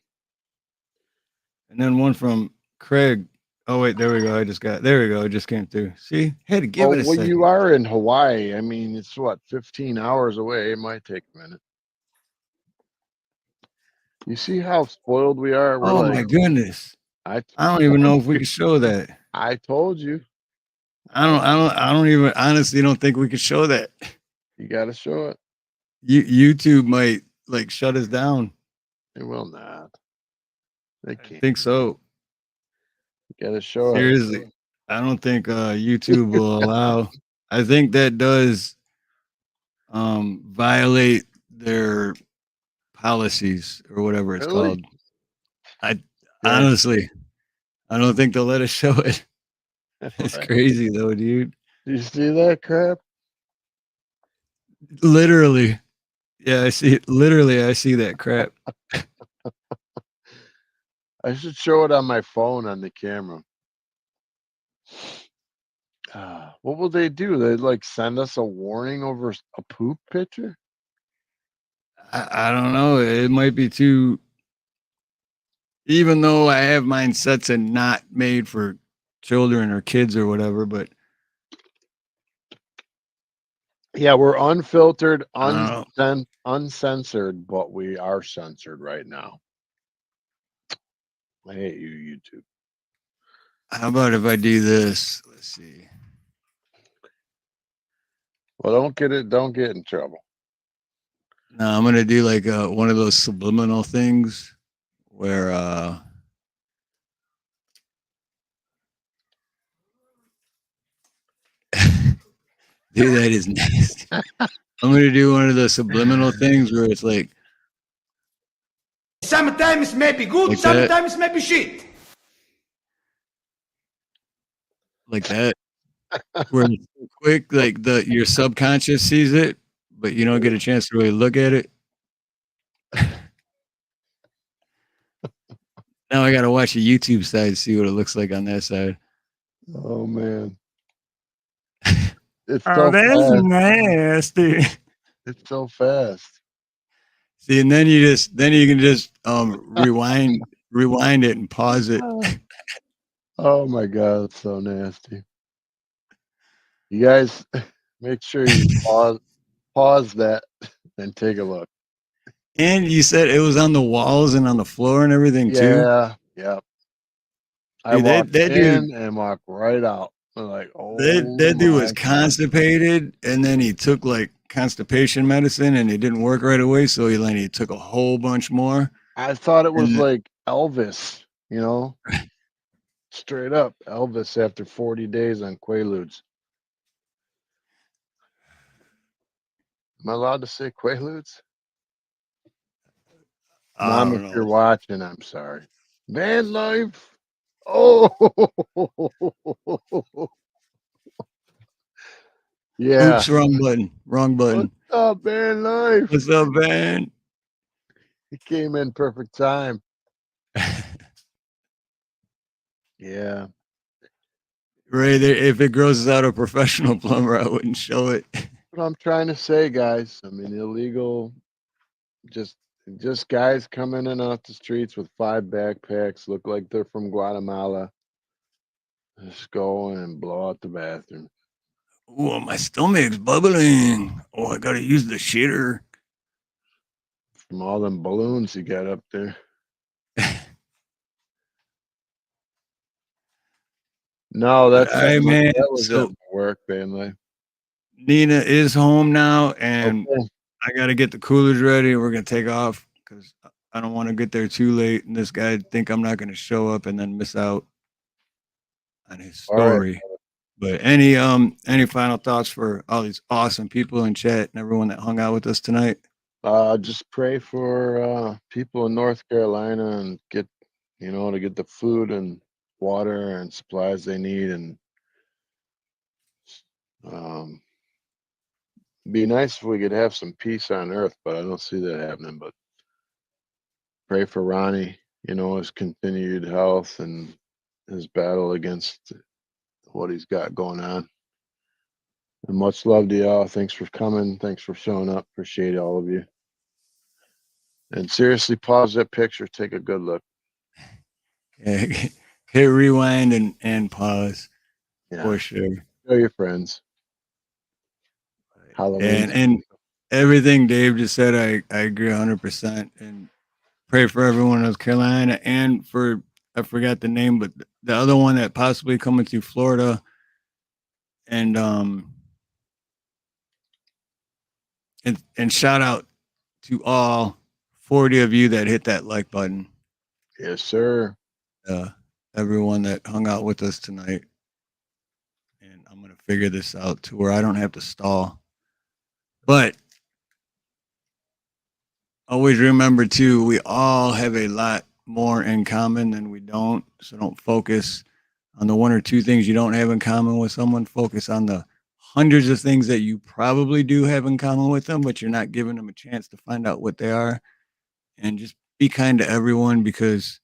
And then one from Craig. Oh, wait, there we go. There we go. It just came through. See? Had to give it a second. You are in Hawaii. I mean, it's what, 15 hours away. It might take a minute. You see how spoiled we are? We're my goodness. I don't even know if we can show that. I told you. I don't even honestly don't think we could show that. You got to show it. YouTube might like shut us down. They will not. They can't. I think so. You got to show Seriously. it. I don't think YouTube will allow. I think that does violate their policies or whatever it's Really? called. I Yeah. honestly, I don't think they'll let us show it. It's Right. crazy though, dude. Do you see that crap? Literally, yeah, I see. Literally, I see that crap. I should show it on my phone on the camera. What will they do? They like send us a warning over a poop picture? I don't know. It might be too. Even though I have mine sets and not made for children or kids or whatever, but Yeah, we're unfiltered, I don't know. uncensored, but we are censored right now. I hate you, YouTube. How about if I do this? Let's see. Well, don't get in trouble. No, I'm gonna do like one of those subliminal things where dude, that is nasty. I'm gonna do one of the subliminal things where it's like Sometimes maybe good, like that, sometimes maybe shit. like that, where it's so quick, like your subconscious sees it, but you don't get a chance to really look at it. Now I gotta watch a YouTube side to see what it looks like on that side. Oh man. It's Oh, so that's fast. nasty. It's so fast. See, and then you can just rewind it and pause it. Oh my god, it's so nasty. You guys make sure you pause that and take a look. And you said it was on the walls and on the floor and everything too. Yeah. I Dude, walked that dude, in and walked right out. I'm like, that oh dude was my god. constipated, and then he took like constipation medicine, and it didn't work right away. So he took a whole bunch more. I thought it was And like Elvis, you know, straight up Elvis after 40 days on Quaaludes. Am I allowed to say Quaaludes? I Mom, don't if you're know. watching, I'm sorry. Van life. Oh, yeah. Oops, wrong button. Wrong button. What's up, van life? What's up, Van? He came in perfect time. Yeah. Right there. If it grows out a professional plumber, I wouldn't show it. What I'm trying to say, guys. I mean, illegal, just guys coming in and off the streets with 5 backpacks, look like they're from Guatemala. Just go and blow out the bathroom. Oh, my stomach's bubbling. Oh, I gotta use the shitter. From all them balloons you got up there. No, that's All right, man. that was So at work, family. Nina is home now, and Okay. I gotta get the coolers ready. We're gonna take off because I don't want to get there too late, and this guy think I'm not gonna show up and then miss out on his All right. story. But any final thoughts for all these awesome people in chat and everyone that hung out with us tonight? Just pray for people in North Carolina and get to get the food and water and supplies they need, and be nice if we could have some peace on earth, but I don't see that happening. But pray for Ronnie, his continued health and his battle against what he's got going on. And much love to y'all. Thanks for coming. Thanks for showing up. Appreciate all of you. And seriously, pause that picture. Take a good look. Yeah, hit rewind and pause for sure. Show your friends. Halloween. And everything Dave just said, I agree 100%. And pray for everyone in North Carolina and for, I forgot the name, but the other one that possibly coming through Florida. And shout out to all 40 of you that hit that like button. Yes, sir. Everyone that hung out with us tonight. I'm going to figure this out to where I don't have to stall. But always remember, too, we all have a lot more in common than we don't. So don't focus on the one or two things you don't have in common with someone. Focus on the hundreds of things that you probably do have in common with them, but you're not giving them a chance to find out what they are. And just be kind to everyone, because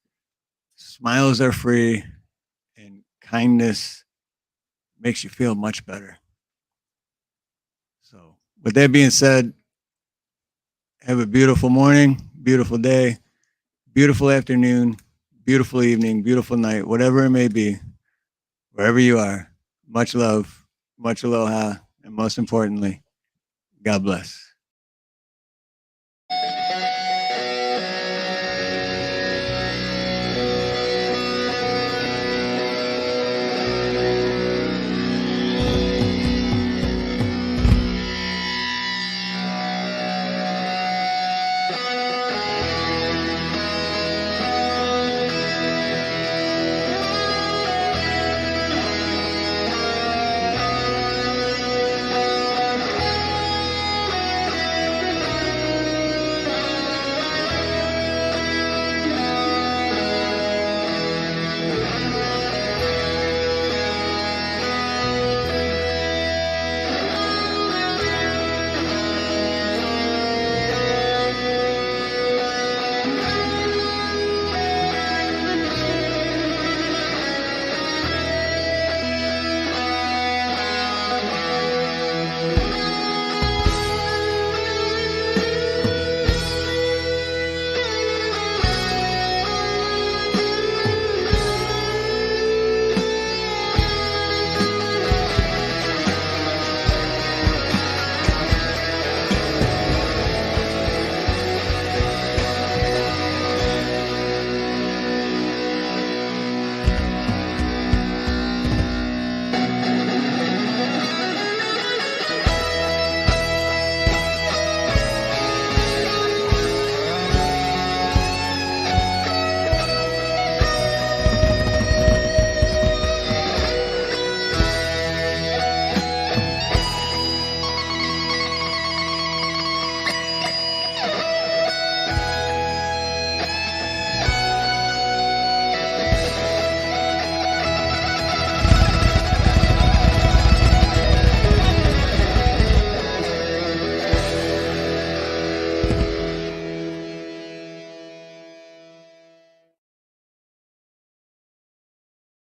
smiles are free and kindness makes you feel much better. So with that being said, have a beautiful morning, beautiful day, beautiful afternoon, beautiful evening, beautiful night, whatever it may be, wherever you are. Much love, much aloha, and most importantly, God bless.